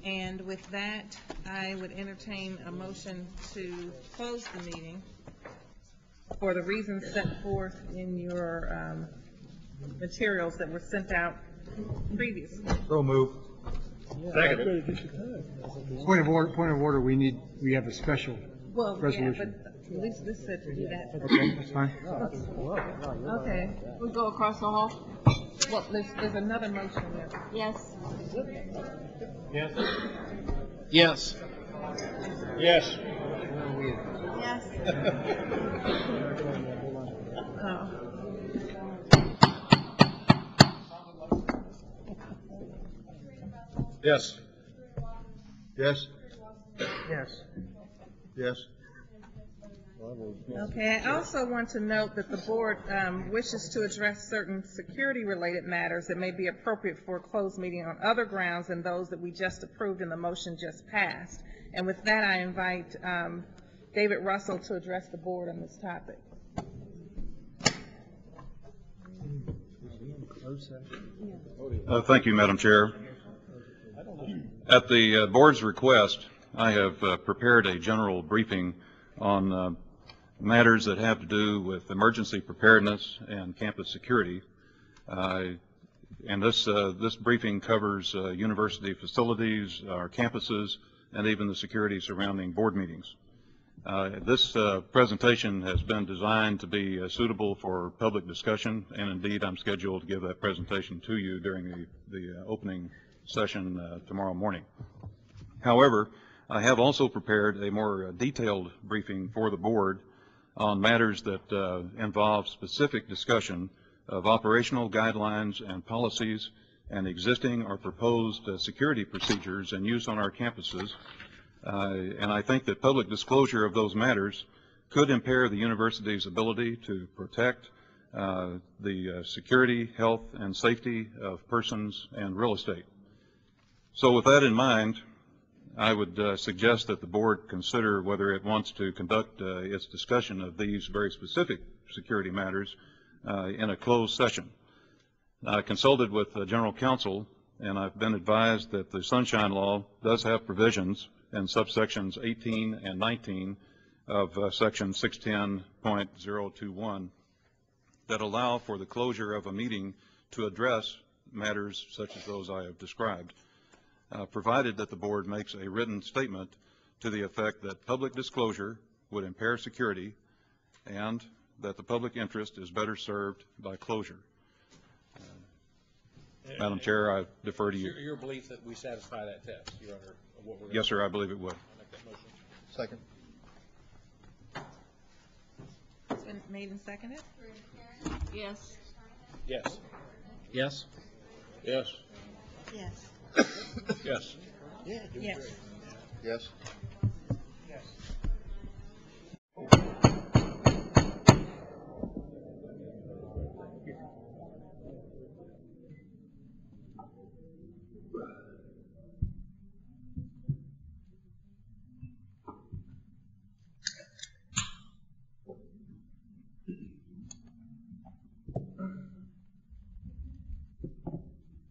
And with that, I would entertain a motion to close the meeting for the reasons set forth in your materials that were sent out previously. So move. Second. Point of order, we have a special Well, resolution. yeah, but at least this said to do that. Okay, that's fine. Okay, We'll go across the hall. well, there's another motion there. Yes. Yes. Yes. Yes. Yes. Oh. Yes. Yes. Yes. Yes. Okay, I also want to note that the board wishes to address certain security-related matters that may be appropriate for a closed meeting on other grounds than those that we just approved and the motion just passed. And with that, I invite David Russell to address the board on this topic. Thank you, Madam Chair. At the board's request, I have prepared a general briefing on matters that have to do with emergency preparedness and campus security. And this briefing covers university facilities, our campuses, and even the security surrounding board meetings. This presentation has been designed to be suitable for public discussion, and indeed I'm scheduled to give that presentation to you during the opening session tomorrow morning. However, I have also prepared a more detailed briefing for the board on matters that involve specific discussion of operational guidelines and policies and existing or proposed security procedures in use on our campuses. And I think that public disclosure of those matters could impair the university's ability to protect the security, health, and safety of persons and real estate. So with that in mind, I would suggest that the board consider whether it wants to conduct its discussion of these very specific security matters in a closed session. I consulted with General Counsel, and I've been advised that the Sunshine Law does have provisions in subsections 18 and 19 of section 610.021 that allow for the closure of a meeting to address matters such as those I have described, provided that the board makes a written statement to the effect that public disclosure would impair security and that the public interest is better served by closure. Madam Chair, I defer to you. Your belief that we satisfy that test, Your Honor? What we're Yes, sir, I believe it would. I'll make that motion. Second. It's been made and seconded? Yes. Yes. Yes. Yes. Yes. Yes. Yes. Yes.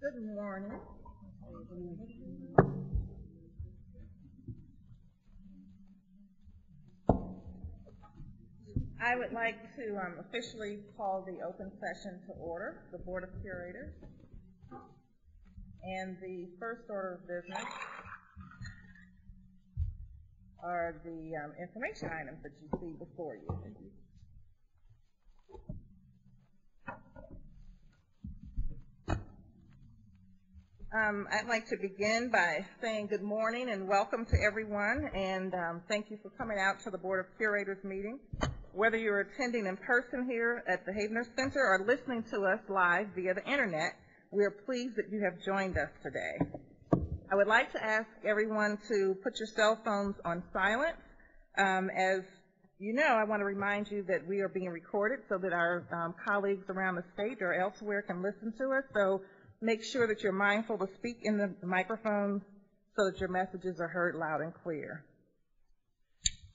Good morning. I would like to officially call the open session to order, the Board of Curators. And the first order of business are the information items that you see before you. I'd like to begin by saying good morning and welcome to everyone, and thank you for coming out to the Board of Curators meeting. Whether you're attending in person here at the Havener Center or listening to us live via the internet, we are pleased that you have joined us today. I would like to ask everyone to put your cell phones on silent. As you know, I want to remind you that we are being recorded so that our colleagues around the state or elsewhere can listen to us. So make sure that you're mindful to speak in the microphones so that your messages are heard loud and clear.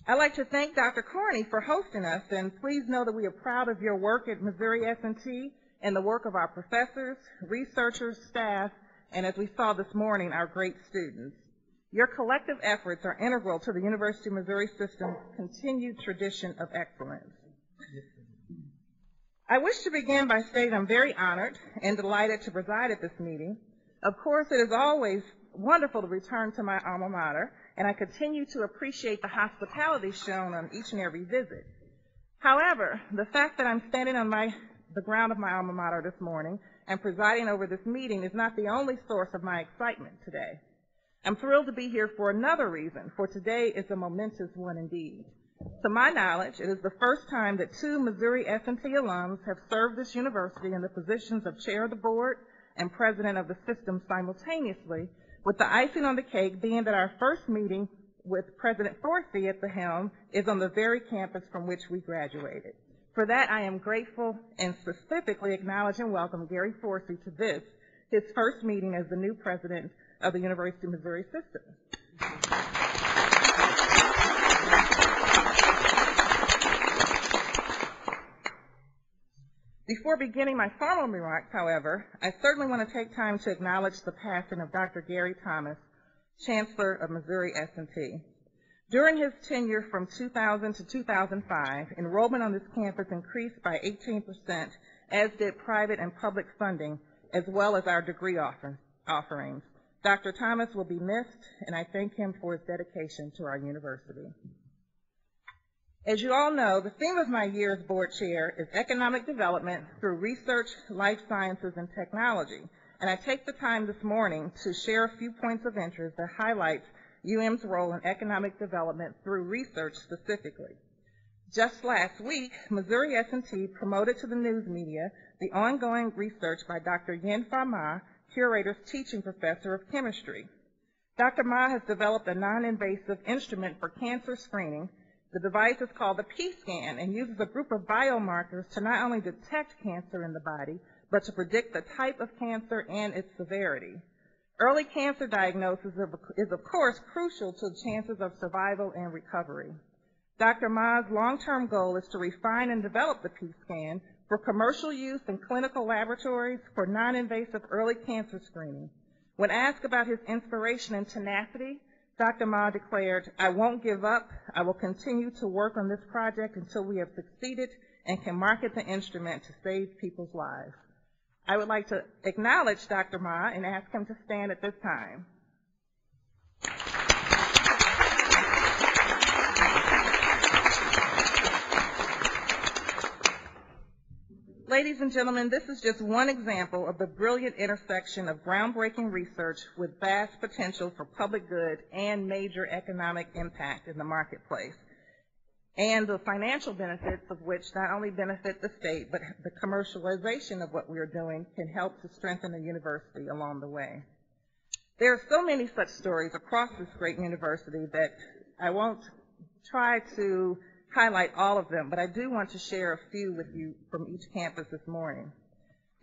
I'd like to thank Dr. Corney for hosting us, and please know that we are proud of your work at Missouri S&T and the work of our professors, researchers, staff, and as we saw this morning, our great students. Your collective efforts are integral to the University of Missouri system's continued tradition of excellence. I wish to begin by saying I'm very honored and delighted to preside at this meeting. Of course, it is always wonderful to return to my alma mater, and I continue to appreciate the hospitality shown on each and every visit. However, the fact that I'm standing on the ground of my alma mater this morning and presiding over this meeting is not the only source of my excitement today. I'm thrilled to be here for another reason, for today is a momentous one indeed. To my knowledge, it is the first time that two Missouri S&T alums have served this university in the positions of chair of the board and president of the system simultaneously, with the icing on the cake being that our first meeting with President Forsey at the helm is on the very campus from which we graduated. For that, I am grateful and specifically acknowledge and welcome Gary Forsey to this, his first meeting as the new president of the University of Missouri system. Before beginning my formal remarks, however, I certainly want to take time to acknowledge the passing of Dr. Gary Thomas, Chancellor of Missouri S&T. During his tenure from 2000 to 2005, enrollment on this campus increased by 18%, as did private and public funding, as well as our degree offerings. Dr. Thomas will be missed, and I thank him for his dedication to our university. As you all know, the theme of my year as board chair is economic development through research, life sciences, and technology. And I take the time this morning to share a few points of interest that highlights UM's role in economic development through research specifically. Just last week, Missouri S&T promoted to the news media the ongoing research by Dr. Yen-Fa Ma, Curators Teaching Professor of Chemistry. Dr. Ma has developed a non-invasive instrument for cancer screening. The device is called the P-scan and uses a group of biomarkers to not only detect cancer in the body, but to predict the type of cancer and its severity. Early cancer diagnosis is of course crucial to chances of survival and recovery. Dr. Ma's long-term goal is to refine and develop the P-scan for commercial use in clinical laboratories for non-invasive early cancer screening. When asked about his inspiration and tenacity, Dr. Ma declared, "I won't give up. I will continue to work on this project until we have succeeded and can market the instrument to save people's lives." I would like to acknowledge Dr. Ma and ask him to stand at this time. Ladies and gentlemen, this is just one example of the brilliant intersection of groundbreaking research with vast potential for public good and major economic impact in the marketplace, and the financial benefits of which not only benefit the state, but the commercialization of what we are doing can help to strengthen the university along the way. There are so many such stories across this great university that I won't try to highlight all of them, but I do want to share a few with you from each campus this morning.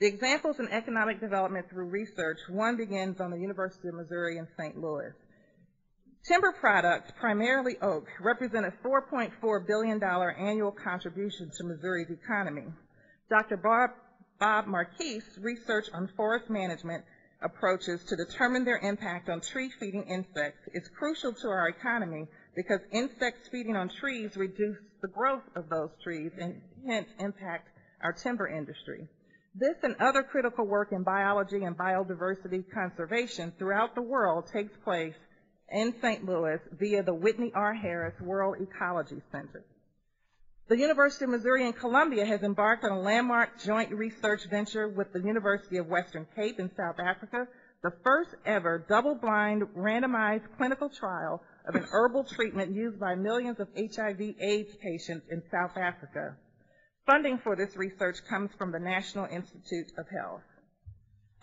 The examples in economic development through research, one begins on the University of Missouri in St. Louis. Timber products, primarily oak, represent a $4.4 billion annual contribution to Missouri's economy. Dr. Bob Marquise's research on forest management approaches to determine their impact on tree-feeding insects is crucial to our economy because insects feeding on trees reduce the growth of those trees and hence impact our timber industry. This and other critical work in biology and biodiversity conservation throughout the world takes place in St. Louis via the Whitney R. Harris World Ecology Center. The University of Missouri in Columbia has embarked on a landmark joint research venture with the University of Western Cape in South Africa, the first ever double-blind randomized clinical trial of an herbal treatment used by millions of HIV/AIDS patients in South Africa. Funding for this research comes from the National Institute of Health.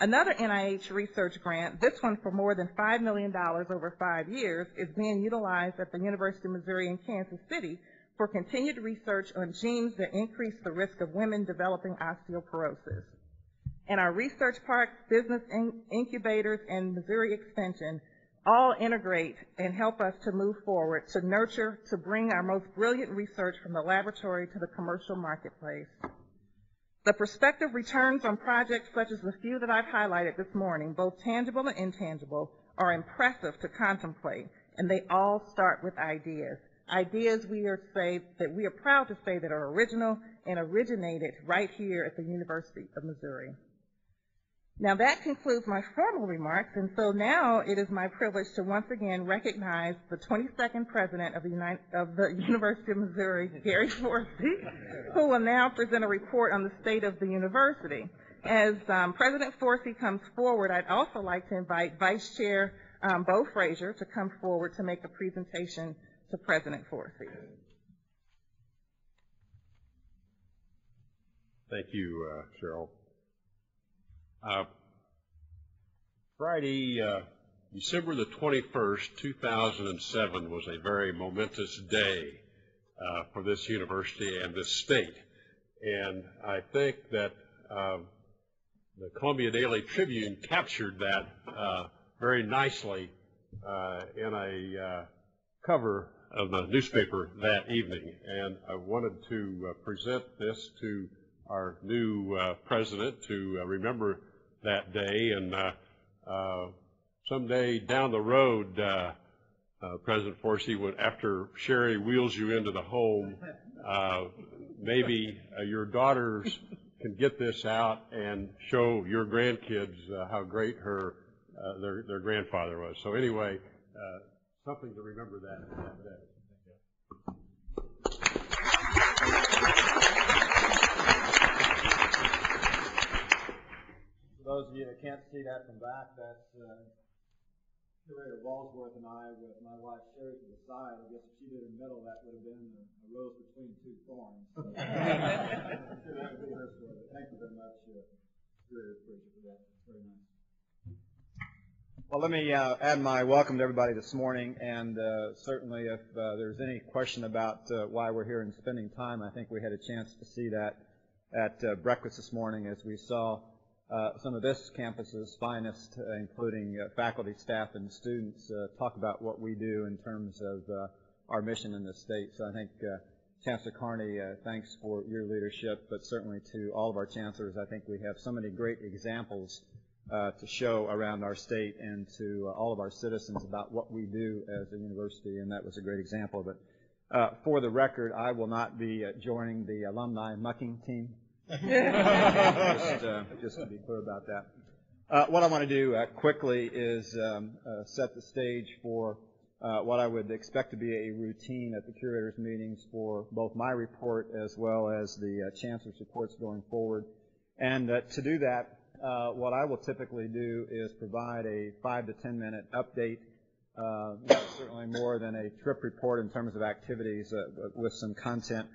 Another NIH research grant, this one for more than $5 million over 5 years, is being utilized at the University of Missouri in Kansas City for continued research on genes that increase the risk of women developing osteoporosis. And our research parks, business incubators, and Missouri Extension all integrate and help us to move forward, to nurture, to bring our most brilliant research from the laboratory to the commercial marketplace. The prospective returns on projects such as the few that I've highlighted this morning, both tangible and intangible, are impressive to contemplate, and they all start with ideas. Ideas we are proud to say that are original and originated right here at the University of Missouri. Now that concludes my formal remarks, and so now it is my privilege to once again recognize the 22nd President of the University of Missouri, Gary Forsey, who will now present a report on the state of the university. As President Forsey comes forward, I'd also like to invite Vice Chair Bo Frazier to come forward to make a presentation to President Forsey. Thank you, Cheryl. Friday, December the 21st, 2007 was a very momentous day for this university and this state. And I think that the Columbia Daily Tribune captured that very nicely in a cover of the newspaper that evening. And I wanted to present this to our new president to remember that day, and someday down the road, President Forsey, after Sherry wheels you into the home, maybe your daughters can get this out and show your grandkids how great their grandfather was. So anyway, something to remember that day. For those of you that can't see that from back, that's Curator Walsworth and I with my wife Sherry to the side. I guess if she did in the middle, that would have been a rose between two thorns. So, that would be her story. Thank you very much, Curator Frazier, for that. Very nice. Well, let me add my welcome to everybody this morning, and certainly if there's any question about why we're here and spending time, I think we had a chance to see that at breakfast this morning as we saw some of this campus's finest, including faculty, staff, and students, talk about what we do in terms of our mission in this state. So I think Chancellor Carney, thanks for your leadership, but certainly to all of our chancellors. I think we have so many great examples to show around our state and to all of our citizens about what we do as a university, and that was a great example of it. For the record, I will not be joining the alumni mucking team. Just to be clear about that. What I want to do quickly is set the stage for what I would expect to be a routine at the curators meetings for both my report as well as the chancellor's reports going forward. And to do that, what I will typically do is provide a 5 to 10 minute update, certainly more than a trip report in terms of activities with some content.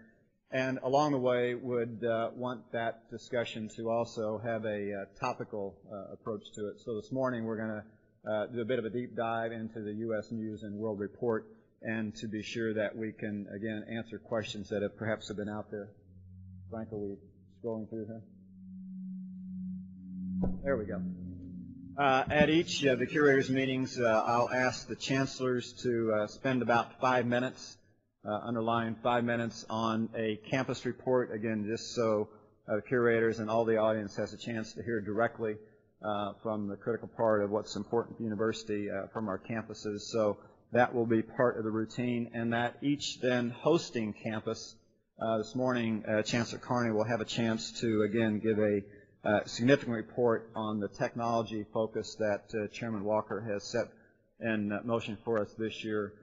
And along the way, would want that discussion to also have a topical approach to it. So this morning, we're going to do a bit of a deep dive into the U.S. News and World Report, and to be sure that we can, again, answer questions that have perhaps been out there. Frank, are we scrolling through here? There we go. At each of the curators' meetings, I'll ask the chancellors to spend about 5 minutes, underline 5 minutes, on a campus report, again, just so curators and all the audience has a chance to hear directly from the critical part of what's important to the university from our campuses. So that will be part of the routine, and that each then hosting campus, this morning, Chancellor Carney will have a chance to, again, give a significant report on the technology focus that Chairman Walker has set in motion for us this year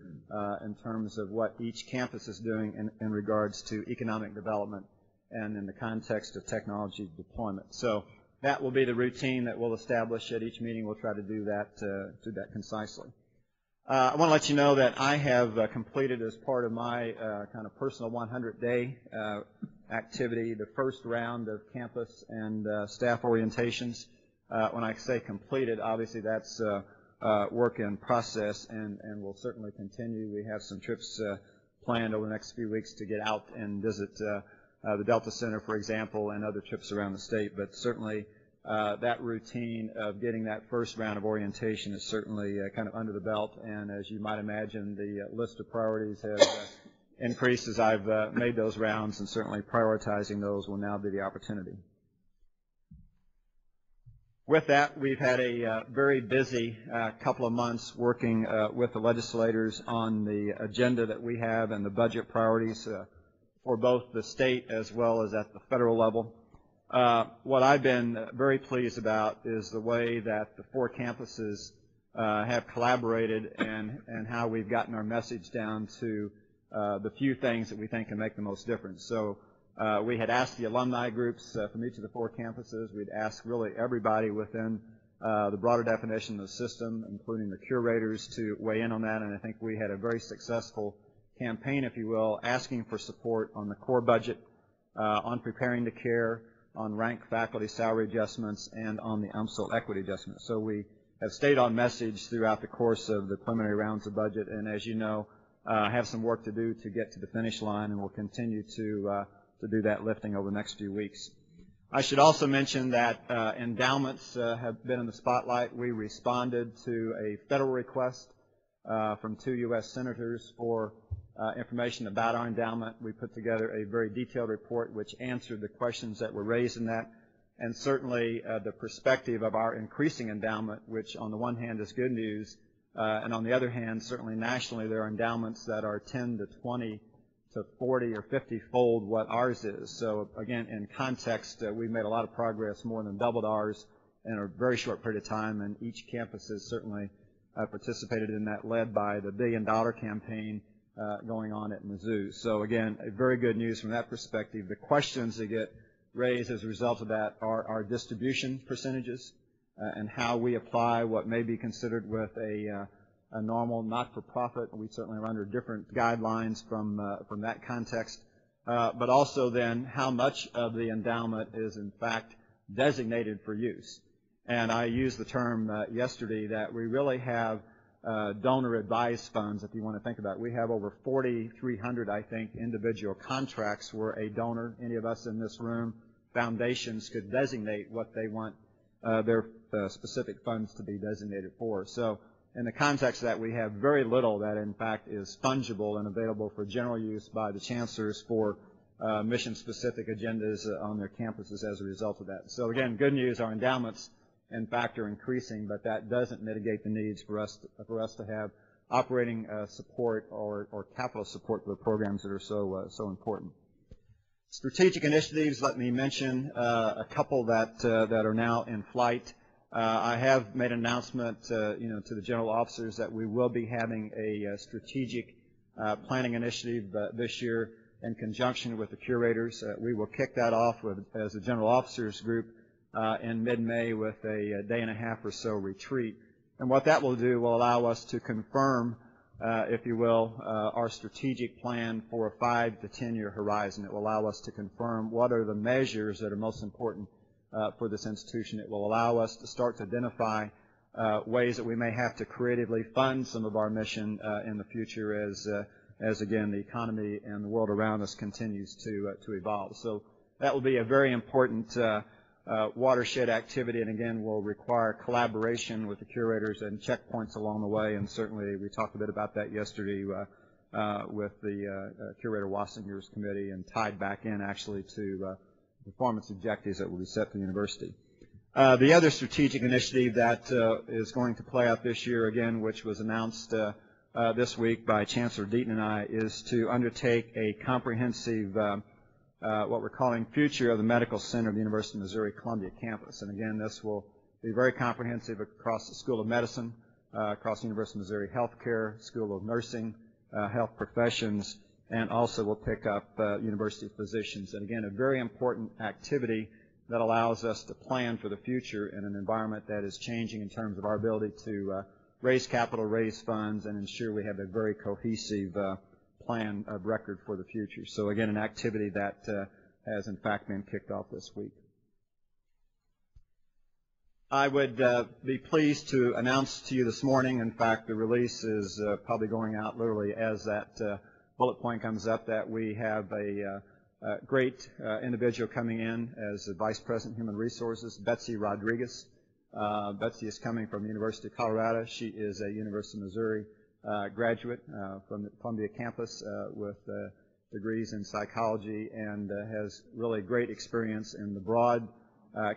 in terms of what each campus is doing in regards to economic development and in the context of technology deployment. So that will be the routine that we'll establish at each meeting. We'll try to do that concisely. I want to let you know that I have completed, as part of my kind of personal 100-day activity, the first round of campus and staff orientations. When I say completed, obviously that's work in process and will certainly continue. We have some trips planned over the next few weeks to get out and visit the Delta Center, for example, and other trips around the state. But certainly that routine of getting that first round of orientation is certainly kind of under the belt. And as you might imagine, the list of priorities has increased as I've made those rounds, and certainly prioritizing those will now be the opportunity. With that, we've had a very busy couple of months working with the legislators on the agenda that we have and the budget priorities for both the state as well as at the federal level. What I've been very pleased about is the way that the four campuses have collaborated and how we've gotten our message down to the few things that we think can make the most difference. So we had asked the alumni groups from each of the four campuses. We'd asked really everybody within the broader definition of the system, including the curators, to weigh in on that, and I think we had a very successful campaign, if you will, asking for support on the core budget, on preparing to care, on ranked faculty salary adjustments, and on the UMSL equity adjustment. So we have stayed on message throughout the course of the preliminary rounds of budget, and as you know, have some work to do to get to the finish line, and we'll continue to do that lifting over the next few weeks. I should also mention that endowments have been in the spotlight. We responded to a federal request from 2 U.S. senators for information about our endowment. We put together a very detailed report which answered the questions that were raised in that, and certainly the perspective of our increasing endowment, which on the one hand is good news, and on the other hand, certainly nationally, there are endowments that are 10 to 20 to 40 or 50-fold what ours is. So again, in context, we've made a lot of progress, more than doubled ours in a very short period of time, and each campus has certainly participated in that, led by the $1 billion campaign going on at Mizzou. So again, very good news from that perspective. The questions that get raised as a result of that are our distribution percentages and how we apply what may be considered with a normal not-for-profit. We certainly are under different guidelines from that context, but also then how much of the endowment is in fact designated for use. And I used the term yesterday that we really have donor-advised funds, if you want to think about it. We have over 4,300, I think, individual contracts where a donor, any of us in this room, foundations could designate what they want their specific funds to be designated for. So in the context of that, we have very little that, in fact, is fungible and available for general use by the chancellors for mission-specific agendas on their campuses as a result of that. So again, good news, our endowments in fact are increasing, but that doesn't mitigate the needs for us to have operating support or capital support for the programs that are so important. Strategic initiatives, let me mention a couple that are now in flight. I have made an announcement to the general officers that we will be having a strategic planning initiative this year in conjunction with the curators. We will kick that off as a general officers group in mid-May with a day and a half or so retreat. And what that will do will allow us to confirm, if you will, our strategic plan for a 5 to 10-year horizon. It will allow us to confirm what are the measures that are most important for this institution. It will allow us to start to identify ways that we may have to creatively fund some of our mission in the future as again, the economy and the world around us continues to evolve. So that will be a very important watershed activity, and again will require collaboration with the curators and checkpoints along the way, and certainly we talked a bit about that yesterday with the Curator Wassinger's committee, and tied back in actually to performance objectives that will be set for the university. The other strategic initiative that is going to play out this year again, which was announced this week by Chancellor Deaton and I, is to undertake a comprehensive what we're calling Future of the Medical Center of the University of Missouri Columbia campus. And again, this will be very comprehensive across the School of Medicine, across the University of Missouri Healthcare, School of Nursing, Health Professions, and also will pick up university physicians. And again, a very important activity that allows us to plan for the future in an environment that is changing in terms of our ability to raise capital, raise funds, and ensure we have a very cohesive plan of record for the future. So again, an activity that has in fact been kicked off this week. I would be pleased to announce to you this morning, in fact the release is probably going out literally as that bullet point comes up, that we have a great individual coming in as the Vice President of Human Resources, Betsy Rodriguez. Betsy is coming from the University of Colorado. She is a University of Missouri graduate from the Columbia campus with degrees in psychology, and has really great experience in the broad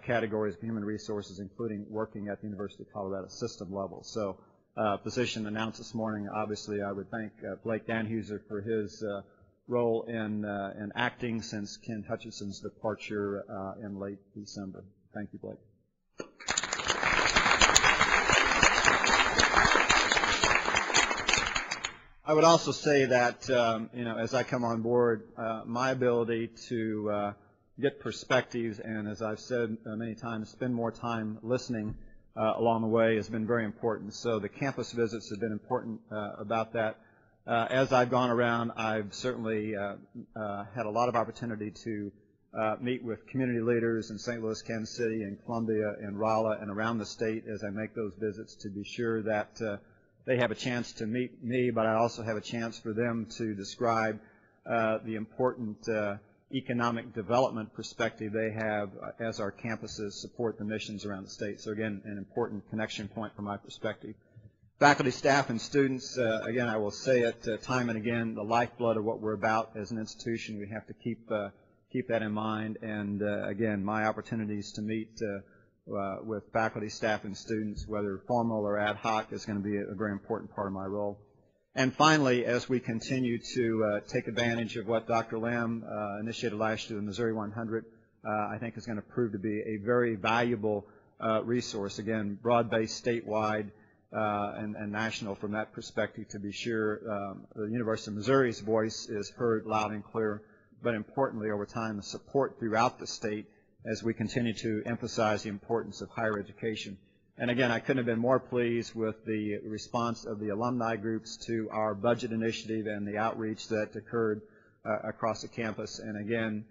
categories of human resources, including working at the University of Colorado system level. So position announced this morning, obviously I would thank Blake Danhuser for his role in acting since Ken Hutchinson's departure in late December. Thank you, Blake. I would also say that, as I come on board, my ability to get perspectives and, as I've said many times, spend more time listening along the way has been very important. So the campus visits have been important about that. As I've gone around, I've certainly had a lot of opportunity to meet with community leaders in St. Louis, Kansas City, and Columbia, and Rolla, and around the state as I make those visits to be sure that they have a chance to meet me, but I also have a chance for them to describe the important economic development perspective they have as our campuses support the missions around the state. So again, an important connection point from my perspective. Faculty, staff, and students, again, I will say it time and again, the lifeblood of what we're about as an institution. We have to keep that in mind. And again, my opportunities to meet with faculty, staff, and students, whether formal or ad hoc, is going to be a very important part of my role. And finally, as we continue to take advantage of what Dr. Lamb initiated last year, the Missouri 100, I think is going to prove to be a very valuable resource, again, broad-based, statewide, and national from that perspective, to be sure the University of Missouri's voice is heard loud and clear, but importantly, over time, the support throughout the state as we continue to emphasize the importance of higher education. And again, I couldn't have been more pleased with the response of the alumni groups to our budget initiative and the outreach that occurred across the campus. And again,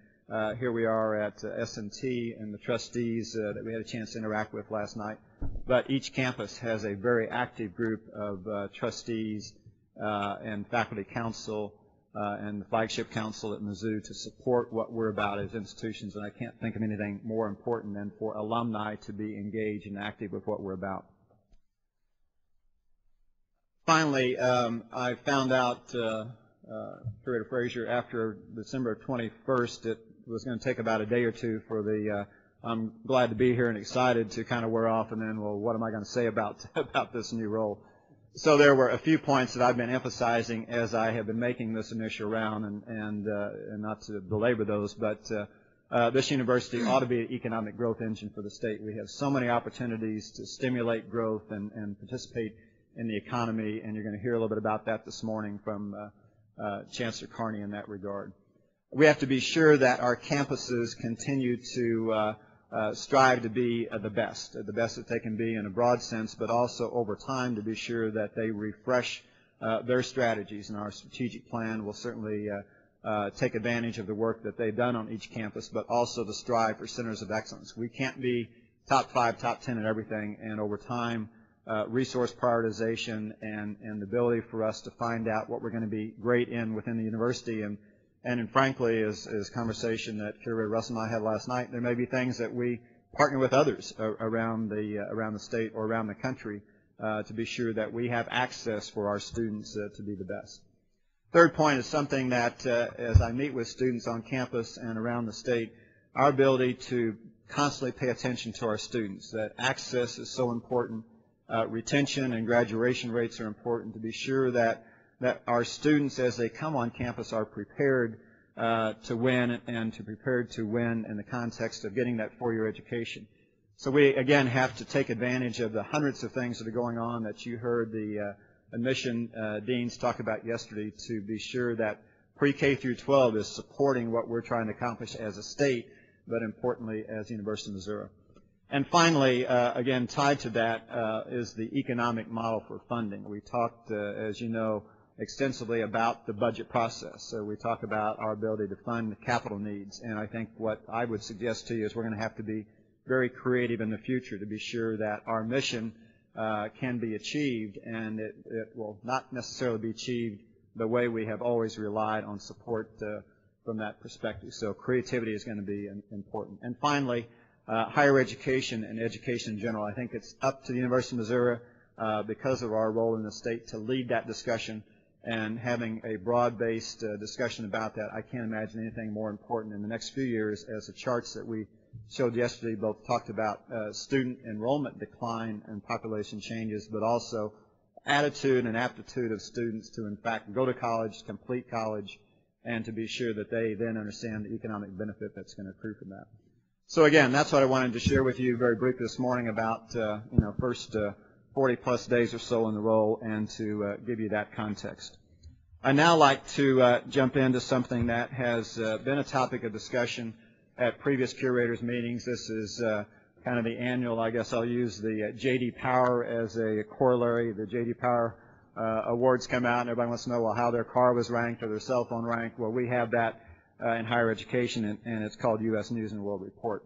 here we are at S&T and the trustees that we had a chance to interact with last night. But each campus has a very active group of trustees and faculty council and the flagship council at Mizzou to support what we're about as institutions, and I can't think of anything more important than for alumni to be engaged and active with what we're about. Finally, I found out, Curator Frazier, after December 21st, it was going to take about a day or two for the I'm glad to be here and excited to kind of wear off, and then, well, what am I going to say about this new role? So there were a few points that I've been emphasizing as I have been making this initial round, and not to belabor those, but this university ought to be an economic growth engine for the state. We have so many opportunities to stimulate growth and participate in the economy, and you're going to hear a little bit about that this morning from Chancellor Carney in that regard. We have to be sure that our campuses continue to strive to be the best that they can be in a broad sense, but also over time to be sure that they refresh their strategies. And our strategic plan will certainly take advantage of the work that they've done on each campus, but also to strive for centers of excellence. We can't be top 5, top 10 at everything, and over time, resource prioritization and the ability for us to find out what we're going to be great in within the university. And frankly, as conversation that Curator Russell and I had last night, there may be things that we partner with others around the state or around the country to be sure that we have access for our students to be the best. Third point is something that, as I meet with students on campus and around the state, our ability to constantly pay attention to our students, that access is so important, retention and graduation rates are important, to be sure that our students, as they come on campus, are prepared to win and prepared to win in the context of getting that four-year education. So we, again, have to take advantage of the hundreds of things that are going on that you heard the admission deans talk about yesterday, to be sure that pre-K through 12 is supporting what we're trying to accomplish as a state, but importantly as the University of Missouri. And finally, again, tied to that is the economic model for funding. We talked, as you know, extensively about the budget process. So we talk about our ability to fund capital needs, and I think what I would suggest to you is we're going to have to be very creative in the future to be sure that our mission can be achieved, and it will not necessarily be achieved the way we have always relied on support from that perspective. So creativity is going to be important. And finally, higher education and education in general. I think it's up to the University of Missouri, because of our role in the state, to lead that discussion. And having a broad-based discussion about that, I can't imagine anything more important in the next few years as the charts that we showed yesterday both talked about student enrollment decline and population changes, but also attitude and aptitude of students to, in fact, go to college, complete college, and to be sure that they then understand the economic benefit that's going to accrue from that. So again, that's what I wanted to share with you very briefly this morning about, first 40-plus days or so in the role, and to give you that context. I'd now like to jump into something that has been a topic of discussion at previous curators meetings. This is kind of the annual, I guess I'll use the J.D. Power as a corollary. The J.D. Power awards come out, and everybody wants to know, well, how their car was ranked or their cell phone ranked. Well, we have that in higher education, and it's called U.S. News and World Report.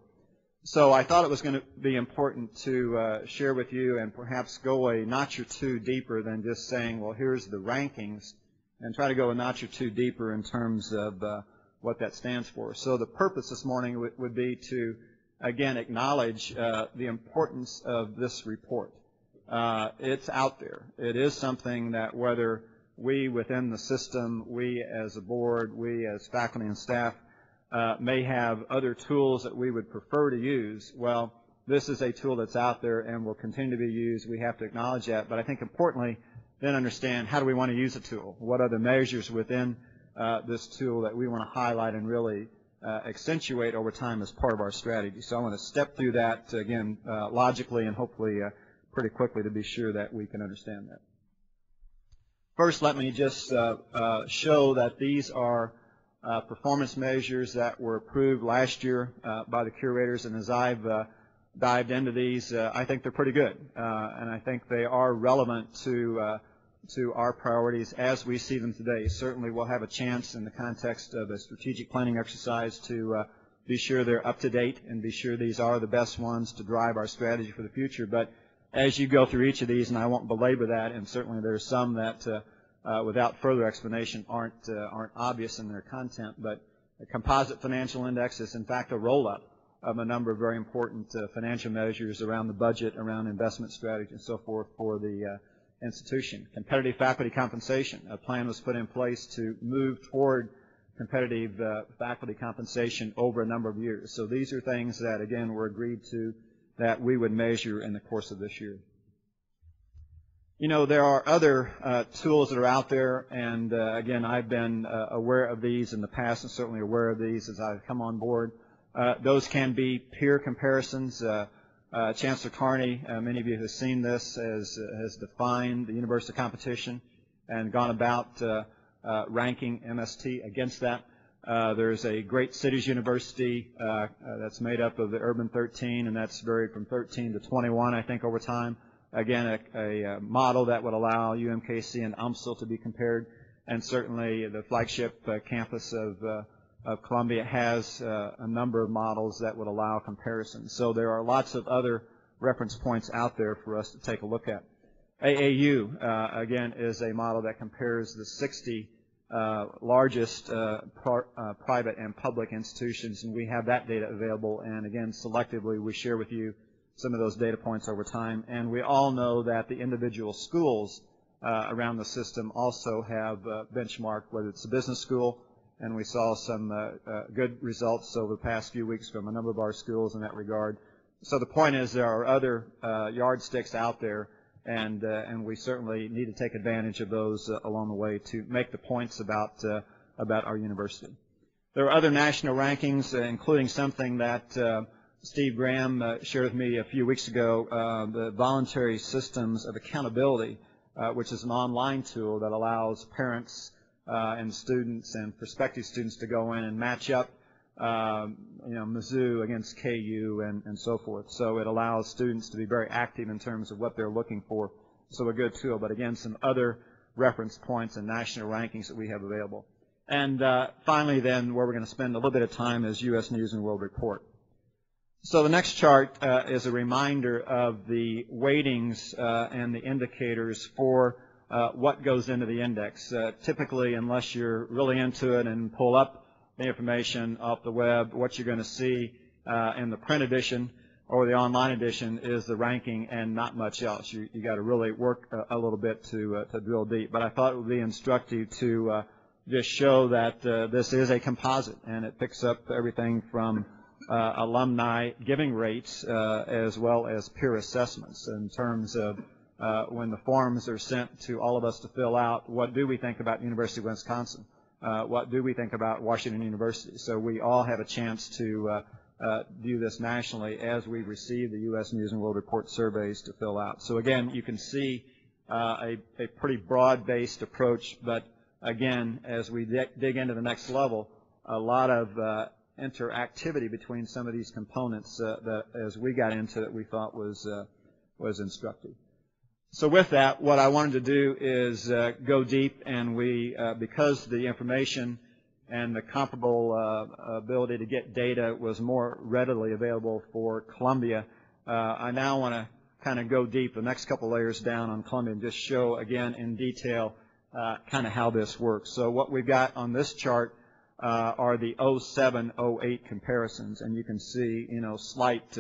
So I thought it was going to be important to share with you and perhaps go a notch or two deeper than just saying, well, here's the rankings, and try to go a notch or two deeper in terms of what that stands for. So the purpose this morning would be to, again, acknowledge the importance of this report. It's out there. It is something that whether we within the system, we as a board, we as faculty and staff, may have other tools that we would prefer to use. Well, this is a tool that's out there and will continue to be used. We have to acknowledge that. But I think importantly, then understand how do we want to use a tool? What are the measures within this tool that we want to highlight and really accentuate over time as part of our strategy? So I want to step through that, again, logically and hopefully pretty quickly to be sure that we can understand that. First, let me just show that these are performance measures that were approved last year by the curators, and as I've dived into these, I think they're pretty good, and I think they are relevant to our priorities as we see them today. Certainly we'll have a chance in the context of a strategic planning exercise to be sure they're up to date and be sure these are the best ones to drive our strategy for the future. But as you go through each of these, and I won't belabor that, and certainly there's some that without further explanation aren't obvious in their content, but a composite financial index is in fact a roll-up of a number of very important financial measures around the budget, around investment strategy, and so forth for the institution. Competitive faculty compensation. A plan was put in place to move toward competitive faculty compensation over a number of years. So these are things that, again, were agreed to that we would measure in the course of this year. You know, there are other tools that are out there, and again, I've been aware of these in the past and certainly aware of these as I've come on board. Those can be peer comparisons. Chancellor Carney, many of you have seen this, has defined the universal competition and gone about ranking MST against that. There's a Great Cities University that's made up of the Urban 13, and that's varied from 13 to 21, I think, over time. Again, a model that would allow UMKC and UMSL to be compared, and certainly the flagship campus of Columbia has a number of models that would allow comparison. So there are lots of other reference points out there for us to take a look at. AAU, again, is a model that compares the 60 largest private and public institutions, and we have that data available, and again, selectively we share with you some of those data points over time. And we all know that the individual schools around the system also have benchmarked, whether it's a business school, and we saw some good results over the past few weeks from a number of our schools in that regard. So the point is there are other yardsticks out there, and we certainly need to take advantage of those along the way to make the points about our university. There are other national rankings, including something that Steve Graham shared with me a few weeks ago, the Voluntary Systems of Accountability, which is an online tool that allows parents and students and prospective students to go in and match up, Mizzou against KU and so forth. So it allows students to be very active in terms of what they're looking for. So a good tool, but again, some other reference points and national rankings that we have available. And finally then, where we're going to spend a little bit of time is U.S. News and World Report. So the next chart is a reminder of the weightings and the indicators for what goes into the index. Typically, unless you're really into it and pull up the information off the web, what you're going to see in the print edition or the online edition is the ranking and not much else. You got to really work a little bit to drill deep. But I thought it would be instructive to just show that this is a composite, and it picks up everything from alumni giving rates as well as peer assessments in terms of when the forms are sent to all of us to fill out, what do we think about University of Wisconsin? What do we think about Washington University? So we all have a chance to do this nationally as we receive the U.S. News and World Report surveys to fill out. So again, you can see a pretty broad-based approach, but again, as we dig into the next level, a lot of interactivity between some of these components that, as we got into it, we thought was instructive. So with that, what I wanted to do is go deep, and we, because the information and the comparable ability to get data was more readily available for Columbia, I now want to kind of go deep the next couple layers down on Columbia and just show again in detail kind of how this works. So what we've got on this chart are the 07-08 comparisons, and you can see, you know, slight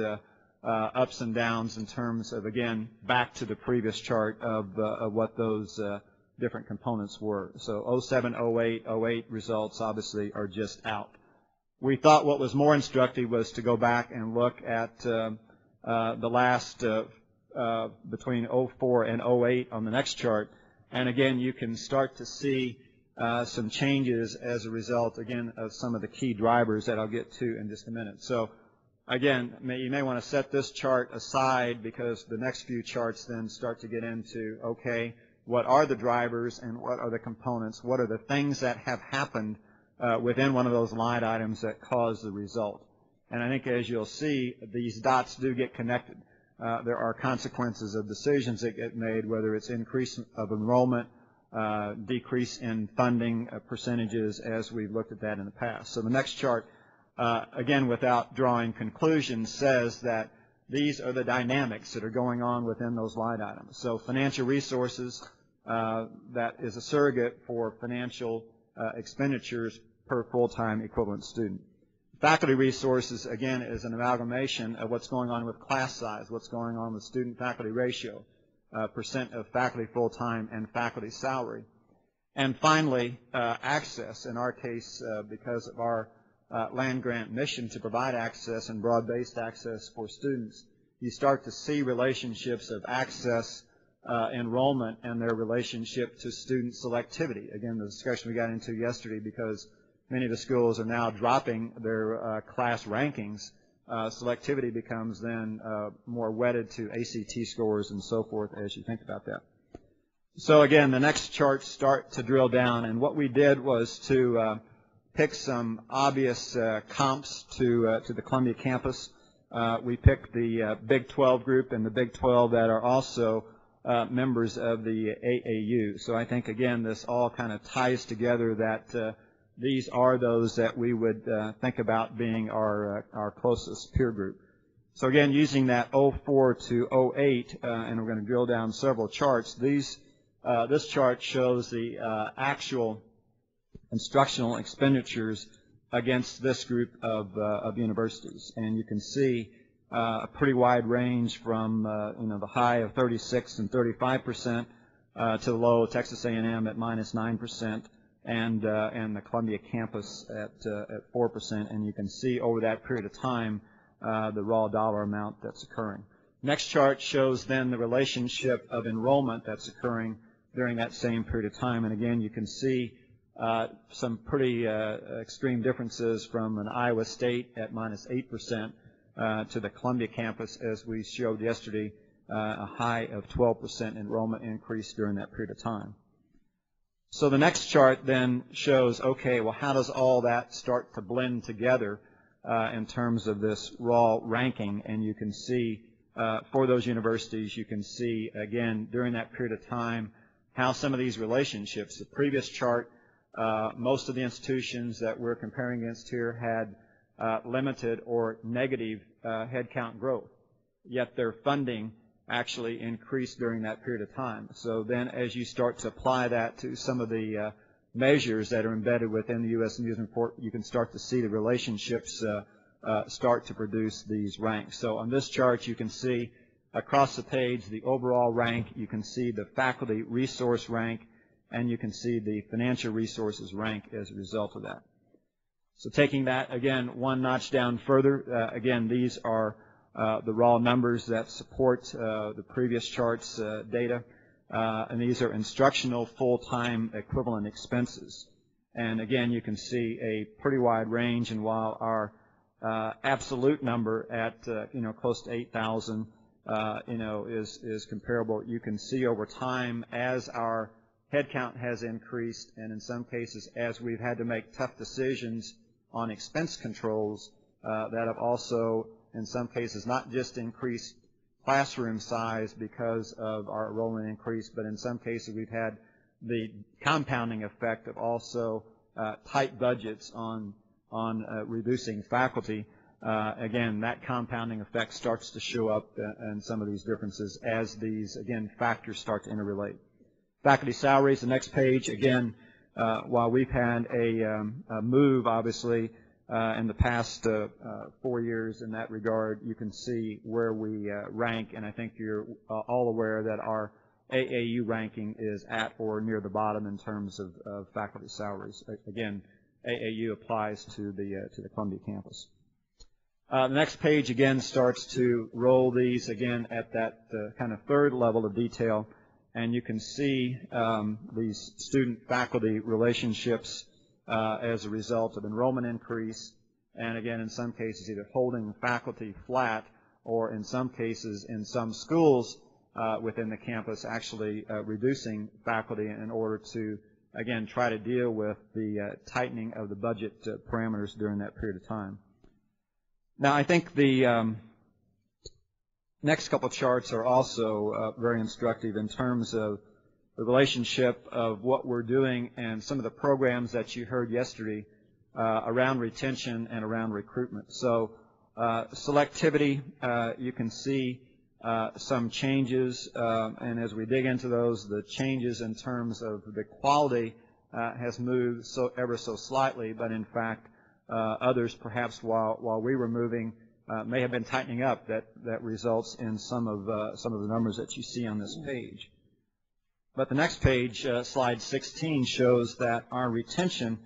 ups and downs in terms of, again, back to the previous chart of what those different components were. So 07, 08, 08 results obviously are just out. We thought what was more instructive was to go back and look at the last between 04 and 08 on the next chart. And again, you can start to see some changes as a result, again, of some of the key drivers that I'll get to in just a minute. So again, you may want to set this chart aside because the next few charts then start to get into, okay, what are the drivers and what are the components? What are the things that have happened within one of those line items that cause the result? And I think as you'll see, these dots do get connected. There are consequences of decisions that get made, whether it's increase of enrollment, decrease in funding percentages, as we've looked at that in the past. So the next chart, again, without drawing conclusions, says that these are the dynamics that are going on within those line items. So financial resources, that is a surrogate for financial expenditures per full-time equivalent student. Faculty resources, again, is an amalgamation of what's going on with class size, what's going on with student-faculty ratio, percent of faculty full-time, and faculty salary. And finally, access. In our case, because of our land-grant mission to provide access and broad-based access for students, you start to see relationships of access, enrollment, and their relationship to student selectivity. Again, the discussion we got into yesterday, because many of the schools are now dropping their class rankings, selectivity becomes then more wedded to ACT scores and so forth as you think about that. So again, the next charts start to drill down, and what we did was to pick some obvious comps to the Columbia campus. We picked the Big 12 group and the Big 12 that are also members of the AAU. So I think, again, this all kind of ties together that these are those that we would think about being our closest peer group. So again, using that 04 to 08, and we're going to drill down several charts, this chart shows the actual instructional expenditures against this group of universities. And you can see a pretty wide range from the high of 36 and 35% to the low Texas A&M at -9%. And the Columbia campus at 4%, and you can see over that period of time the raw dollar amount that's occurring. Next chart shows then the relationship of enrollment that's occurring during that same period of time, and again you can see some pretty extreme differences from an Iowa State at -8% to the Columbia campus, as we showed yesterday, a high of 12% enrollment increase during that period of time. So the next chart then shows, okay, well, how does all that start to blend together in terms of this raw ranking? And you can see for those universities, you can see, again, during that period of time, how some of these relationships, the previous chart, most of the institutions that we're comparing against here had limited or negative headcount growth, yet their funding actually increased during that period of time. So then as you start to apply that to some of the measures that are embedded within the U.S. News and Report, you can start to see the relationships start to produce these ranks. So on this chart, you can see across the page the overall rank, you can see the faculty resource rank, and you can see the financial resources rank as a result of that. So taking that, again, one notch down further, again, these are the raw numbers that support the previous chart's data, and these are instructional full-time equivalent expenses. And again, you can see a pretty wide range, and while our absolute number at close to 8,000 is comparable, you can see over time as our headcount has increased, and in some cases as we've had to make tough decisions on expense controls that have also in some cases not just increased classroom size because of our enrollment increase, but in some cases we've had the compounding effect of also tight budgets on reducing faculty. Again, that compounding effect starts to show up in some of these differences as these, again, factors start to interrelate. Faculty salaries, the next page, again, while we've had a move, obviously, in the past 4 years in that regard, you can see where we rank, and I think you're all aware that our AAU ranking is at or near the bottom in terms of faculty salaries. Again, AAU applies to the Columbia campus. The next page again starts to roll these again at that kind of third level of detail, and you can see these student-faculty relationships as a result of enrollment increase, and again in some cases either holding faculty flat or in some cases in some schools within the campus actually reducing faculty in order to again try to deal with the tightening of the budget parameters during that period of time. Now I think the next couple of charts are also very instructive in terms of the relationship of what we're doing and some of the programs that you heard yesterday around retention and around recruitment. So selectivity, you can see some changes, and as we dig into those, the changes in terms of the quality has moved ever so slightly, but in fact others perhaps while we were moving may have been tightening up that results in some of the numbers that you see on this page. But the next page, slide 16, shows that our retention,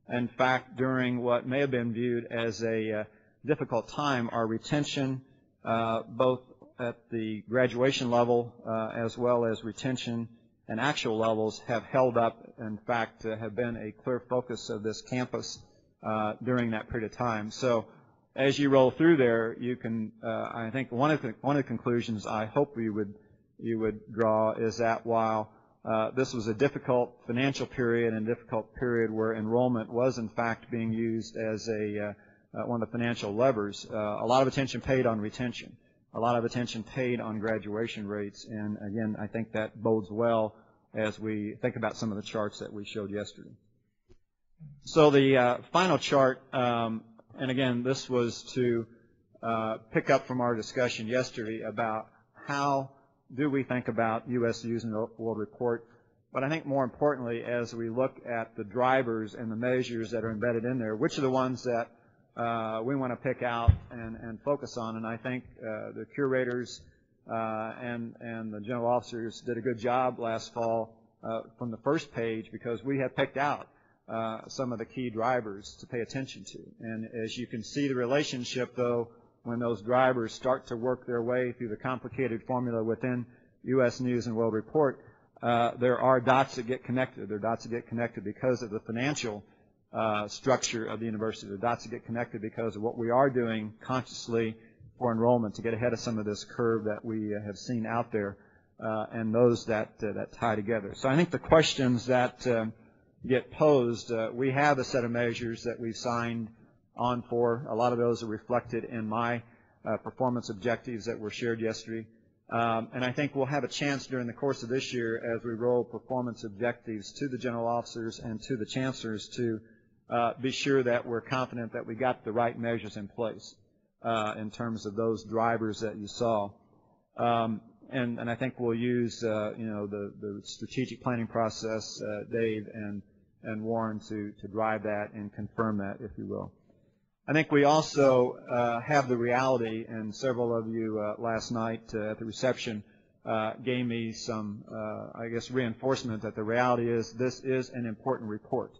in fact, during what may have been viewed as a difficult time, our retention, both at the graduation level as well as retention and actual levels, have held up, in fact, have been a clear focus of this campus during that period of time. So as you roll through there, you can, I think one of the conclusions I hope you would draw is that while this was a difficult financial period and difficult period where enrollment was in fact being used as one of the financial levers, a lot of attention paid on retention, a lot of attention paid on graduation rates, and again I think that bodes well as we think about some of the charts that we showed yesterday. So the final chart, and again this was to pick up from our discussion yesterday about how do we think about U.S. News and World Report, but I think more importantly as we look at the drivers and the measures that are embedded in there, which are the ones that we want to pick out and focus on. And I think the curators and the general officers did a good job last fall from the first page, because we have picked out some of the key drivers to pay attention to. And as you can see the relationship, though, when those drivers start to work their way through the complicated formula within U.S. News and World Report, there are dots that get connected. There are dots that get connected because of the financial structure of the university. The dots that get connected because of what we are doing consciously for enrollment to get ahead of some of this curve that we have seen out there, and those that tie together. So I think the questions that get posed, we have a set of measures that we've signed on for. A lot of those are reflected in my performance objectives that were shared yesterday. And I think we'll have a chance during the course of this year as we roll performance objectives to the general officers and to the chancellors to be sure that we're confident that we got the right measures in place in terms of those drivers that you saw. And I think we'll use the strategic planning process, Dave and Warren, to drive that and confirm that, if you will. I think we also have the reality, and several of you last night at the reception gave me some, I guess, reinforcement that the reality is this is an important report.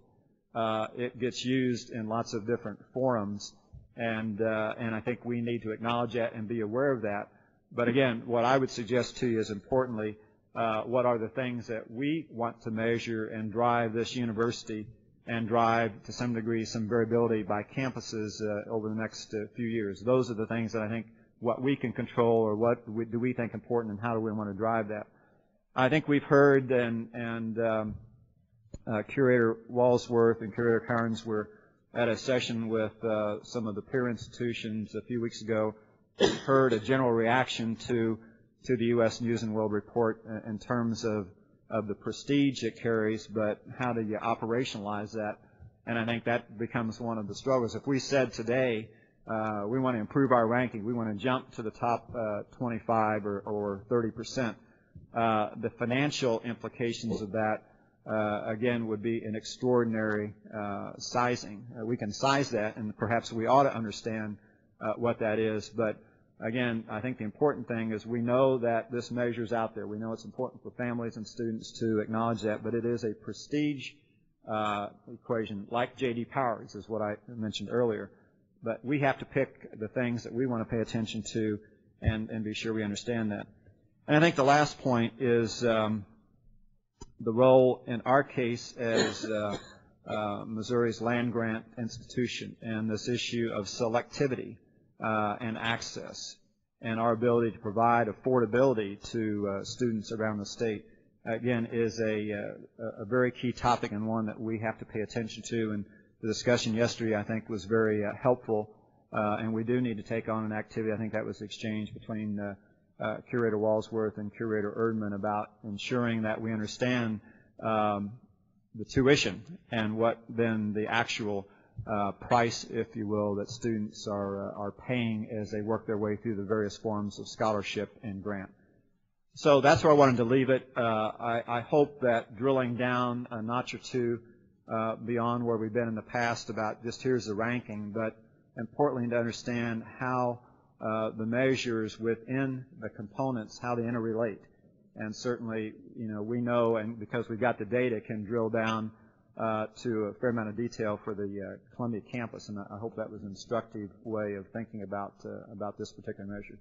it gets used in lots of different forums, and I think we need to acknowledge that and be aware of that. But again, what I would suggest to you is importantly, what are the things that we want to measure and drive this university and drive to some degree some variability by campuses over the next few years. Those are the things that I think what we can control, or what do we think important, and how do we want to drive that. I think we've heard, and Curator Walsworth and Curator Carnes were at a session with some of the peer institutions a few weeks ago, heard a general reaction to the U.S. News and World Report in terms of the prestige it carries, but how do you operationalize that? And I think that becomes one of the struggles. If we said today we want to improve our ranking, we want to jump to the top 25 or 30%, the financial implications of that, again, would be an extraordinary sizing. We can size that, and perhaps we ought to understand what that is. But again, I think the important thing is we know that this measure's out there. We know it's important for families and students to acknowledge that, but it is a prestige equation, like J.D. Power's is what I mentioned earlier. But we have to pick the things that we want to pay attention to and be sure we understand that. And I think the last point is the role, in our case, as Missouri's land-grant institution, and this issue of selectivity and access, and our ability to provide affordability to students around the state, again, is a very key topic, and one that we have to pay attention to. And the discussion yesterday, I think, was very helpful, and we do need to take on an activity. I think that was exchanged between Curator Walsworth and Curator Erdman about ensuring that we understand the tuition and what then the actual price, if you will, that students are paying as they work their way through the various forms of scholarship and grant. So that's where I wanted to leave it. I hope that drilling down a notch or two beyond where we've been in the past about just here's the ranking, but importantly to understand how the measures within the components, how they interrelate. And certainly, you know, we know, and because we've got the data, can drill down to a fair amount of detail for the Columbia campus, and I hope that was an instructive way of thinking about this particular measure.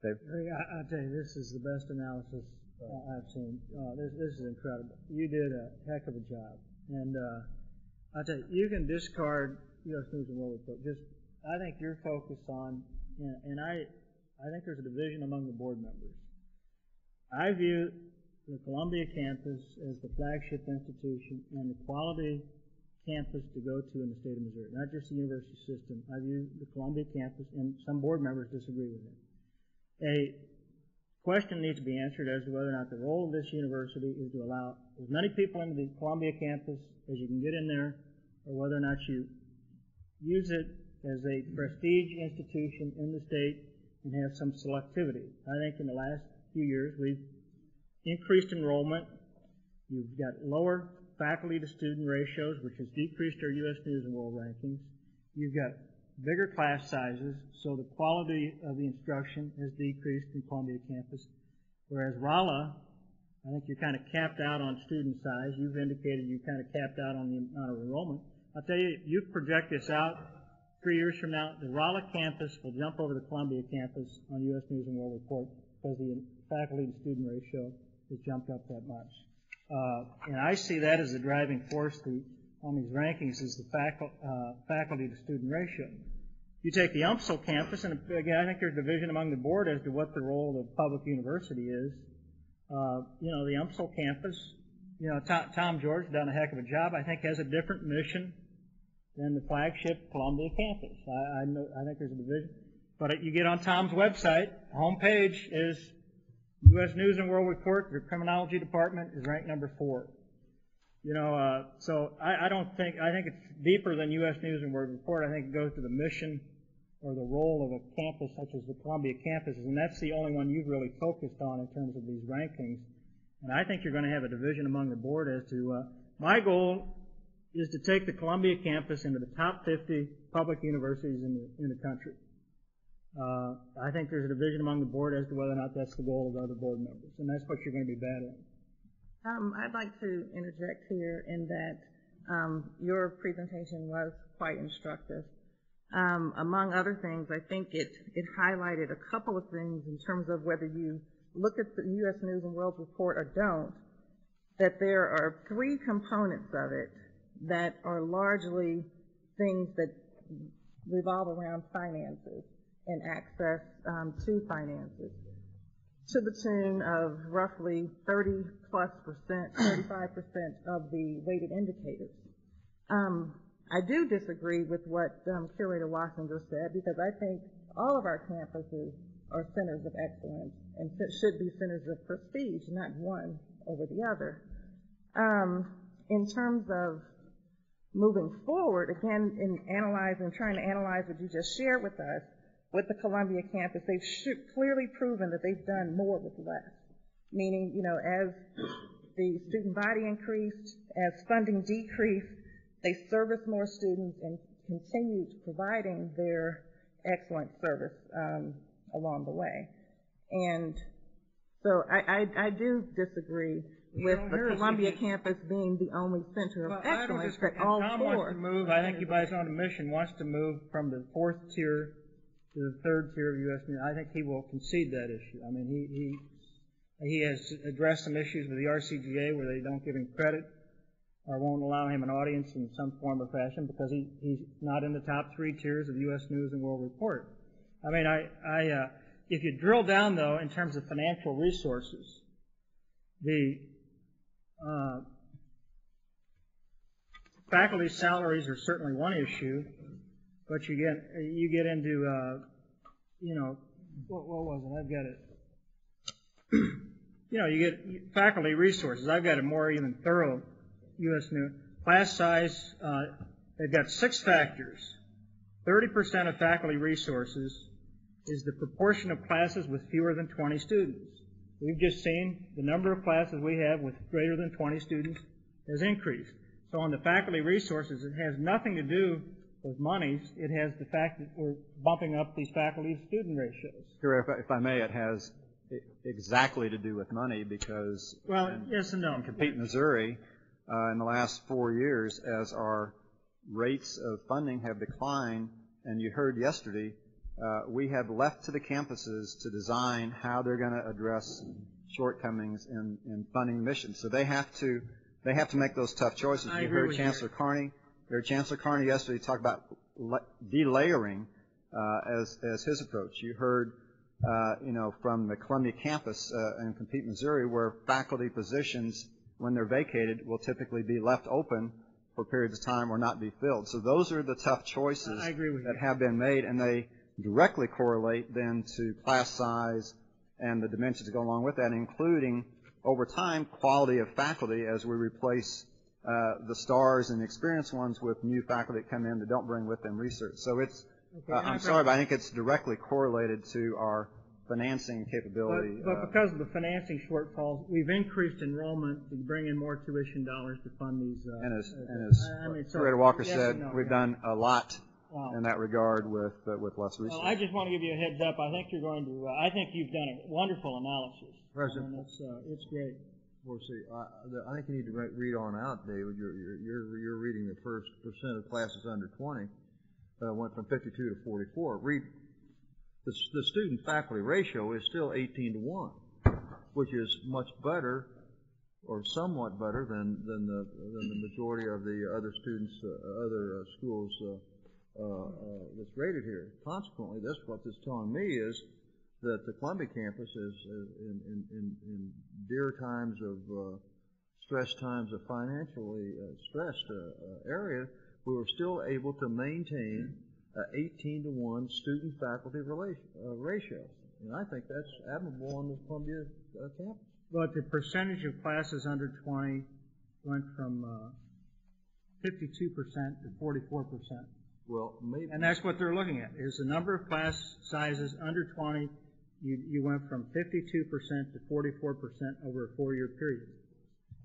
Dave? I tell you, this is the best analysis I've seen. This is incredible. You did a heck of a job, and I tell you, you can discard U.S. News and World Report. I think you're focused on, and I think there's a division among the board members. I view the Columbia campus as the flagship institution and the quality campus to go to in the state of Missouri, not just the university system. I view the Columbia campus, and some board members disagree with it. A question needs to be answered as to whether or not the role of this university is to allow as many people into the Columbia campus as you can get in there, or whether or not you use it as a prestige institution in the state and have some selectivity. I think in the last few years we've increased enrollment. You've got lower faculty to student ratios, which has decreased our U.S. News and World rankings. You've got bigger class sizes, so the quality of the instruction has decreased in Columbia campus. Whereas Rolla, I think you're kind of capped out on student size. You've indicated you're kind of capped out on the amount of enrollment. I'll tell you, you project this out 3 years from now, the Rolla campus will jump over the Columbia campus on U.S. News and World Report because the faculty to student ratio has jumped up that much. And I see that as a driving force on these rankings is the faculty to student ratio. You take the UMSL campus, and again, I think there's division among the board as to what the role of the public university is. You know, the UMSL campus, you know, Tom George done a heck of a job. I think has a different mission than the flagship Columbia campus. I think there's a division. But you get on Tom's website, homepage is U.S. News and World Report. Your criminology department is ranked number 4. You know, so I think it's deeper than U.S. News and World Report. I think it goes to the mission or the role of a campus such as the Columbia campus, and that's the only one you've really focused on in terms of these rankings. And I think you're going to have a division among the board as to my goal is to take the Columbia campus into the top 50 public universities in the country. I think there's a division among the board as to whether or not that's the goal of other board members, and that's what you're going to be battling. I'd like to interject here in that Your presentation was quite instructive. Among other things, I think it highlighted a couple of things in terms of whether you look at the U.S. News and World Report or don't, that there are three components of it that are largely things that revolve around finances and access to finances, to the tune of roughly 30+%, 35% of the weighted indicators. I do disagree with what Curator Wassinger said, because I think all of our campuses are centers of excellence and should be centers of prestige, not one over the other. In terms of moving forward, again, in trying to analyze what you just shared with us, with the Columbia campus, they've clearly proven that they've done more with less. Meaning, as the student body increased, as funding decreased, they serviced more students and continued providing their excellent service along the way. And so I do disagree with the Columbia campus being the only center of excellence that all Tom four. wants to move, I think he by his own admission wants to move from the fourth tier to the third tier of U.S. News. I think he will concede that issue. I mean, he has addressed some issues with the RCGA where they don't give him credit or won't allow him an audience in some form or fashion because he's not in the top three tiers of U.S. News and World Report. I mean, if you drill down, though, in terms of financial resources, the faculty salaries are certainly one issue, but you get into what was it? I've got it. You get faculty resources. I've got a more even thorough U.S. News class size. They've got 6 factors. 30% of faculty resources is the proportion of classes with fewer than 20 students. We've just seen the number of classes we have with greater than 20 students has increased. So on the faculty resources, it has nothing to do with monies. It has the fact that we're bumping up these faculty-student ratios. Sure, if I may, it has exactly to do with money because yes and no. In Compete, Missouri, in the last 4 years, as our rates of funding have declined, and you heard yesterday, we have left to the campuses to design how they're going to address shortcomings in funding missions. So they have to make those tough choices. You heard Chancellor Carney. You heard Chancellor Carney yesterday talk about delayering as his approach. You heard from the Columbia campus in Compete, Missouri, where faculty positions, when they're vacated, will typically be left open for periods of time or not be filled. So those are the tough choices that have been made, and they directly correlate then to class size and the dimensions that go along with that, including, over time, quality of faculty as we replace the stars and the experienced ones with new faculty that come in that don't bring with them research. So it's, I'm sorry, but I think it's directly correlated to our financing capability. But because of the financing shortfalls, we've increased enrollment to bring in more tuition dollars to fund these. And as Curator Walker said, we've done a lot in that regard with less resources. Well, I just want to give you a heads up. I think you're going to. I think you've done a wonderful analysis. President, it's great. Well, see, I think you need to read on out, David. You're reading the first percent of classes under 20 went from 52 to 44. Read the student-faculty ratio is still 18-1, which is much better, or somewhat better than the majority of the other students, other schools that's rated here. Consequently, what this is telling me is that the Columbia campus is in dear times of stress times of financially stressed area, we were still able to maintain 18-1 student-faculty ratio. And I think that's admirable on the Columbia campus. But the percentage of classes under 20 went from 52% to 44%. Well, maybe. And that's what they're looking at, is the number of class sizes under 20. You went from 52% to 44% over a 4-year period.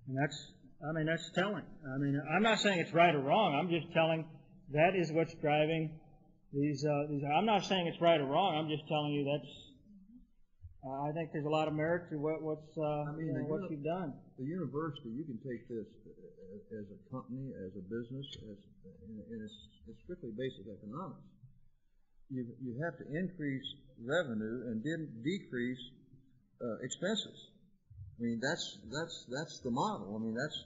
And that's telling. I mean, I'm not saying it's right or wrong. I'm just telling that is what's driving these. I'm not saying it's right or wrong. I'm just telling you I think there's a lot of merit to what you've done. The university, you can take this as a company, as a business, and it's strictly basic economics. You have to increase revenue and then decrease expenses. I mean, that's the model. I mean, that's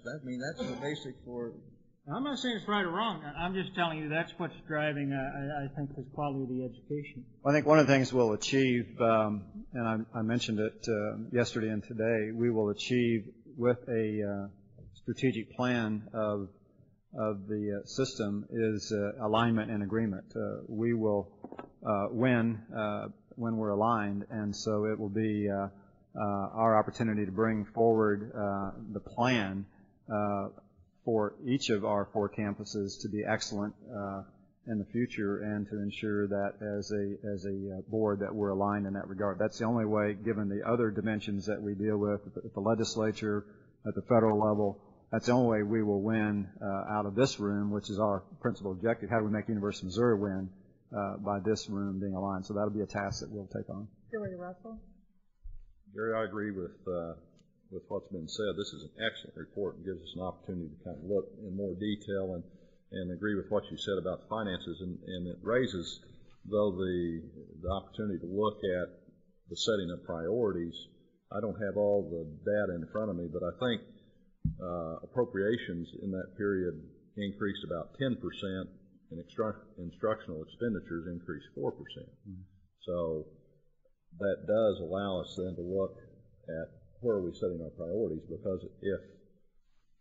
the basic for. I'm not saying it's right or wrong. I'm just telling you that's what's driving, I think, the quality of the education. Well, I think one of the things we'll achieve, and I mentioned it yesterday and today, we will achieve with a strategic plan of the system is alignment and agreement. We will win when we're aligned, and so it will be our opportunity to bring forward the plan for each of our 4 campuses to be excellent in the future, and to ensure that as a board that we're aligned in that regard. That's the only way, given the other dimensions that we deal with at the legislature, at the federal level. That's the only way we will win out of this room, which is our principal objective. How do we make University of Missouri win by this room being aligned? So that'll be a task that we'll take on. Julie Russell? Gary, I agree with what's been said. This is an excellent report and gives us an opportunity to kind of look in more detail and agree with what you said about the finances. And it raises, though, the opportunity to look at the setting of priorities. I don't have all the data in front of me, but I think appropriations in that period increased about 10%, and instructional expenditures increased 4%. Mm-hmm. So that does allow us then to look at where are we setting our priorities, because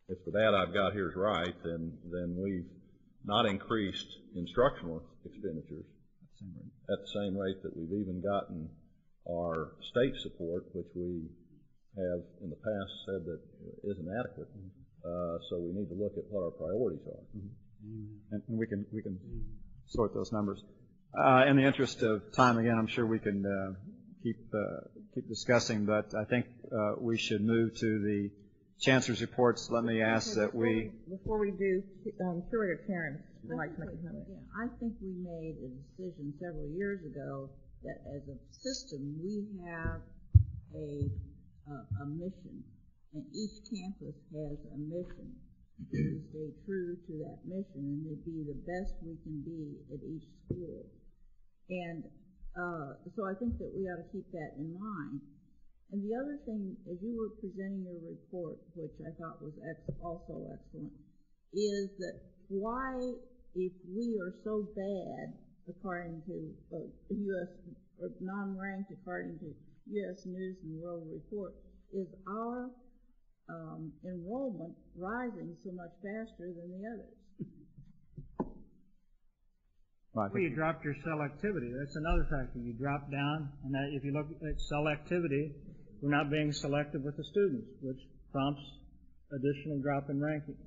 if the data I've got here is right, then we've not increased instructional expenditures at the same rate that we've even gotten our state support, which we have in the past said that isn't adequate. So we need to look at what our priorities are. Mm-hmm. And we can sort those numbers. In the interest of time, again, I'm sure we can keep discussing, but I think we should move to the Chancellor's reports. Let me ask that we... Before we do, Curator Karen would like to make a comment. Yeah, I think we made a decision several years ago that as a system we have a mission, and each campus has a mission. To stay true to that mission and to be the best we can be at each school. And so I think that we ought to keep that in mind. And the other thing, as you were presenting your report, which I thought was also excellent, is that why, if we are so bad, according to U.S., or non-ranked according to U.S. News and World Report, is our enrollment rising so much faster than the others? Well, you dropped your selectivity. That's another factor. You drop down, and if you look at selectivity, we're not being selective with the students, which prompts additional drop in rankings.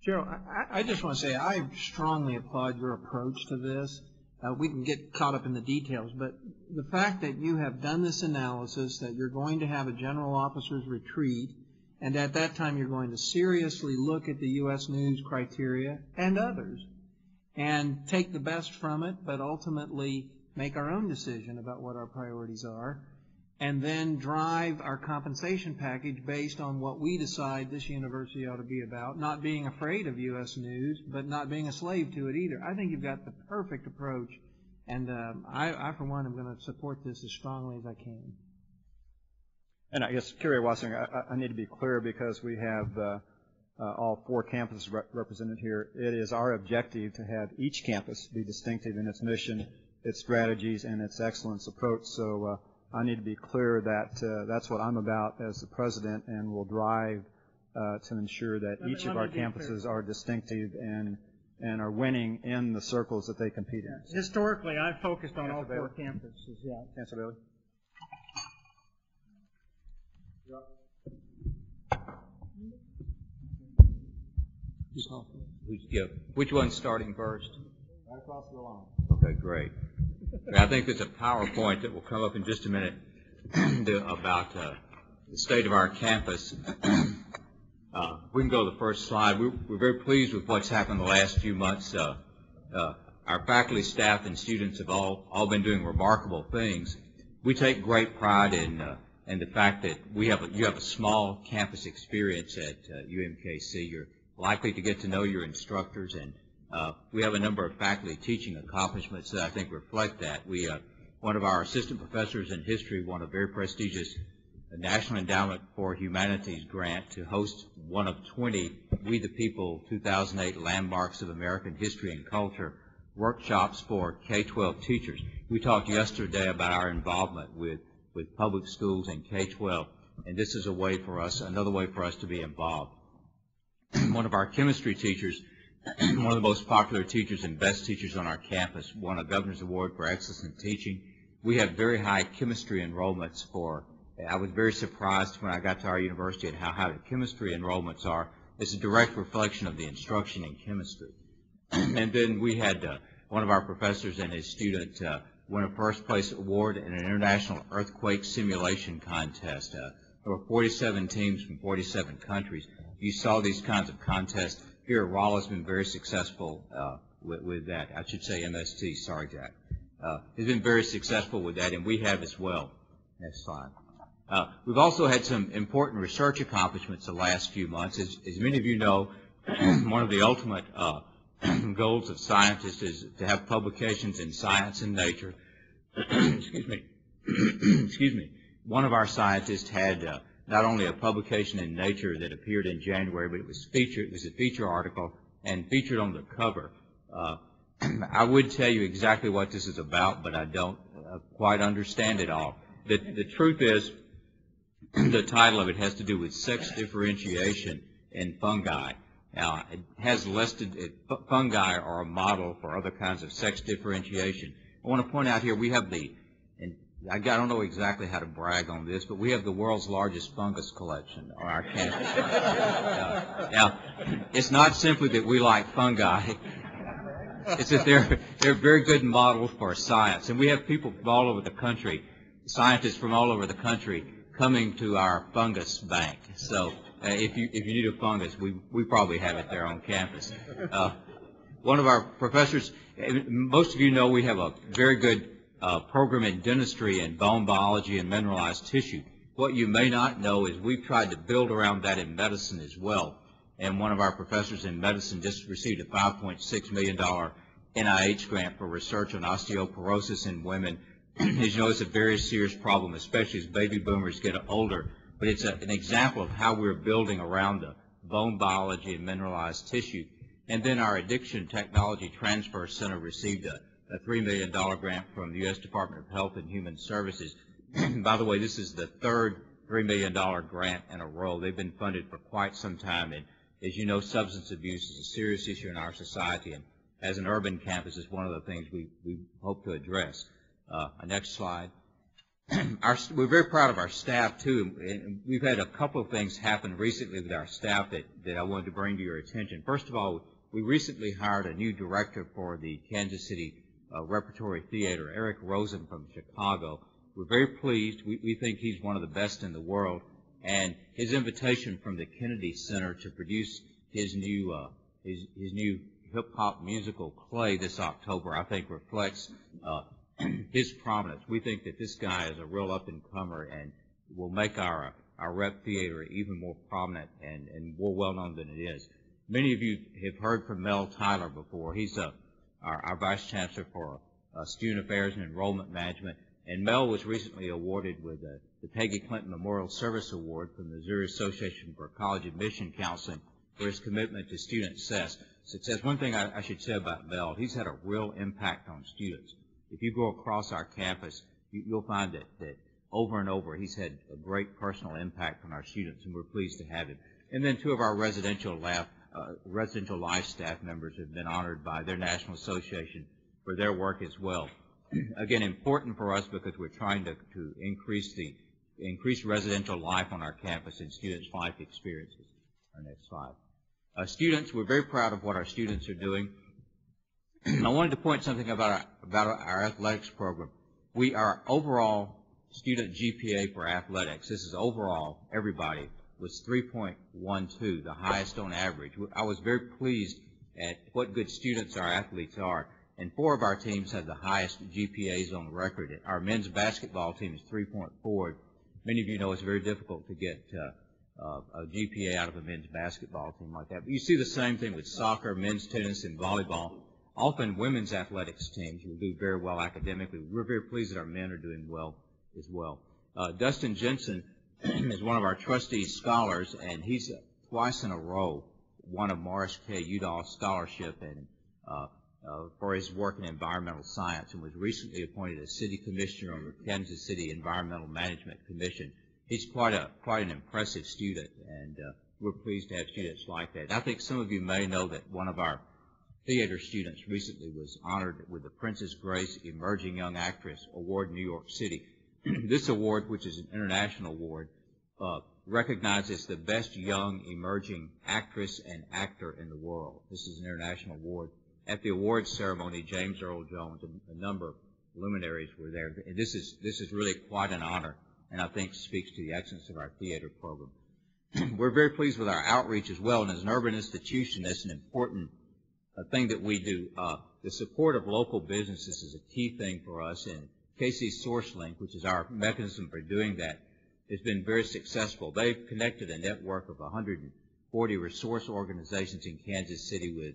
Gerald, I just want to say I strongly applaud your approach to this. We can get caught up in the details, but the fact that you have done this analysis, that you're going to have a general officers retreat, and at that time you're going to seriously look at the U.S. News criteria and others, and take the best from it, but ultimately make our own decision about what our priorities are, and then drive our compensation package based on what we decide this university ought to be about, not being afraid of U.S. News, but not being a slave to it either. I think you've got the perfect approach, and I for one, am going to support this as strongly as I can. And I guess, Curator Wassing, I need to be clear because we have all 4 campuses represented here. It is our objective to have each campus be distinctive in its mission, its strategies, and its excellence approach. So I need to be clear that that's what I'm about as the president, and will drive to ensure that each of our campuses are distinctive and are winning in the circles that they compete in. Historically, I've focused on all 4 campuses. Yeah. Chancellor Bailey? Which one's starting first? Right across the line. Okay, great. I think there's a PowerPoint that will come up in just a minute about the state of our campus. We can go to the first slide. We're very pleased with what's happened the last few months. Our faculty, staff, and students have all been doing remarkable things. we take great pride in the fact that you have a small campus experience at UMKC. You're likely to get to know your instructors, and we have a number of faculty teaching accomplishments that I think reflect that. One of our assistant professors in history won a very prestigious National Endowment for Humanities grant to host one of 20 We the People 2008 Landmarks of American History and Culture workshops for K-12 teachers. We talked yesterday about our involvement with public schools and K-12, and this is another way for us to be involved. One of our chemistry teachers, one of the most popular teachers and best teachers on our campus, won a Governor's Award for Excellence in Teaching. We have very high chemistry enrollments I was very surprised when I got to our university at how high the chemistry enrollments are. It's a direct reflection of the instruction in chemistry. And then we had one of our professors and his student win a first place award in an international earthquake simulation contest. There were 47 teams from 47 countries. You saw these kinds of contests. Here at Raleigh has been very successful with that. I should say MST, sorry, Jack. Has been very successful with that, and we have as well. Next slide. We've also had some important research accomplishments the last few months. As many of you know, one of the ultimate goals of scientists is to have publications in Science and Nature. Excuse me. Excuse me. One of our scientists had not only a publication in Nature that appeared in January, but it was a feature article and featured on the cover. I would tell you exactly what this is about, but I don't quite understand it all. The truth is, the title of it has to do with sex differentiation in fungi. Now, it has listed fungi are a model for other kinds of sex differentiation. I want to point out here we have and I don't know exactly how to brag on this, but we have the world's largest fungus collection on our campus. Now, it's not simply that we like fungi. It's that they're very good models for science, and we have people from all over the country, scientists from all over the country, coming to our fungus bank. So if you need a fungus, we probably have it there on campus. One of our professors, most of you know we have a very good program in dentistry and bone biology and mineralized tissue. What you may not know is we've tried to build around that in medicine as well. And one of our professors in medicine just received a $5.6 million NIH grant for research on osteoporosis in women. As you know, it's a very serious problem, especially as baby boomers get older. But it's an example of how we're building around the bone biology and mineralized tissue. And then our Addiction Technology Transfer Center received a $3 million grant from the U.S. Department of Health and Human Services. By the way, this is the third $3 million grant in a row. They've been funded for quite some time. And as you know, substance abuse is a serious issue in our society. And as an urban campus, it's one of the things we hope to address. Next slide. We're very proud of our staff, too, and we've had a couple of things happen recently with our staff that I wanted to bring to your attention. First of all, we recently hired a new director for the Kansas City Repertory Theater, Eric Rosen from Chicago. We're very pleased. We think he's one of the best in the world, and his invitation from the Kennedy Center to produce his new hip-hop musical play this October, I think, reflects his prominence. We think that this guy is a real up-and-comer and will make our rep theater even more prominent and more well-known than it is. Many of you have heard from Mel Tyler before. He's our Vice Chancellor for Student Affairs and Enrollment Management, and Mel was recently awarded with the Peggy Clinton Memorial Service Award from the Missouri Association for College Admission Counseling for his commitment to student success. One thing I should say about Mel, he's had a real impact on students. If you go across our campus, you'll find that over and over he's had a great personal impact on our students, and we're pleased to have him. And then two of our residential life staff members have been honored by their national association for their work as well. Again, important for us because we're trying to increase residential life on our campus and students' life experiences. Our next slide. Students, we're very proud of what our students are doing. I wanted to point something about our athletics program. Our overall student GPA for athletics, this is overall, everybody, was 3.12, the highest on average. I was very pleased at what good students our athletes are. and 4 of our teams have the highest GPAs on record. Our men's basketball team is 3.4. Many of you know it's very difficult to get a GPA out of a men's basketball team like that. But you see the same thing with soccer, men's tennis, and volleyball. Often women's athletics teams will do very well academically. We're very pleased that our men are doing well as well. Dustin Jensen is one of our trustee scholars, and he's twice in a row won a Morris K. Udall scholarship and for his work in environmental science, and was recently appointed as city commissioner on the Kansas City Environmental Management Commission. He's quite an impressive student, and we're pleased to have students like that. I think some of you may know that one of our theater students recently was honored with the Princess Grace Emerging Young Actress Award in New York City. This award, which is an international award, recognizes the best young emerging actress and actor in the world. This is an international award. At the awards ceremony, James Earl Jones and a number of luminaries were there. And this is really quite an honor, and I think speaks to the excellence of our theater program. We're very pleased with our outreach as well, and as an urban institution, that's an important thing that we do. The support of local businesses is a key thing for us, and KC SourceLink, which is our mechanism for doing that, has been very successful. They've connected a network of 140 resource organizations in Kansas City with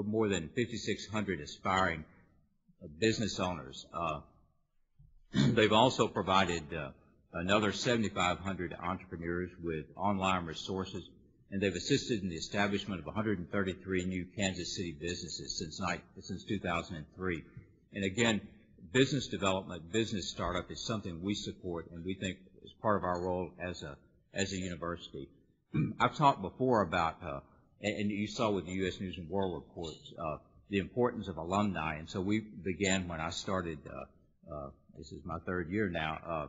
more than 5,600 aspiring business owners. They've also provided another 7,500 entrepreneurs with online resources, and they've assisted in the establishment of 133 new Kansas City businesses since 2003. And again, business development, business startup is something we support, and we think is part of our role as a university. I've talked before about, and you saw with the U.S. News and World Reports, the importance of alumni. And so we began when I started, this is my 3rd year now,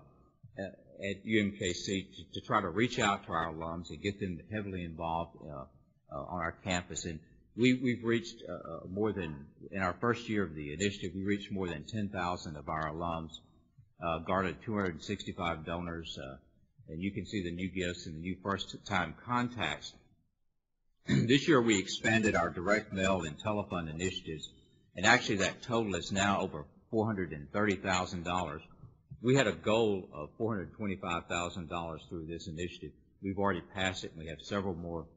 at UMKC to try to reach out to our alums and get them heavily involved on our campus. And we've reached more than, in our first year of the initiative, we reached more than 10,000 of our alums, garnered 265 donors, and you can see the new gifts and the new first-time contacts. This year we expanded our direct mail and telephone initiatives, and actually that total is now over $430,000. We had a goal of $425,000 through this initiative. We've already passed it, and we have several more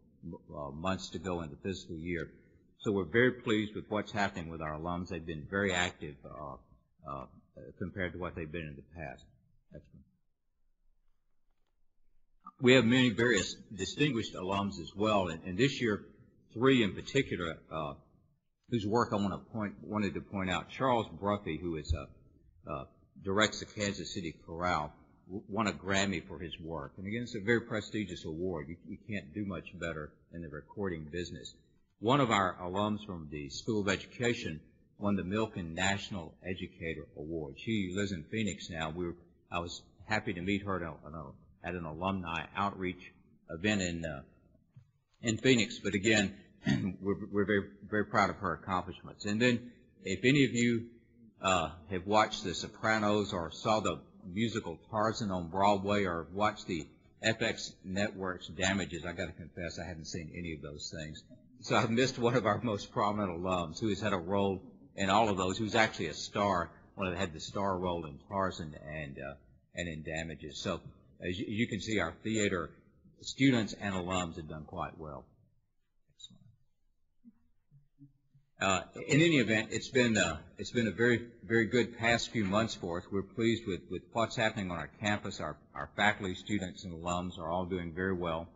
months to go in the fiscal year. So we're very pleased with what's happening with our alums. They've been very active compared to what they've been in the past. Excellent. We have many various distinguished alums as well, and this year, 3 in particular, whose work I wanted to point out. Charles Bruffy, who is directs the Kansas City Chorale, won a Grammy for his work. And again, it's a very prestigious award. You can't do much better in the recording business. One of our alums from the School of Education won the Milken National Educator Award. She lives in Phoenix now. I was happy to meet her at an alumni outreach event in Phoenix. But again, we're very, very proud of her accomplishments. And then, if any of you have watched The Sopranos or saw the musical Tarzan on Broadway or watched the FX Network's Damages, I got to confess I haven't seen any of those things. So I've missed one of our most prominent alums who has had a role in all of those, who's actually a star, one that had the star role in Tarzan and in Damages. So as you can see, our theater students and alums have done quite well. In any event, it's been a very, very good past few months for us. We're pleased with what's happening on our campus. Our faculty, students, and alums are all doing very well.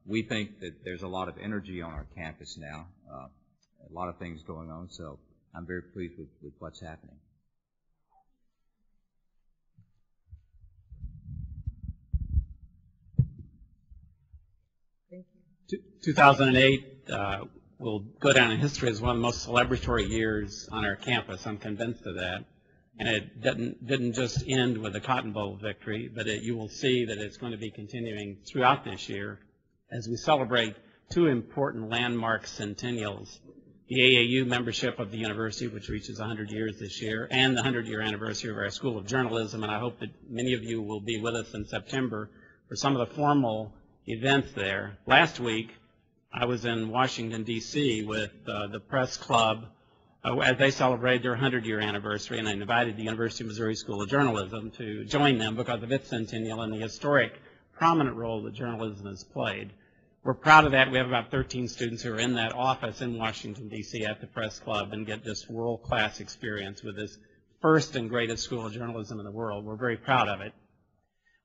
We think that there's a lot of energy on our campus now, a lot of things going on, so I'm very pleased with what's happening. Thank you. 2008 will go down in history as one of the most celebratory years on our campus. I'm convinced of that. And it didn't just end with the Cotton Bowl victory, but you will see that it's going to be continuing throughout this year as we celebrate 2 important landmark centennials: the AAU membership of the university, which reaches 100 years this year, and the 100-year anniversary of our School of Journalism. And I hope that many of you will be with us in September for some of the formal events there. Last week, I was in Washington, D.C. with the press club as they celebrated their 100-year anniversary, and I invited the University of Missouri School of Journalism to join them because of its centennial and the historic, prominent role that journalism has played. We're proud of that. We have about 13 students who are in that office in Washington, D.C. at the press club and get this world-class experience with this first and greatest school of journalism in the world. We're very proud of it.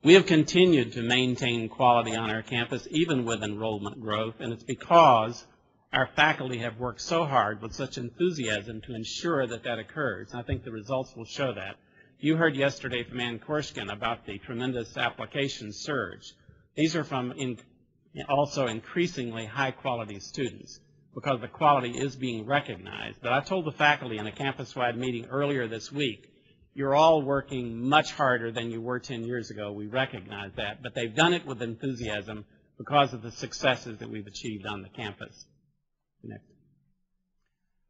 We have continued to maintain quality on our campus, even with enrollment growth, and it's because our faculty have worked so hard with such enthusiasm to ensure that that occurs. And I think the results will show that. You heard yesterday from Ann Korshkin about the tremendous application surge. These are from also increasingly high-quality students because the quality is being recognized. But I told the faculty in a campus-wide meeting earlier this week, you're all working much harder than you were 10 years ago. We recognize that. But they've done it with enthusiasm because of the successes that we've achieved on the campus. Next.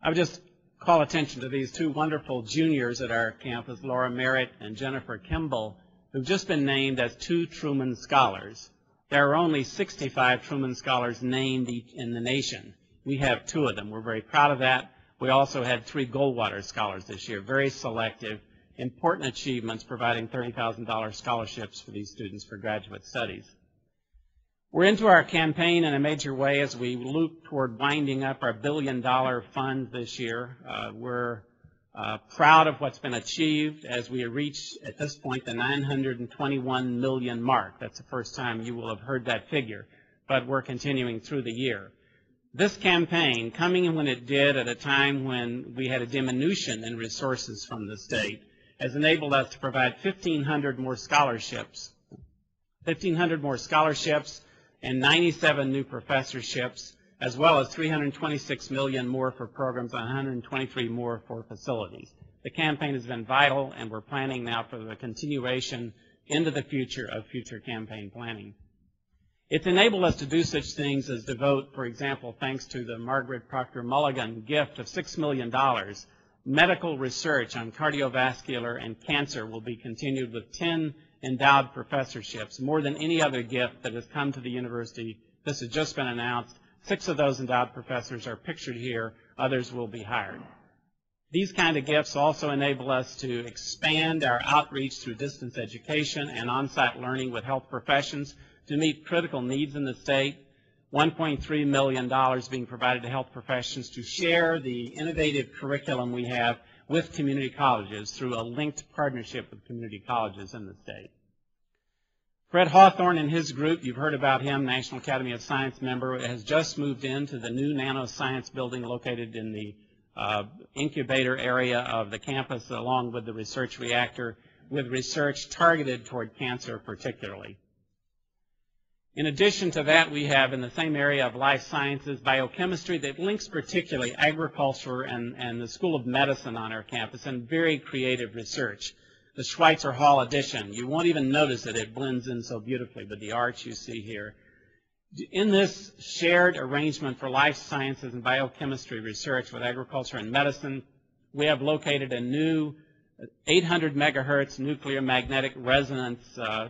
I would just call attention to these two wonderful juniors at our campus, Laura Merritt and Jennifer Kimball, who've just been named as 2 Truman Scholars. There are only 65 Truman Scholars named in the nation. We have 2 of them. We're very proud of that. We also had 3 Goldwater Scholars this year, very selective, important achievements, providing $30,000 scholarships for these students for graduate studies. We're into our campaign in a major way as we look toward winding up our $1 billion fund this year. We're proud of what's been achieved as we reach, at this point, the $921 million mark. That's the first time you will have heard that figure, but we're continuing through the year. This campaign, coming when it did at a time when we had a diminution in resources from the state, has enabled us to provide 1,500 more scholarships. 1,500 more scholarships and 97 new professorships, as well as $326 million more for programs and 123 more for facilities. The campaign has been vital, and we're planning now for the continuation into the future of future campaign planning. It's enabled us to do such things as devote, for example, thanks to the Margaret Proctor Mulligan gift of $6 million, medical research on cardiovascular and cancer will be continued with 10 endowed professorships, more than any other gift that has come to the university. This has just been announced. 6 of those endowed professors are pictured here. Others will be hired. These kind of gifts also enable us to expand our outreach through distance education and on-site learning with health professions to meet critical needs in the state. $1.3 million being provided to health professions to share the innovative curriculum we have with community colleges through a linked partnership with community colleges in the state. Fred Hawthorne and his group, you've heard about him, National Academy of Science member, has just moved into the new nanoscience building located in the incubator area of the campus along with the research reactor, with research targeted toward cancer particularly. In addition to that, we have in the same area of life sciences, biochemistry that links particularly agriculture and the School of Medicine on our campus, and very creative research. The Schweitzer Hall edition, you won't even notice it. It blends in so beautifully with the arch you see here. In this shared arrangement for life sciences and biochemistry research with agriculture and medicine, we have located a new 800 megahertz nuclear magnetic resonance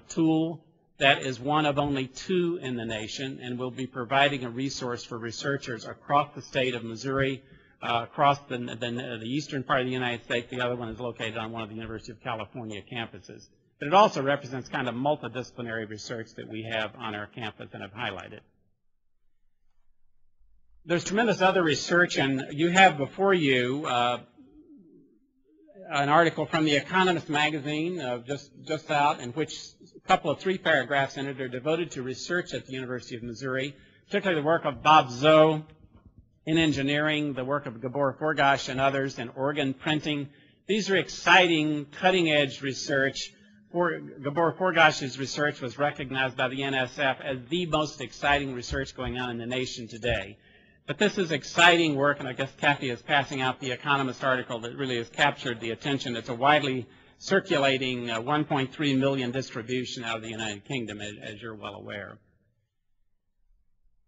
tool that is one of only 2 in the nation, and will be providing a resource for researchers across the state of Missouri, across the eastern part of the United States. The other one is located on one of the University of California campuses. But it also represents kind of multidisciplinary research that we have on our campus and have highlighted. There's tremendous other research, and you have before you an article from The Economist magazine just out, in which a couple of 3 paragraphs in it are devoted to research at the University of Missouri, particularly the work of Bob Zoe in engineering, the work of Gabor Forgash and others in organ printing. These are exciting, cutting-edge research. Gabor Forgash's research was recognized by the NSF as the most exciting research going on in the nation today. But this is exciting work, and I guess Kathy is passing out the Economist article that really has captured the attention. It's a widely circulating 1.3 million distribution out of the United Kingdom, as you're well aware.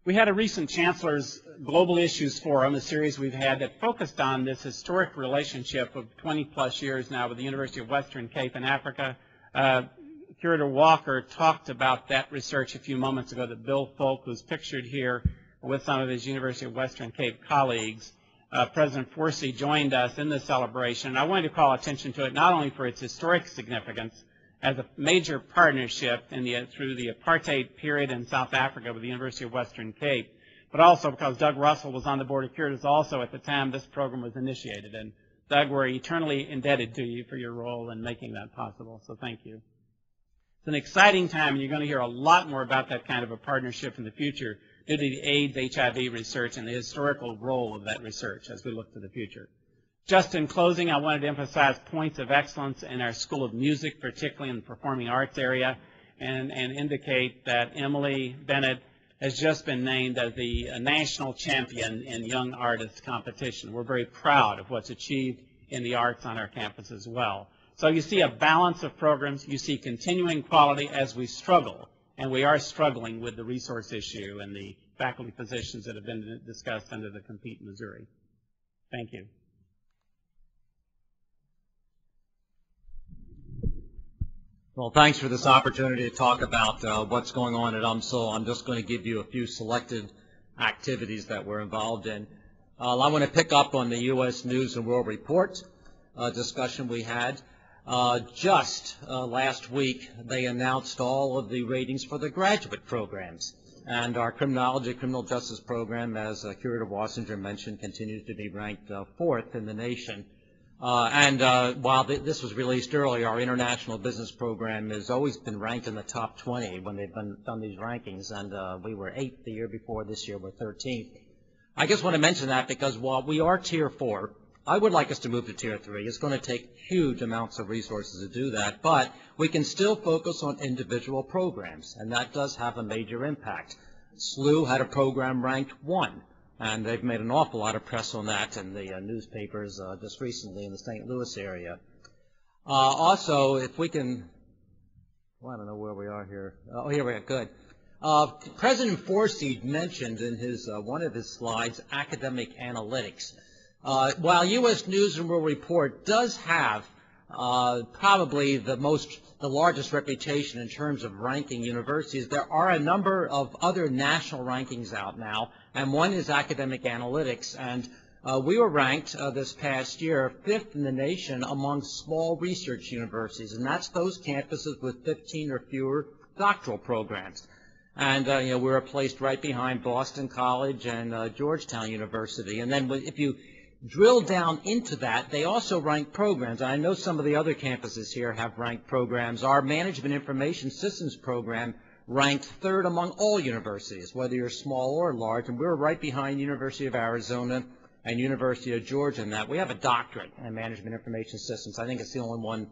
We had a recent Chancellor's Global Issues Forum, a series we've had that focused on this historic relationship of 20-plus years now with the University of Western Cape in Africa. Curator Walker talked about that research a few moments ago that Bill Folk, who's pictured here, with some of his University of Western Cape colleagues. President Forsey joined us in this celebration, and I wanted to call attention to it not only for its historic significance as a major partnership through the apartheid period in South Africa with the University of Western Cape, but also because Doug Russell was on the board of curators also at the time this program was initiated. And Doug, we're eternally indebted to you for your role in making that possible, so thank you. It's an exciting time, and you're going to hear a lot more about that kind of a partnership in the future due to the AIDS, HIV research and the historical role of that research as we look to the future. Just in closing, I wanted to emphasize points of excellence in our School of Music, particularly in the performing arts area, and indicate that Emily Bennett has just been named as the national champion in Young Artists Competition. We're very proud of what's achieved in the arts on our campus as well. So you see a balance of programs. You see continuing quality as we struggle, and we are struggling with the resource issue and the faculty positions that have been discussed under the Compete Missouri. Thank you. Well, thanks for this opportunity to talk about what's going on at UMSL. I'm just going to give you a few selected activities that we're involved in. I want to pick up on the U.S. News and World Report discussion we had. Just last week, they announced all of the ratings for the graduate programs. And our criminology, criminal justice program, as Curator Wassinger mentioned, continues to be ranked 4th in the nation. While this was released earlier, our international business program has always been ranked in the top 20 when they've done these rankings, and we were 8th the year before. This year we're 13th. I just want to mention that because while we are Tier 4, I would like us to move to Tier 3. It's going to take huge amounts of resources to do that, but we can still focus on individual programs, and that does have a major impact. SLU had a program ranked 1. And they've made an awful lot of press on that in the newspapers just recently in the St. Louis area. Also, if we can, well, I don't know where we are here. Oh, here we are. Good. President Forsey mentioned in his one of his slides academic analytics. While U.S. News and World Report does have probably the largest reputation in terms of ranking universities, there are a number of other national rankings out now, and one is academic analytics, and we were ranked this past year 5th in the nation among small research universities, and that's those campuses with 15 or fewer doctoral programs. And we were placed right behind Boston College and Georgetown University. And then if you drill down into that, they also rank programs. I know some of the other campuses here have ranked programs. Our Management Information Systems program ranked 3rd among all universities, whether you're small or large, and we're right behind University of Arizona and University of Georgia in that. We have a doctorate in Management Information Systems. I think it's the only one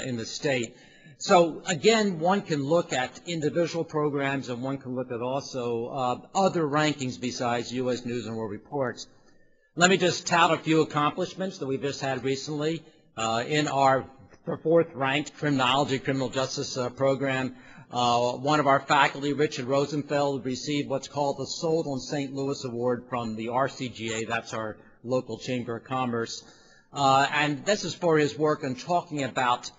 in the state. So again, one can look at individual programs, and one can look at also other rankings besides U.S. News and World Reports. Let me just tout a few accomplishments that we've just had recently. In our 4th ranked criminology, criminal justice program, one of our faculty, Richard Rosenfeld, received what's called the Sold on St. Louis Award from the RCGA. That's our local Chamber of Commerce. And this is for his work in talking about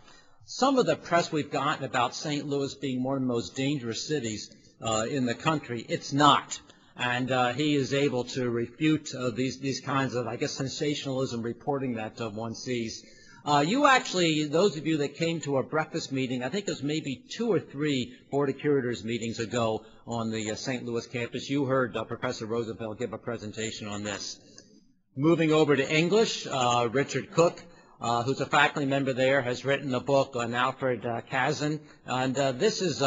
some of the press we've gotten about St. Louis being one of the most dangerous cities in the country. It's not. And he is able to refute these kinds of, I guess, sensationalism reporting that one sees. You actually, those of you that came to a breakfast meeting, I think it was maybe 2 or 3 Board of Curators meetings ago on the St. Louis campus, you heard Professor Rosenfeld give a presentation on this. Moving over to English, Richard Cook, who's a faculty member there, has written a book on Alfred Kazin, and this is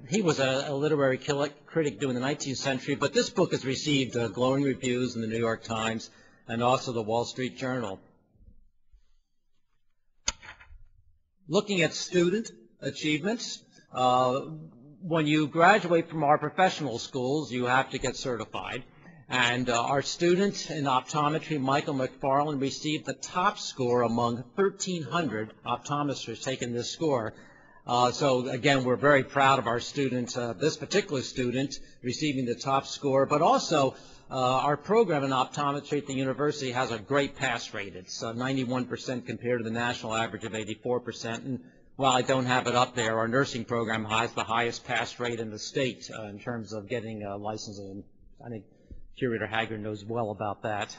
he was a literary critic during the 19th century, but this book has received glowing reviews in the New York Times and also the Wall Street Journal. Looking at student achievements, when you graduate from our professional schools, you have to get certified. And our student in optometry, Michael McFarland, received the top score among 1,300 optometrists taking this score. So again, we're very proud of our student, this particular student, receiving the top score, but also our program in optometry at the university has a great pass rate. It's 91% compared to the national average of 84%. And while I don't have it up there, our nursing program has the highest pass rate in the state in terms of getting a license, and I think Curator Haggard knows well about that.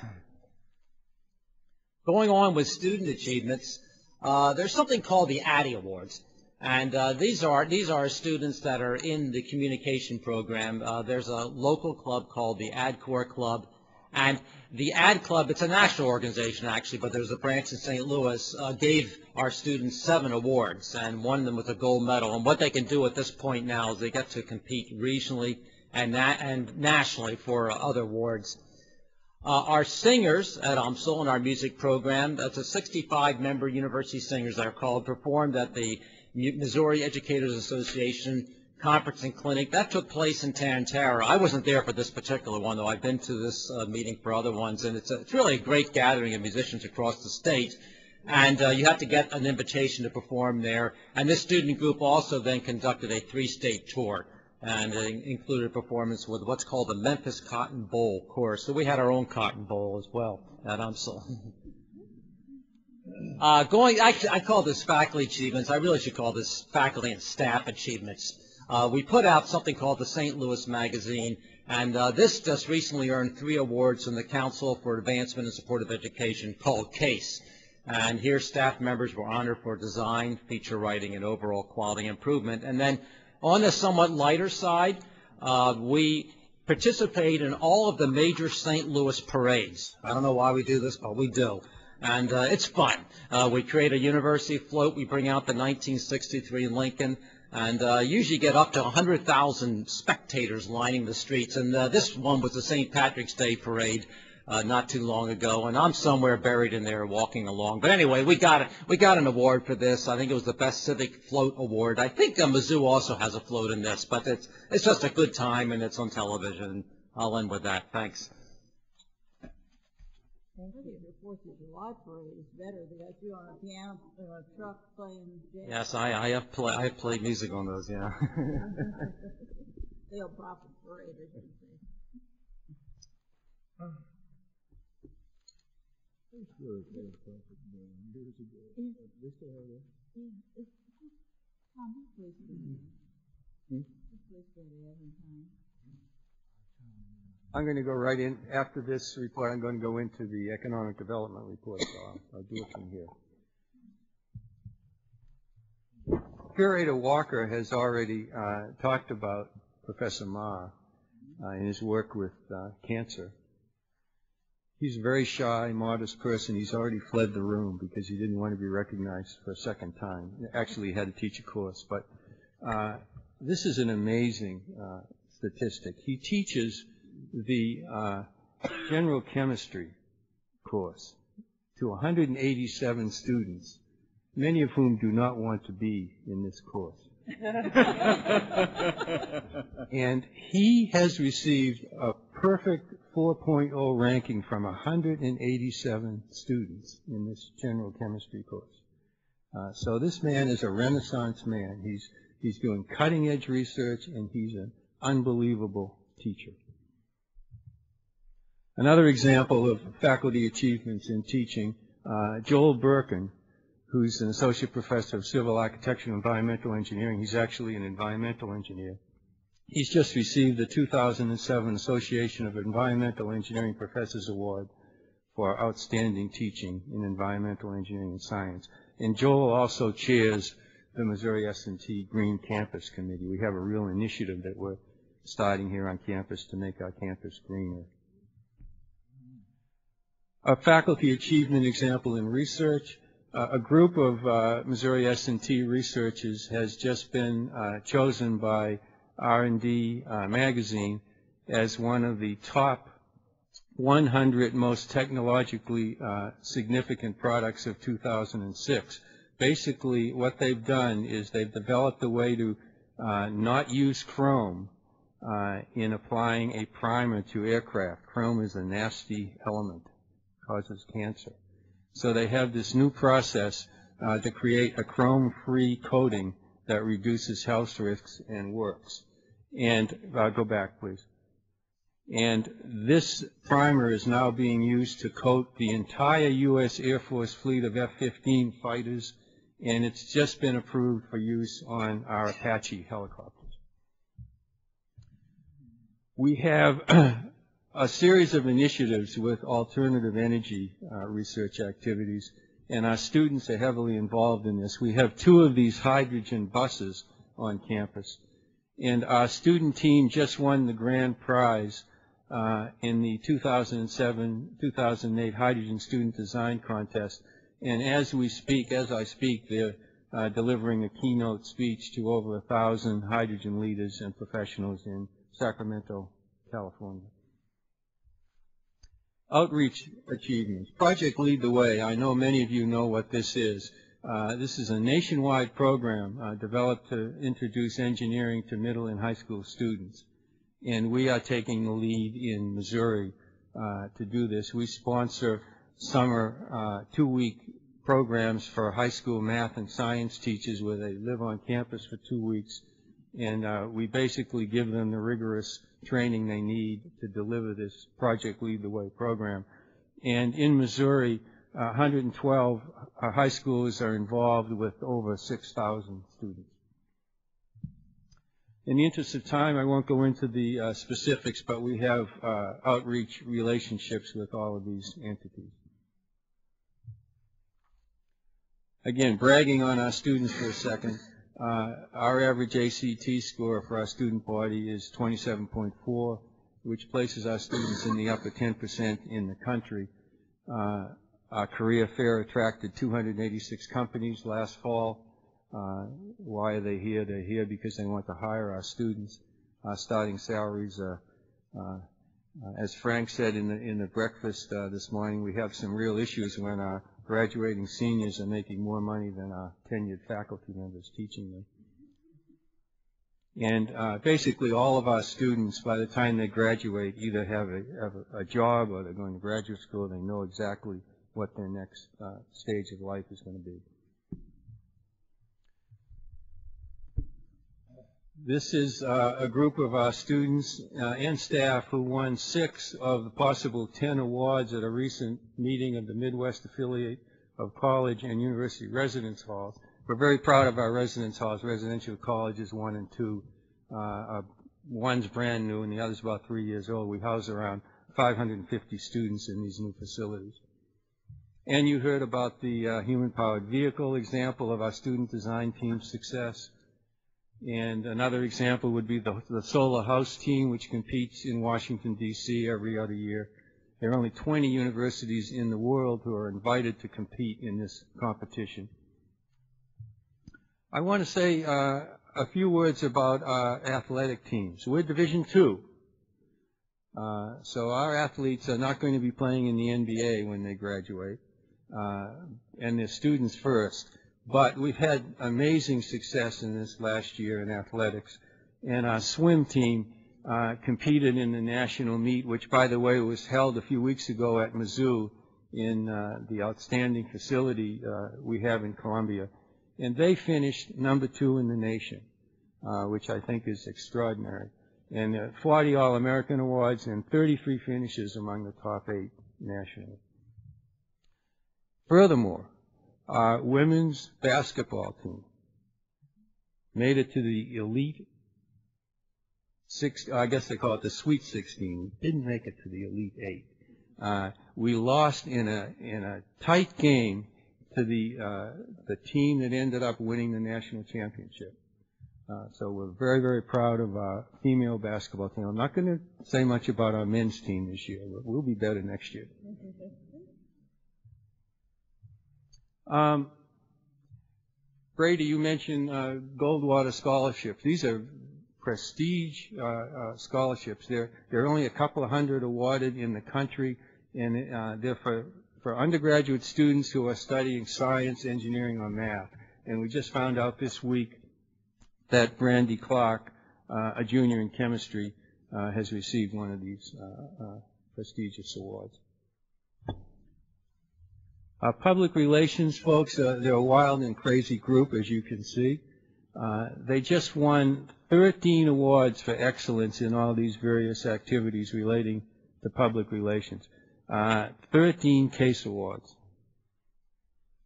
Going on with student achievements, there's something called the Addy Awards. And these are students that are in the communication program. There's a local club called the AdCore Club. And the Ad Club, it's a national organization actually, but there's a branch in St. Louis, gave our students 7 awards, and one of them was a gold medal. And what they can do at this point now is they get to compete regionally and nationally for other awards. Our singers at UMSL in our music program, that's a 65-member university singers that are called, performed at the Missouri Educators Association Conference and Clinic. That took place in Tantara. I wasn't there for this particular one, though. I've been to this meeting for other ones, and it's really a great gathering of musicians across the state. And you have to get an invitation to perform there. And this student group also then conducted a 3-state tour, and it included a performance with what's called the Memphis Cotton Bowl course. So we had our own Cotton Bowl as well at UMSL. I call this faculty achievements. I really should call this faculty and staff achievements. We put out something called the St. Louis Magazine, and this just recently earned 3 awards from the Council for Advancement and Supportive Education called CASE. And here staff members were honored for design, feature writing, and overall quality improvement. And then on the somewhat lighter side, we participate in all of the major St. Louis parades. I don't know why we do this, but we do. And it's fun. We create a university float. We bring out the 1963 Lincoln, and usually get up to 100,000 spectators lining the streets. And this one was the St. Patrick's Day parade not too long ago, and I'm somewhere buried in there walking along. But anyway, we got an award for this. I think it was the Best Civic Float Award. I think Mizzou also has a float in this, but it's just a good time, and it's on television. I'll end with that. Thanks. Thank you. The 4th of July parade is better. They got you on a piano in a truck playing jazz. Yes, I have played music on those, yeah. They'll profit parade, I should say. Years ago. They still have that? Yeah, it's Tom, who plays that ad? Who plays that ad in time? I'm going to go right in, after this report, I'm going to go into the economic development report, so I'll do it from here. Curator Walker has already talked about Professor Ma in his work with cancer. He's a very shy, modest person. He's already fled the room because he didn't want to be recognized for a second time. Actually, he had to teach a course, but this is an amazing statistic. He teaches the general chemistry course to 187 students, many of whom do not want to be in this course. And he has received a perfect 4.0 ranking from 187 students in this general chemistry course. So this man is a Renaissance man. He's doing cutting-edge research, and he's an unbelievable teacher. Another example of faculty achievements in teaching, Joel Birkin, who's an associate professor of civil architecture and environmental engineering. He's actually an environmental engineer. He's just received the 2007 Association of Environmental Engineering Professors Award for outstanding teaching in environmental engineering and science. And Joel also chairs the Missouri S&T Green Campus Committee. We have a real initiative that we're starting here on campus to make our campus greener. A faculty achievement example in research, a group of Missouri S&T researchers has just been chosen by R&D magazine as one of the top 100 most technologically significant products of 2006. Basically, what they've done is they've developed a way to not use chrome in applying a primer to aircraft. Chrome is a nasty element, causes cancer. So they have this new process to create a chrome-free coating that reduces health risks and works. And go back, please. And this primer is now being used to coat the entire U.S. Air Force fleet of F-15 fighters and it's just been approved for use on our Apache helicopters. We have a series of initiatives with alternative energy research activities, and our students are heavily involved in this. We have 2 of these hydrogen buses on campus, and our student team just won the grand prize in the 2007-2008 Hydrogen Student Design Contest. And as I speak, they're delivering a keynote speech to over 1,000 hydrogen leaders and professionals in Sacramento, California. Outreach achievements. Project Lead the Way. I know many of you know what this is. This is a nationwide program developed to introduce engineering to middle and high school students. And we are taking the lead in Missouri to do this. We sponsor summer 2-week programs for high school math and science teachers where they live on campus for 2 weeks. And we basically give them the rigorous training they need to deliver this Project Lead the Way program. And in Missouri, 112 high schools are involved with over 6,000 students. In the interest of time, I won't go into the specifics, but we have outreach relationships with all of these entities. Again, bragging on our students for a second. Our average ACT score for our student body is 27.4, which places our students in the upper 10% in the country. Our career fair attracted 286 companies last fall. Why are they here? They're here because they want to hire our students. Our starting salaries are, as Frank said in the breakfast this morning, we have some real issues when our graduating seniors are making more money than our tenured faculty members teaching them. And basically all of our students, by the time they graduate, either have a job or they're going to graduate school. They know exactly what their next stage of life is going to be. This is a group of our students and staff who won 6 of the possible 10 awards at a recent meeting of the Midwest Affiliate of College and University Residence Halls. We're very proud of our residence halls. Residential colleges 1 and 2. One's brand new and the other's about 3 years old. We house around 550 students in these new facilities. And you heard about the human-powered vehicle example of our student design team's success. And another example would be the Solar House team, which competes in Washington, D.C. every other year. There are only 20 universities in the world who are invited to compete in this competition. I want to say a few words about our athletic teams. We're Division II. So our athletes are not going to be playing in the NBA when they graduate, and they're students first. But we've had amazing success in this last year in athletics. And our swim team competed in the national meet, which, by the way, was held a few weeks ago at Mizzou in the outstanding facility we have in Columbia. And they finished number 2 in the nation, which I think is extraordinary. And 40 All-American awards and 33 finishes among the top 8 nationally. Furthermore, our women's basketball team made it to the elite I guess they call it the Sweet 16. Didn't make it to the Elite 8. We lost in a tight game to the team that ended up winning the national championship. So we're very, very proud of our female basketball team. I'm not going to say much about our men's team this year, but we'll be better next year. Brady, you mentioned Goldwater scholarships. These are prestige scholarships. There are only a couple of hundred awarded in the country, and they're for undergraduate students who are studying science, engineering, or math. And we just found out this week that Brandy Clark, a junior in chemistry, has received one of these prestigious awards. Our public relations folks, they're a wild and crazy group, as you can see. They just won 13 awards for excellence in all these various activities relating to public relations. 13 case awards.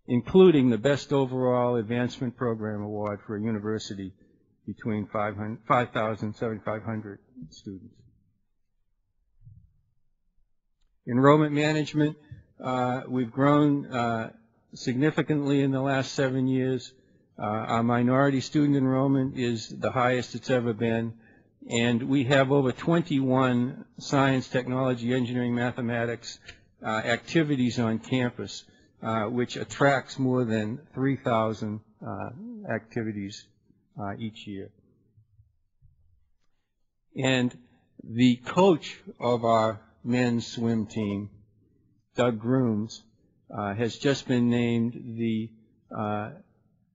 including the Best Overall Advancement Program Award for a university between 5,000 and 7,500 students. Enrollment management, we've grown significantly in the last 7 years. Our minority student enrollment is the highest it's ever been, and we have over 21 science, technology, engineering, mathematics activities on campus, which attracts more than 3,000 activities each year. And the coach of our men's swim team, Doug Grooms, has just been named the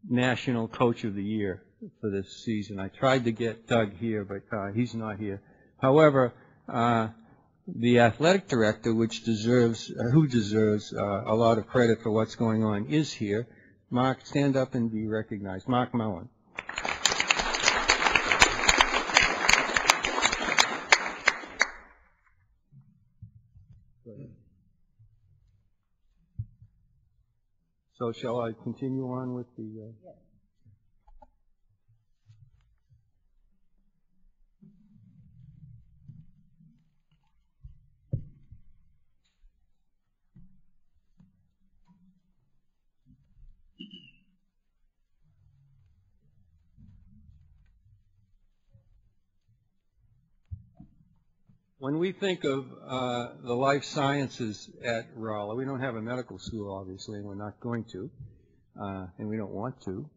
National Coach of the Year for this season. I tried to get Doug here, but he's not here. However, the athletic director, who deserves a lot of credit for what's going on, is here. Mark, stand up and be recognized. Mark Mellon. So shall I continue on with the... Yes. When we think of the life sciences at Rolla, we don't have a medical school, obviously, and we're not going to, and we don't want to.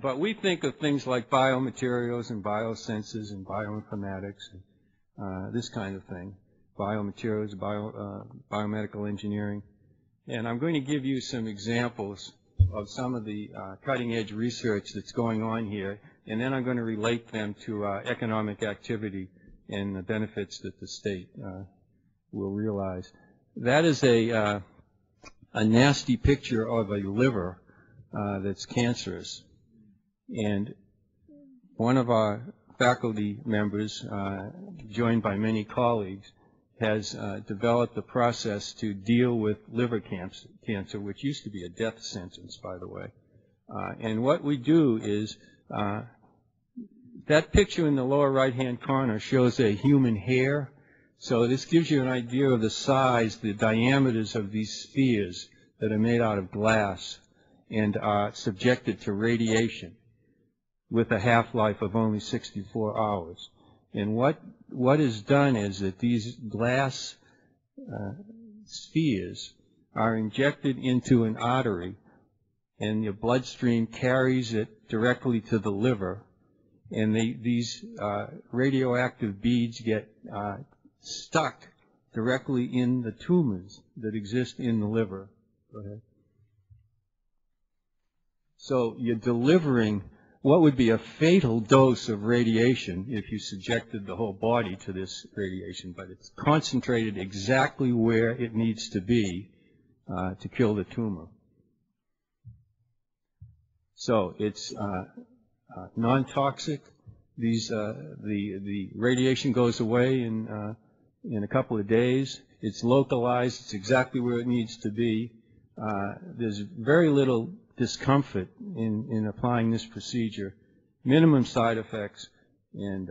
But we think of things like biomaterials and biosensors and bioinformatics, this kind of thing, biomaterials, biomedical engineering. And I'm going to give you some examples of some of the cutting-edge research that's going on here, and then I'm going to relate them to economic activity and the benefits that the state will realize. That is a nasty picture of a liver that's cancerous. And one of our faculty members, joined by many colleagues, has developed a process to deal with liver cancer, which used to be a death sentence, by the way. And what we do is, that picture in the lower right-hand corner shows a human hair. So this gives you an idea of the size, the diameters of these spheres that are made out of glass and are subjected to radiation with a half-life of only 64 hours. And what is done is that these glass spheres are injected into an artery, and your bloodstream carries it directly to the liver. And these radioactive beads get stuck directly in the tumors that exist in the liver. Go ahead. So you're delivering what would be a fatal dose of radiation if you subjected the whole body to this radiation, but it's concentrated exactly where it needs to be to kill the tumor. So it's non-toxic. The radiation goes away in a couple of days. It's localized. It's exactly where it needs to be. There's very little discomfort in applying this procedure. Minimum side effects, and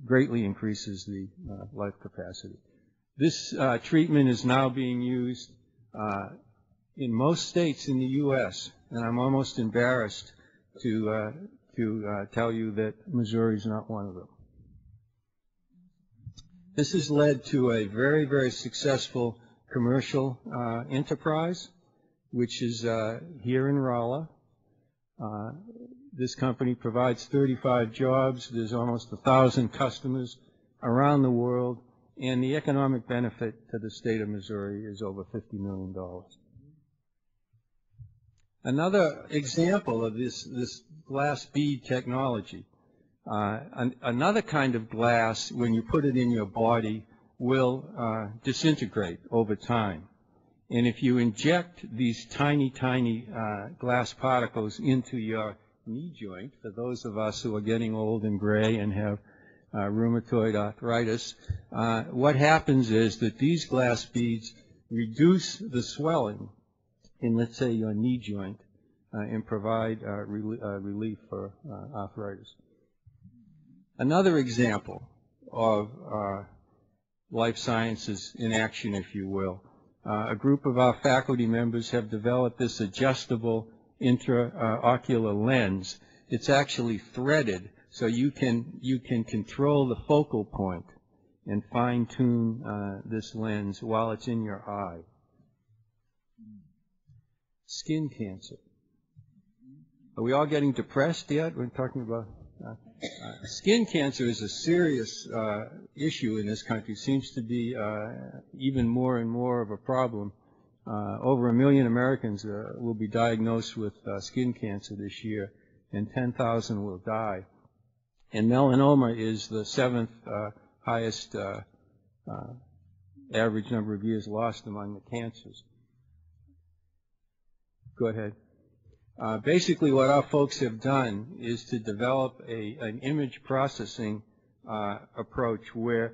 greatly increases the life capacity. This treatment is now being used in most states in the U.S., and I'm almost embarrassed to tell you that Missouri is not one of them. This has led to a very, very successful commercial enterprise, which is here in Rolla. This company provides 35 jobs. There's almost 1,000 customers around the world, and the economic benefit to the state of Missouri is over $50 million. Another example of this glass bead technology, another kind of glass, when you put it in your body, will disintegrate over time. And if you inject these tiny, tiny glass particles into your knee joint, for those of us who are getting old and gray and have rheumatoid arthritis, what happens is that these glass beads reduce the swelling in, let's say, your knee joint and provide relief for arthritis. Another example of life sciences in action, if you will. A group of our faculty members have developed this adjustable intraocular lens. It's actually threaded, so you can control the focal point and fine-tune this lens while it's in your eye. Skin cancer. Are we all getting depressed yet? We're talking about skin cancer is a serious issue in this country. Seems to be even more and more of a problem. Over 1 million Americans will be diagnosed with skin cancer this year, and 10,000 will die. And melanoma is the 7th highest average number of years lost among the cancers. Go ahead. Basically, what our folks have done is to develop an image processing approach where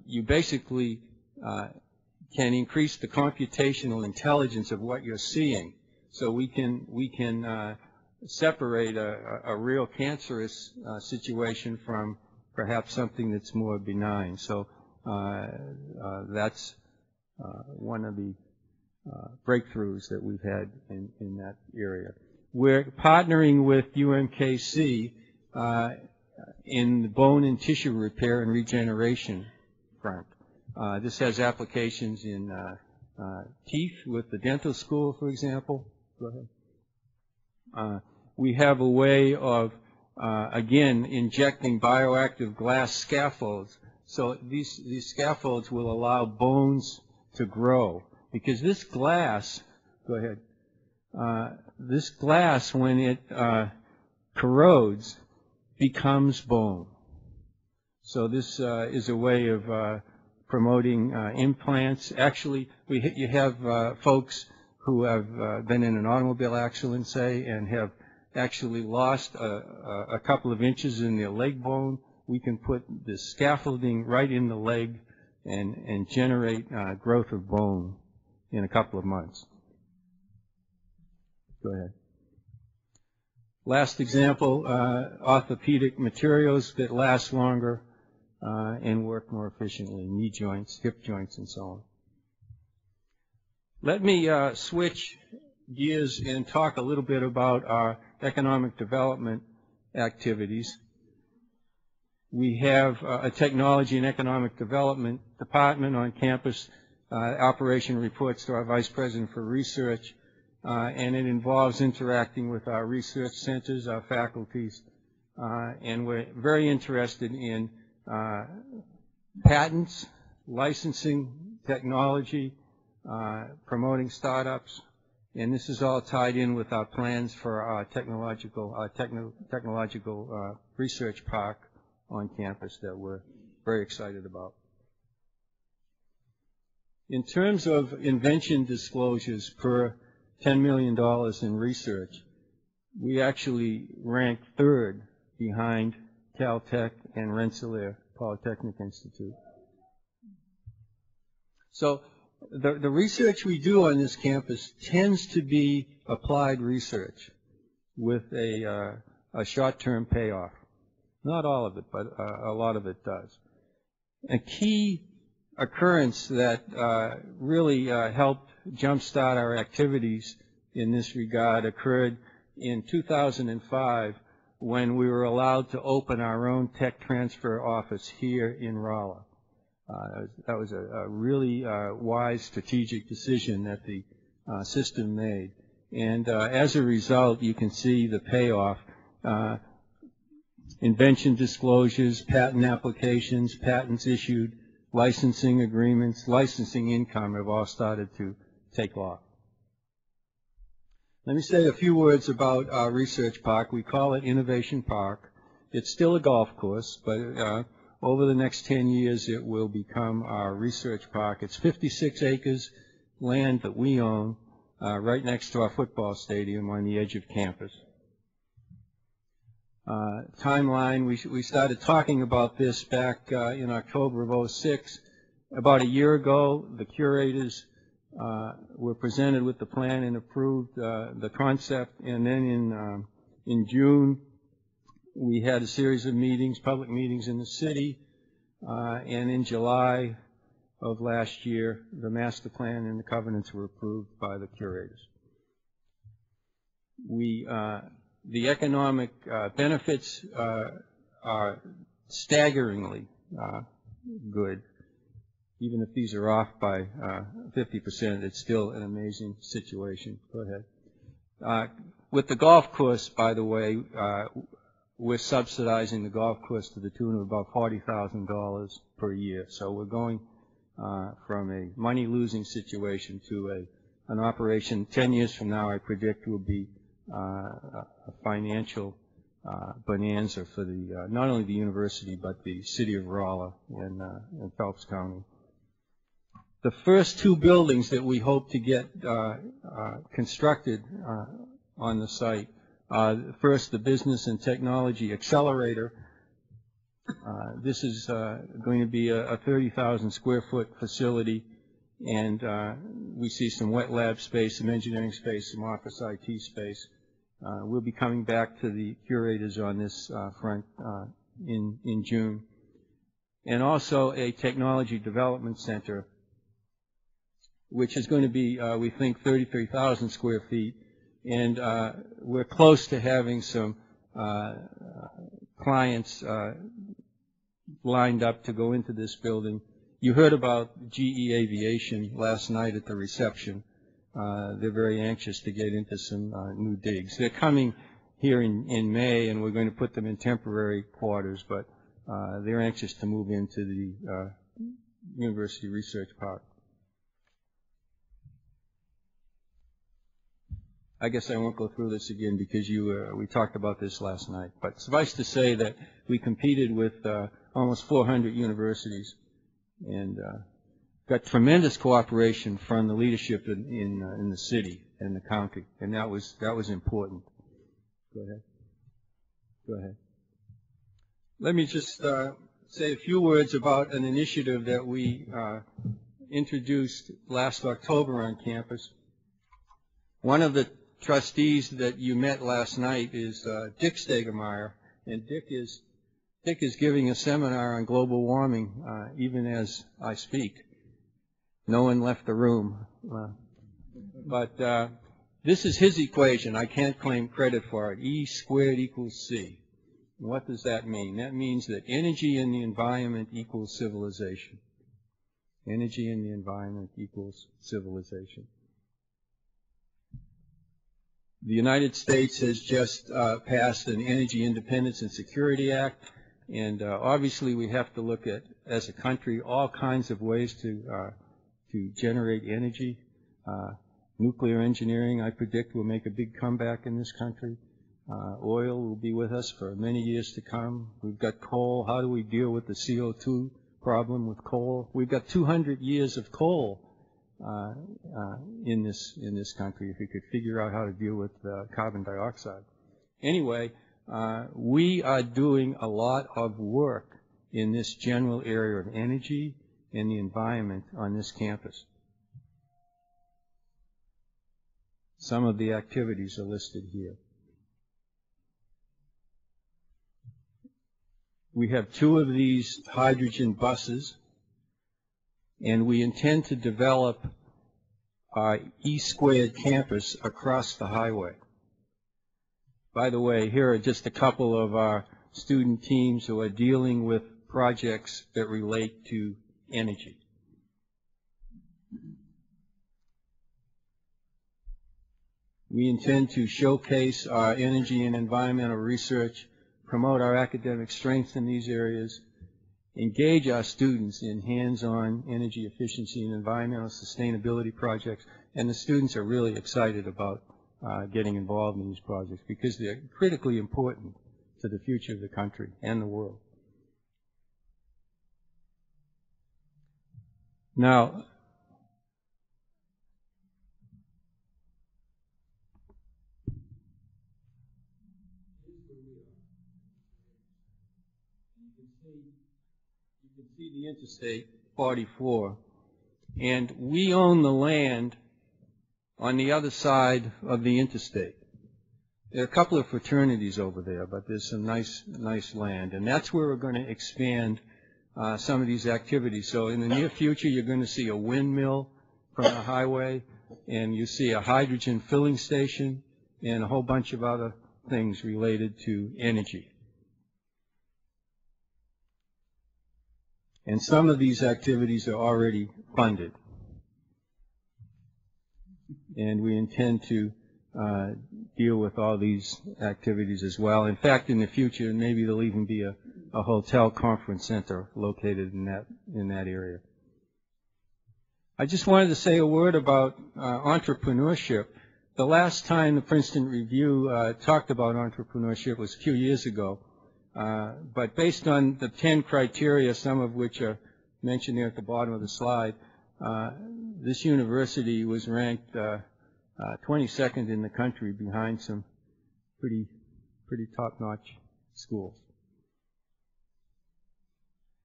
you basically can increase the computational intelligence of what you're seeing. So we can separate a real cancerous situation from perhaps something that's more benign. So that's one of the breakthroughs that we've had in that area. We're partnering with UMKC in the bone and tissue repair and regeneration front. This has applications in teeth with the dental school, for example. Go ahead. We have a way of, again, injecting bioactive glass scaffolds. So these scaffolds will allow bones to grow. Because this glass, go ahead, this glass, when it corrodes, becomes bone. So this is a way of promoting implants. Actually, you have folks who have been in an automobile accident, say, and have actually lost a couple of inches in their leg bone. We can put the scaffolding right in the leg and generate growth of bone in a couple of months. Go ahead. Last example, orthopedic materials that last longer and work more efficiently, knee joints, hip joints, and so on. Let me switch gears and talk a little bit about our economic development activities. We have a technology and economic development department on campus. Operation reports to our Vice President for Research, and it involves interacting with our research centers, our faculties, and we're very interested in patents, licensing technology, promoting startups, and this is all tied in with our plans for our technological research park on campus that we're very excited about. In terms of invention disclosures per $10 million in research, we actually rank 3rd behind Caltech and Rensselaer Polytechnic Institute. So the research we do on this campus tends to be applied research with a short-term payoff. Not all of it, but a lot of it does. A key occurrence that really helped jumpstart our activities in this regard occurred in 2005 when we were allowed to open our own tech transfer office here in Rolla. That was a really wise strategic decision that the system made. And as a result, you can see the payoff. Invention disclosures, patent applications, patents issued, licensing agreements, licensing income have all started to take off. Let me say a few words about our research park. We call it Innovation Park. It's still a golf course, but over the next 10 years it will become our research park. It's 56 acres land that we own right next to our football stadium on the edge of campus. Timeline, we started talking about this back in October of '06. About a year ago, the Curators were presented with the plan and approved the concept, and then in June, we had a series of meetings, public meetings in the city, and in July of last year, the master plan and the covenants were approved by the curators. The economic benefits are staggeringly good. Even if these are off by 50%, it's still an amazing situation. Go ahead. With the golf course, by the way, we're subsidizing the golf course to the tune of about $40,000 per year. So we're going from a money-losing situation to an operation 10 years from now I predict will be a financial bonanza for the not only the university but the city of Rolla and Phelps County. The first two buildings that we hope to get constructed on the site, first the Business and Technology Accelerator. This is going to be a 30,000 square foot facility, and we see some wet lab space, some engineering space, some office IT space. We'll be coming back to the curators on this front in June. And also a technology development center, which is going to be, we think, 33,000 square feet. And we're close to having some clients lined up to go into this building. You heard about GE Aviation last night at the reception. They're very anxious to get into some new digs. They're coming here in May, and we're going to put them in temporary quarters, but they're anxious to move into the University Research Park. I guess I won't go through this again because we talked about this last night. But suffice to say that we competed with almost 400 universities and got tremendous cooperation from the leadership in the city and the county, and that was important. Go ahead. Go ahead. Let me just say a few words about an initiative that we introduced last October on campus. One of the trustees that you met last night is Dick Stegemeyer, and Dick is giving a seminar on global warming even as I speak. No one left the room. But this is his equation. I can't claim credit for it. E squared equals C. What does that mean? That means that energy in the environment equals civilization. Energy in the environment equals civilization. The United States has just passed an Energy Independence and Security Act, and obviously we have to look at, as a country, all kinds of ways to generate energy. Nuclear engineering, I predict, will make a big comeback in this country. Oil will be with us for many years to come. We've got coal. How do we deal with the CO2 problem with coal? We've got 200 years of coal in this country, if we could figure out how to deal with carbon dioxide. Anyway, we are doing a lot of work in this general area of energy and the environment on this campus. Some of the activities are listed here. We have 2 of these hydrogen buses, and we intend to develop our E-squared campus across the highway. By the way, here are just a couple of our student teams who are dealing with projects that relate to energy. We intend to showcase our energy and environmental research, promote our academic strengths in these areas, engage our students in hands-on energy efficiency and environmental sustainability projects, and the students are really excited about getting involved in these projects because they're critically important to the future of the country and the world. Now, you can see the Interstate 44. And we own the land on the other side of the interstate. There are a couple of fraternities over there, but there's some nice land. And that's where we're going to expand some of these activities. So in the near future, you're going to see a windmill from the highway, and you see a hydrogen filling station, and a whole bunch of other things related to energy. And some of these activities are already funded. And we intend to deal with all these activities as well. In fact, in the future, maybe there'll even be a hotel conference center located in that area. I just wanted to say a word about entrepreneurship. The last time the Princeton Review talked about entrepreneurship was a few years ago. But based on the 10 criteria, some of which are mentioned there at the bottom of the slide, this university was ranked 22nd in the country behind some pretty top-notch schools.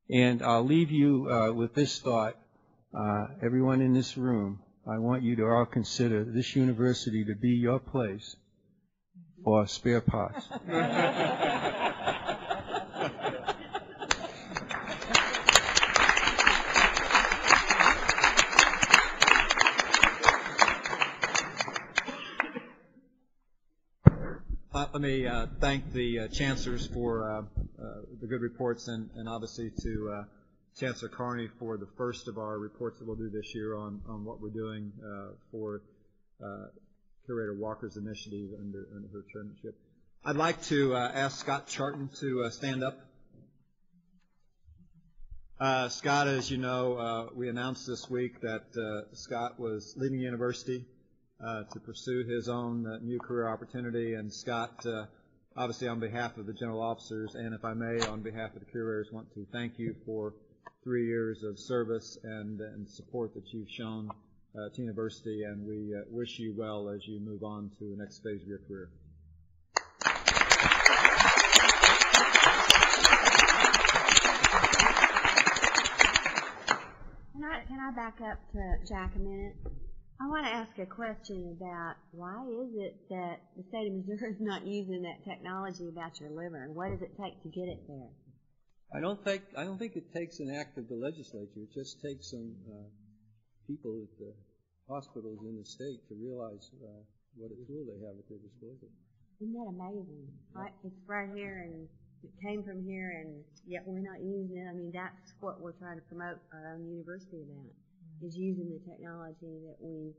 And I'll leave you with this thought. Everyone in this room, I want you to all consider this university to be your place for spare parts. Let me thank the chancellors for the good reports, and obviously to Chancellor Carney for the first of our reports that we'll do this year on what we're doing for Curator Walker's initiative under her chairmanship. I'd like to ask Scott Charton to stand up. Scott, as you know, we announced this week that Scott was leaving the university to pursue his own new career opportunity. And Scott, obviously on behalf of the general officers, and if I may, on behalf of the curators, want to thank you for 3 years of service and support that you've shown to the university, and we wish you well as you move on to the next phase of your career. Can I back up to Jack a minute? I want to ask a question about why is it that the state of Missouri is not using that technology about your liver, and what does it take to get it there? I don't think it takes an act of the legislature. It just takes some people at the hospitals in the state to realize what a tool they have at their disposal. Isn't that amazing? Right? It's right here, and it came from here, and yet we're not using it. I mean, that's what we're trying to promote our own university about, is using the technology that we've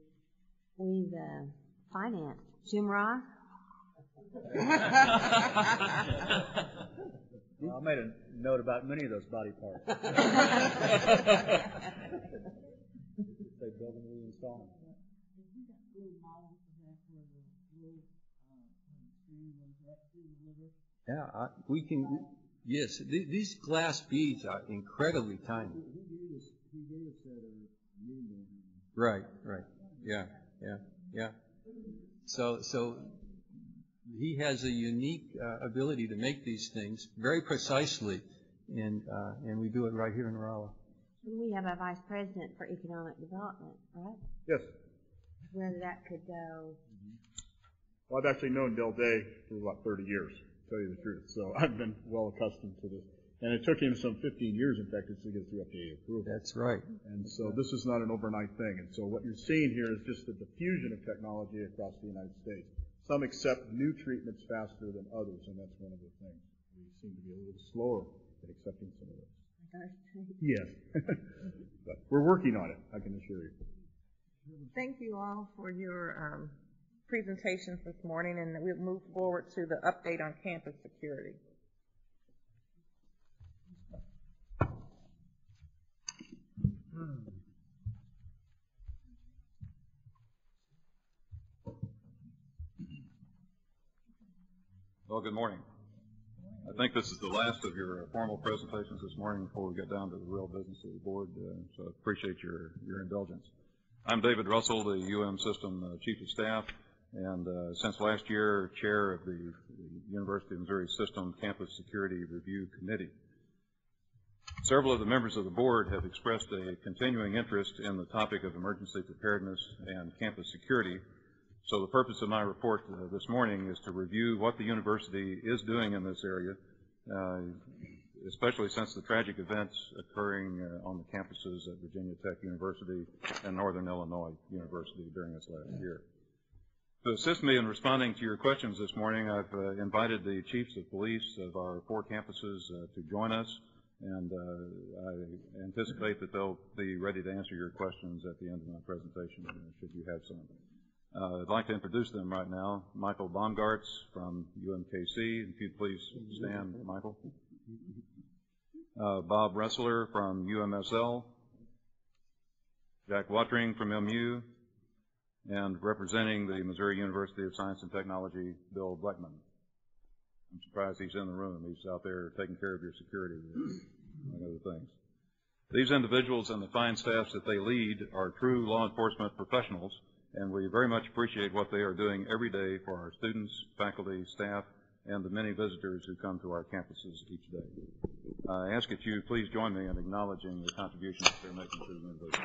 financed. Jim Ross? Well, I made a note about many of those body parts. They build them and reinstall them. Yeah, we can. Yes, these glass beads are incredibly tiny. Right. Yeah. So he has a unique ability to make these things very precisely, and we do it right here in Rolla. We have a vice president for economic development, right? Yes. Whether that could go. Well, I've actually known Del Day for about 30 years, to tell you the truth. So I've been well accustomed to this. And it took him some 15 years, in fact, to get through FDA approval. That's right. And so this is not an overnight thing. And so what you're seeing here is just the diffusion of technology across the United States. Some accept new treatments faster than others, and that's one of the things. We seem to be a little slower at accepting some of those. Yes. But we're working on it, I can assure you. Thank you all for your presentations this morning, and we'll move forward to the update on campus security. Well, good morning. I think this is the last of your formal presentations this morning before we get down to the real business of the board, so I appreciate your indulgence. I'm David Russell, the UM System Chief of Staff, and since last year, Chair of the University of Missouri System Campus Security Review Committee. Several of the members of the board have expressed a continuing interest in the topic of emergency preparedness and campus security. So the purpose of my report this morning is to review what the university is doing in this area, especially since the tragic events occurring on the campuses at Virginia Tech University and Northern Illinois University during this last year. To assist me in responding to your questions this morning, I've invited the chiefs of police of our 4 campuses to join us, and I anticipate that they'll be ready to answer your questions at the end of my presentation, should you have some. I'd like to introduce them right now. Michael Baumgartz from UMKC. If you'd please stand, Michael. Bob Ressler from UMSL. Jack Watring from MU. And representing the Missouri University of Science and Technology, Bill Bleckman. I'm surprised he's in the room. He's out there taking care of your security and other things. These individuals and the fine staffs that they lead are true law enforcement professionals, and we very much appreciate what they are doing every day for our students, faculty, staff, and the many visitors who come to our campuses each day. I ask that you please join me in acknowledging the contributions they're making to the university.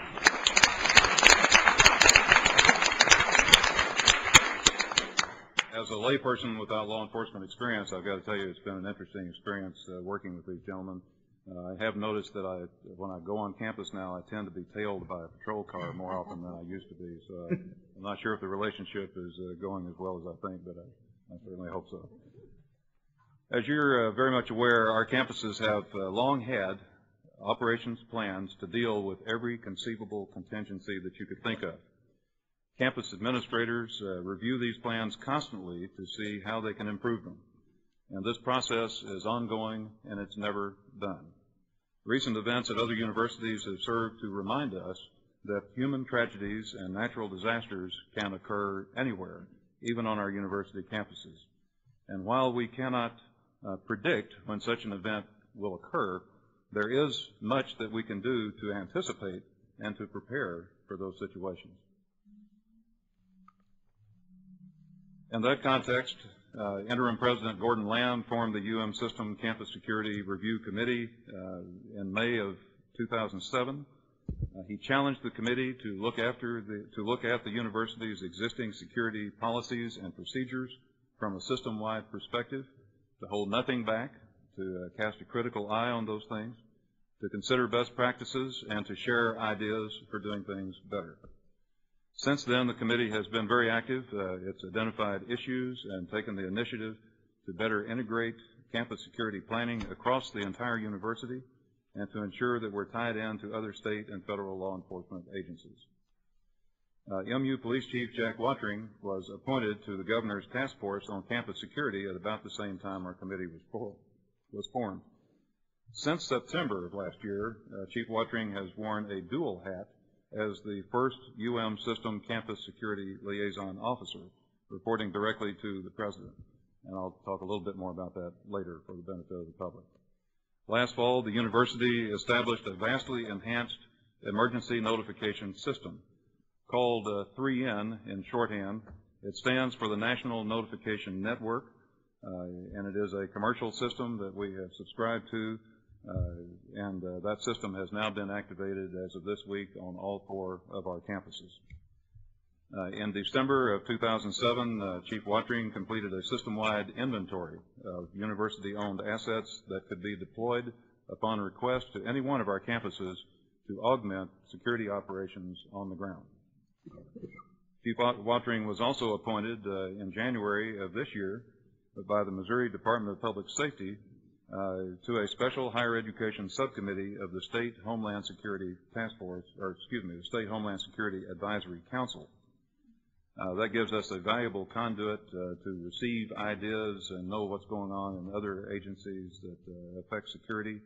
As a layperson without law enforcement experience, I've got to tell you it's been an interesting experience working with these gentlemen. I have noticed that when I go on campus now, I tend to be tailed by a patrol car more often than I used to be. So I'm not sure if the relationship is going as well as I think, but I certainly hope so. As you're very much aware, our campuses have long had operations plans to deal with every conceivable contingency that you could think of. Campus administrators review these plans constantly to see how they can improve them. And this process is ongoing and it's never done. Recent events at other universities have served to remind us that human tragedies and natural disasters can occur anywhere, even on our university campuses. And while we cannot predict when such an event will occur, there is much that we can do to anticipate and to prepare for those situations. In that context, Interim President Gordon Lamb formed the System Campus Security Review Committee in May of 2007. He challenged the committee to look at the university's existing security policies and procedures from a system-wide perspective, to hold nothing back, to cast a critical eye on those things, to consider best practices, and to share ideas for doing things better. Since then, the committee has been very active. It's identified issues and taken the initiative to better integrate campus security planning across the entire university and to ensure that we're tied in to other state and federal law enforcement agencies. MU Police Chief Jack Watring was appointed to the Governor's Task Force on Campus Security at about the same time our committee was formed. Since September of last year, Chief Watring has worn a dual hat as the first System Campus Security Liaison Officer, reporting directly to the President. And I'll talk a little bit more about that later for the benefit of the public. Last fall, the university established a vastly enhanced emergency notification system called 3N in shorthand. It stands for the National Notification Network, and it is a commercial system that we have subscribed to. And that system has now been activated as of this week on all 4 of our campuses. In December of 2007, Chief Watring completed a system-wide inventory of university-owned assets that could be deployed upon request to any one of our campuses to augment security operations on the ground. Chief Watring was also appointed in January of this year by the Missouri Department of Public Safety to a special higher education subcommittee of the State Homeland Security Task Force, or excuse me, the State Homeland Security Advisory Council. That gives us a valuable conduit to receive ideas and know what's going on in other agencies that affect security,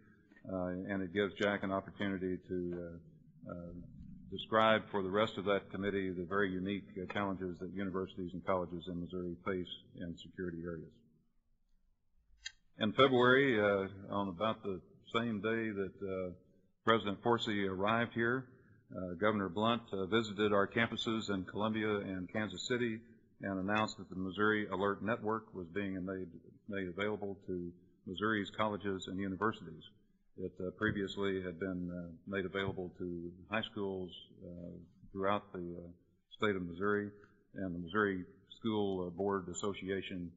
and it gives Jack an opportunity to describe for the rest of that committee the very unique challenges that universities and colleges in Missouri face in security areas. In February, on about the same day that President Forsey arrived here, Governor Blunt visited our campuses in Columbia and Kansas City and announced that the Missouri Alert Network was being made available to Missouri's colleges and universities. It previously had been made available to high schools throughout the state of Missouri, and the Missouri School Board Association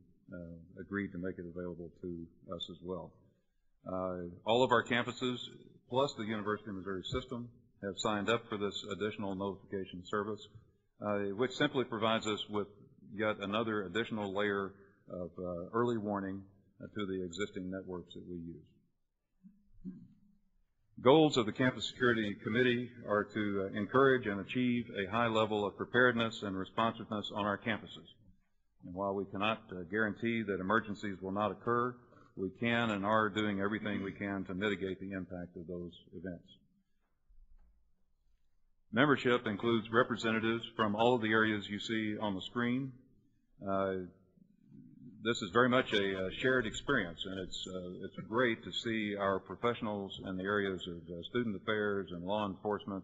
agreed to make it available to us as well. All of our campuses, plus the University of Missouri system, have signed up for this additional notification service, which simply provides us with yet another additional layer of early warning to the existing networks that we use. Goals of the Campus Security Committee are to encourage and achieve a high level of preparedness and responsiveness on our campuses. And while we cannot guarantee that emergencies will not occur, we can and are doing everything we can to mitigate the impact of those events. Membership includes representatives from all of the areas you see on the screen. This is very much a shared experience, and it's great to see our professionals in the areas of student affairs and law enforcement,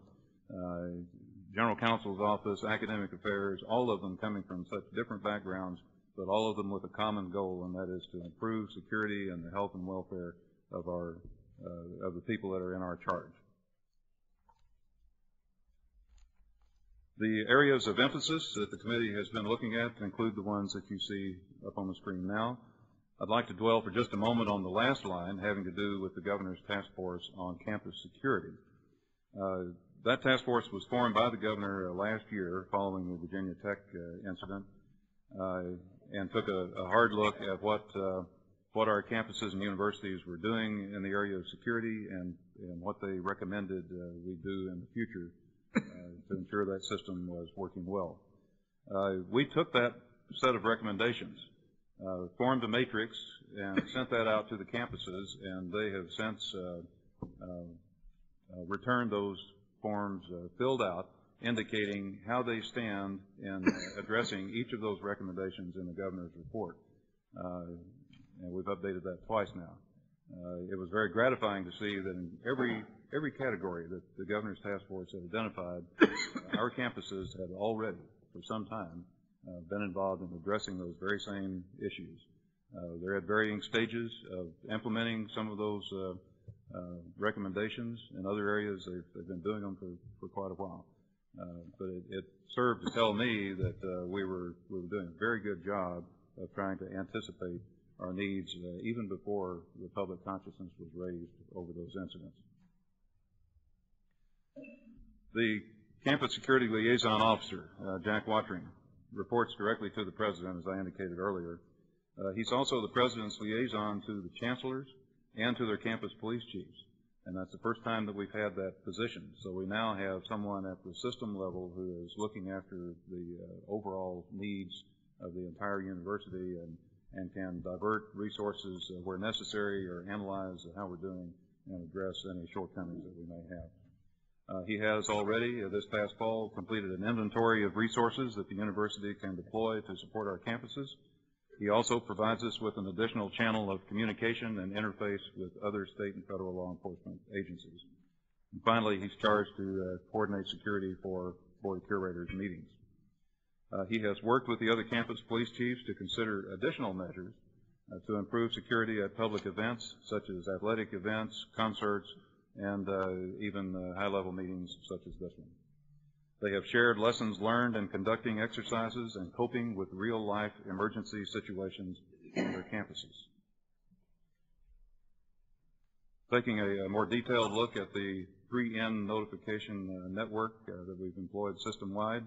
general counsel's office, academic affairs, all of them coming from such different backgrounds, but all of them with a common goal, and that is to improve security and the health and welfare of the people that are in our charge. The areas of emphasis that the committee has been looking at include the ones that you see up on the screen now. I'd like to dwell for just a moment on the last line having to do with the Governor's Task Force on Campus Security. That task force was formed by the Governor last year following the Virginia Tech incident and took a hard look at what our campuses and universities were doing in the area of security and what they recommended we do in the future to ensure that system was working well. We took that set of recommendations, formed a matrix, and sent that out to the campuses, and they have since returned those forms filled out, indicating how they stand in addressing each of those recommendations in the Governor's report. And we've updated that twice now. It was very gratifying to see that in every category that the Governor's Task Force had identified, our campuses had already, for some time, been involved in addressing those very same issues. They're at varying stages of implementing some of those recommendations. In other areas, they've been doing them for quite a while. But it served to tell me that we were doing a very good job of trying to anticipate our needs even before the public consciousness was raised over those incidents. The Campus Security Liaison Officer, Jack Watring, reports directly to the President, as I indicated earlier. He's also the President's liaison to the chancellors and to their campus police chiefs, and that's the first time that we've had that position. So we now have someone at the system level who is looking after the overall needs of the entire university and can divert resources where necessary or analyze how we're doing and address any shortcomings that we may have. He has already, this past fall, completed an inventory of resources that the university can deploy to support our campuses. He also provides us with an additional channel of communication and interface with other state and federal law enforcement agencies. And finally, he's charged to coordinate security for Board of Curators meetings. He has worked with the other campus police chiefs to consider additional measures to improve security at public events, such as athletic events, concerts, and even high-level meetings such as this one. They have shared lessons learned in conducting exercises and coping with real-life emergency situations on their campuses. Taking a more detailed look at the 3N notification network that we've employed system-wide,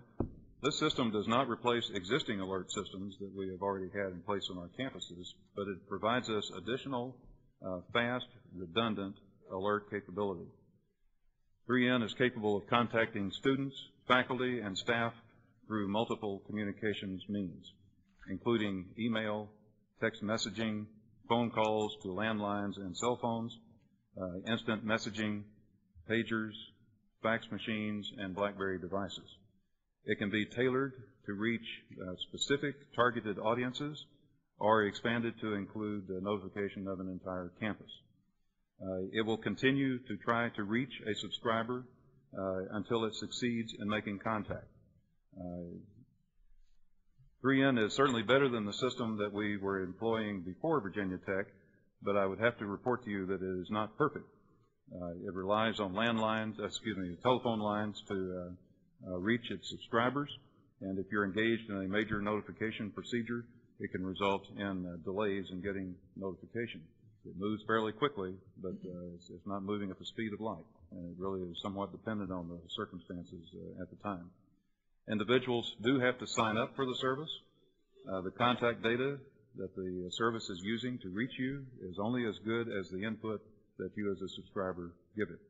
this system does not replace existing alert systems that we have already had in place on our campuses, but it provides us additional fast, redundant alert capability. 3N is capable of contacting students, faculty, and staff through multiple communications means, including email, text messaging, phone calls to landlines and cell phones, instant messaging, pagers, fax machines, and BlackBerry devices. It can be tailored to reach specific targeted audiences or expanded to include the notification of an entire campus. It will continue to try to reach a subscriber until it succeeds in making contact. 3N is certainly better than the system that we were employing before Virginia Tech, but I would have to report to you that it is not perfect. It relies on telephone lines to reach its subscribers, and if you're engaged in a major notification procedure, it can result in delays in getting notification. It moves fairly quickly, but it's not moving at the speed of light, and it really is somewhat dependent on the circumstances at the time. Individuals do have to sign up for the service. The contact data that the service is using to reach you is only as good as the input that you as a subscriber give it.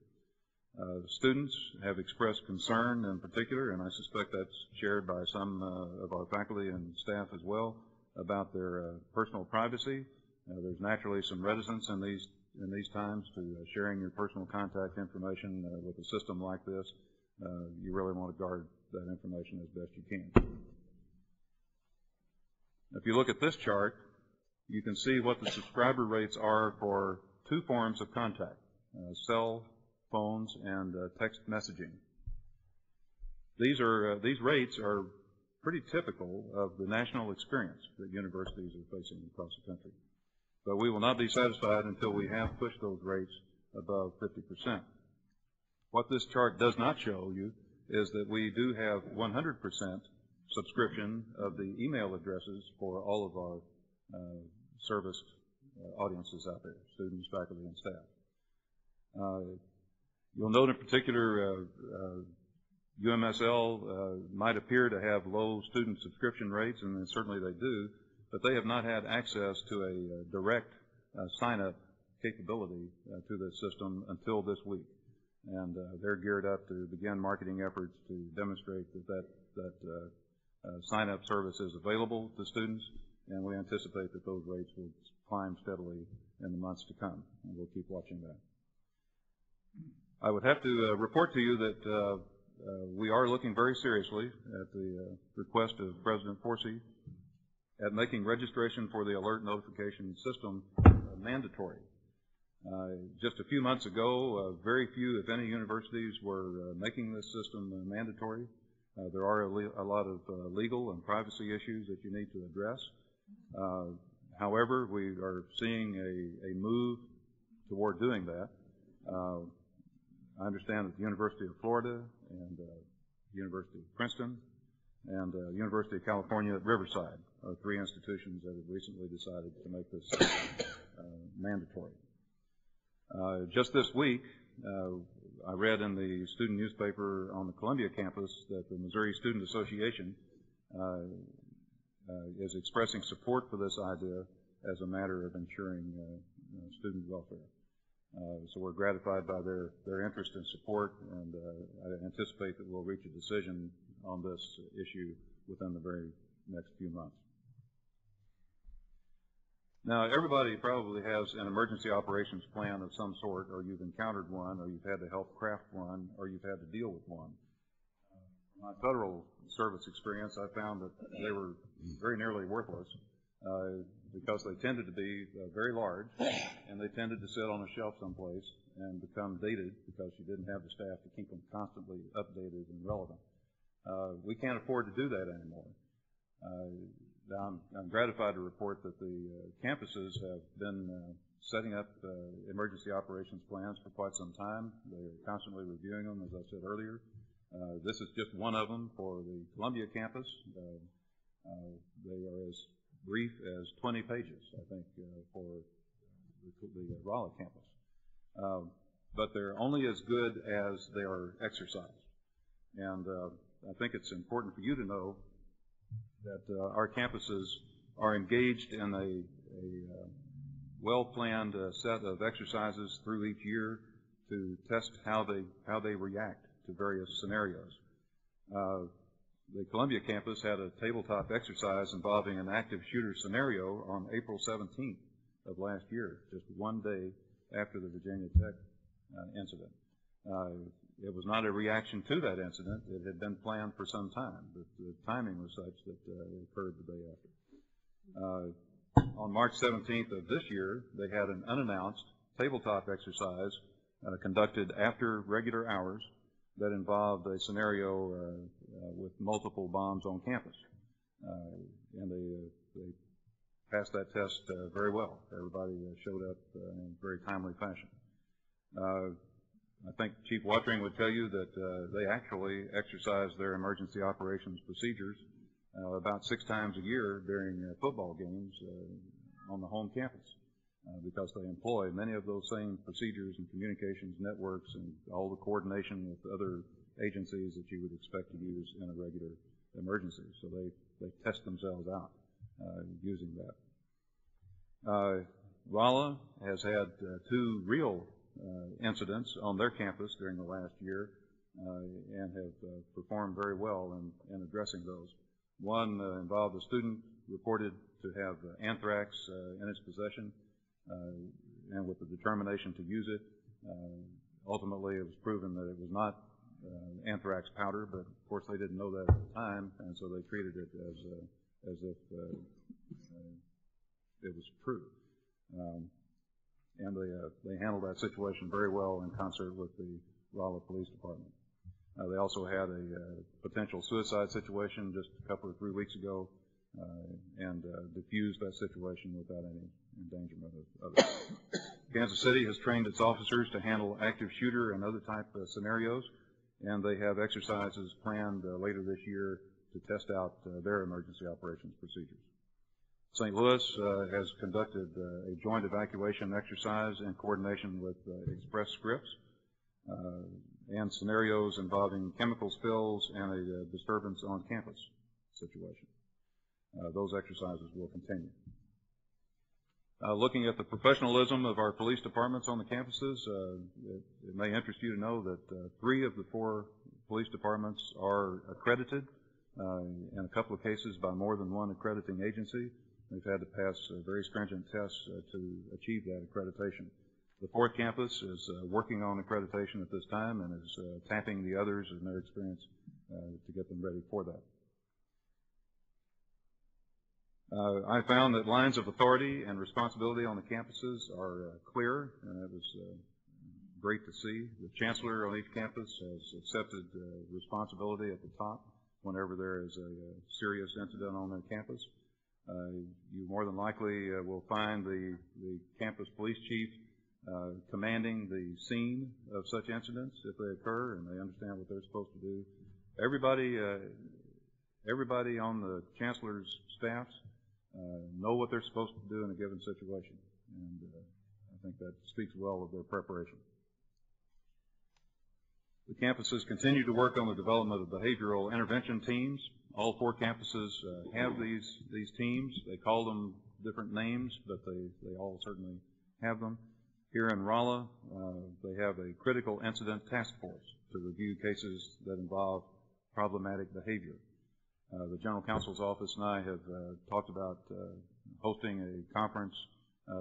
Students have expressed concern in particular, and I suspect that's shared by some of our faculty and staff as well, about their personal privacy. There's naturally some reticence in these times to sharing your personal contact information with a system like this. You really want to guard that information as best you can. If you look at this chart, you can see what the subscriber rates are for two forms of contact, cell phones and text messaging. These rates are pretty typical of the national experience that universities are facing across the country. But we will not be satisfied until we have pushed those rates above 50%. What this chart does not show you is that we do have 100% subscription of the email addresses for all of our serviced audiences out there, students, faculty, and staff. You'll note in particular UMSL might appear to have low student subscription rates, and certainly they do, but they have not had access to a direct sign-up capability to this system until this week. And they're geared up to begin marketing efforts to demonstrate that sign-up service is available to students, and we anticipate that those rates will climb steadily in the months to come, and we'll keep watching that. I would have to report to you that we are looking very seriously at the request of President Forsey at making registration for the alert notification system mandatory. Just a few months ago, very few, if any, universities were making this system mandatory. There are a lot of legal and privacy issues that you need to address. However, we are seeing a move toward doing that. I understand that the University of Florida and the University of Princeton and the University of California at Riverside are three institutions that have recently decided to make this mandatory. Just this week, I read in the student newspaper on the Columbia campus that the Missouri Student Association is expressing support for this idea as a matter of ensuring student welfare. So we're gratified by their interest and support, and I anticipate that we'll reach a decision on this issue within the very next few months. Now, everybody probably has an emergency operations plan of some sort, or you've encountered one, or you've had to help craft one, or you've had to deal with one. In my federal service experience, I found that they were very nearly worthless because they tended to be very large, and they tended to sit on a shelf someplace and become dated because you didn't have the staff to keep them constantly updated and relevant. We can't afford to do that anymore. I'm gratified to report that the campuses have been setting up emergency operations plans for quite some time. They're constantly reviewing them, as I said earlier. This is just one of them for the Columbia campus. They are as brief as 20 pages, I think, for the Raleigh campus. But they're only as good as they are exercised. And I think it's important for you to know that our campuses are engaged in a well-planned set of exercises through each year to test how they react to various scenarios. The Columbia campus had a tabletop exercise involving an active shooter scenario on April 17th of last year, just one day after the Virginia Tech incident. It was not a reaction to that incident. It had been planned for some time, but the timing was such that it occurred the day after. On March 17th of this year, they had an unannounced tabletop exercise conducted after regular hours that involved a scenario with multiple bombs on campus. And they passed that test very well. Everybody showed up in a very timely fashion. I think Chief Watering would tell you that they actually exercise their emergency operations procedures about 6 times a year during football games on the home campus because they employ many of those same procedures and communications networks and all the coordination with other agencies that you would expect to use in a regular emergency. So they test themselves out using that. Rolla has had 2 real incidents on their campus during the last year and have performed very well in addressing those. One involved a student reported to have anthrax in his possession and with the determination to use it. Ultimately, it was proven that it was not anthrax powder, but of course they didn't know that at the time, and so they treated it as if it was true. And they handled that situation very well in concert with the Rolla Police Department. They also had a potential suicide situation just a couple or 3 weeks ago and diffused that situation without any endangerment of others. Kansas City has trained its officers to handle active shooter and other type of scenarios, and they have exercises planned later this year to test out their emergency operations procedures. St. Louis has conducted a joint evacuation exercise in coordination with Express Scripts and scenarios involving chemical spills and a disturbance on campus situation. Those exercises will continue. Looking at the professionalism of our police departments on the campuses, it may interest you to know that 3 of the 4 police departments are accredited, in a couple of cases by more than one accrediting agency. They've had to pass very stringent tests to achieve that accreditation. The 4th campus is working on accreditation at this time and is tapping the others in their experience to get them ready for that. I found that lines of authority and responsibility on the campuses are clear, and it was great to see. The chancellor on each campus has accepted responsibility at the top whenever there is a serious incident on their campus. You more than likely will find the campus police chief commanding the scene of such incidents if they occur, and they understand what they're supposed to do. Everybody on the chancellor's staffs know what they're supposed to do in a given situation, and I think that speaks well of their preparation. The campuses continue to work on the development of behavioral intervention teams. All 4 campuses have these teams. They call them different names, but they all certainly have them. Here in Rolla, they have a critical incident task force to review cases that involve problematic behavior. The General Counsel's office and I have talked about hosting a conference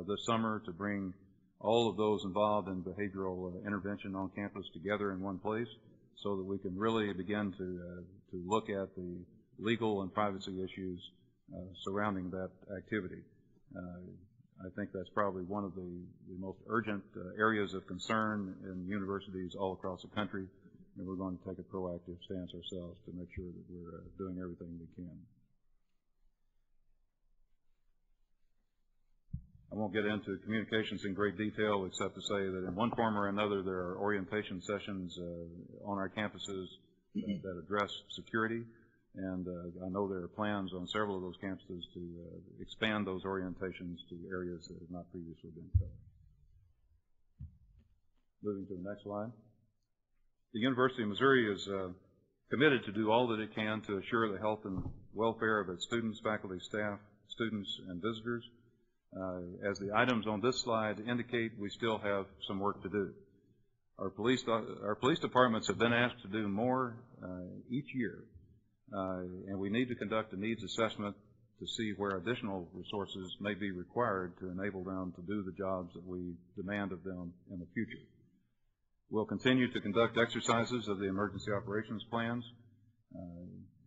this summer to bring all of those involved in behavioral intervention on campus together in one place so that we can really begin to look at the legal and privacy issues surrounding that activity. I think that's probably one of the most urgent areas of concern in universities all across the country, and we're going to take a proactive stance ourselves to make sure that we're doing everything we can. I won't get into communications in great detail except to say that in one form or another there are orientation sessions on our campuses that address security, and I know there are plans on several of those campuses to expand those orientations to areas that have not previously been covered. Moving to the next slide. The University of Missouri is committed to do all that it can to assure the health and welfare of its students, faculty, staff, students, and visitors. As the items on this slide indicate, we still have some work to do. Our police departments have been asked to do more each year, and we need to conduct a needs assessment to see where additional resources may be required to enable them to do the jobs that we demand of them in the future. We'll continue to conduct exercises of the emergency operations plans.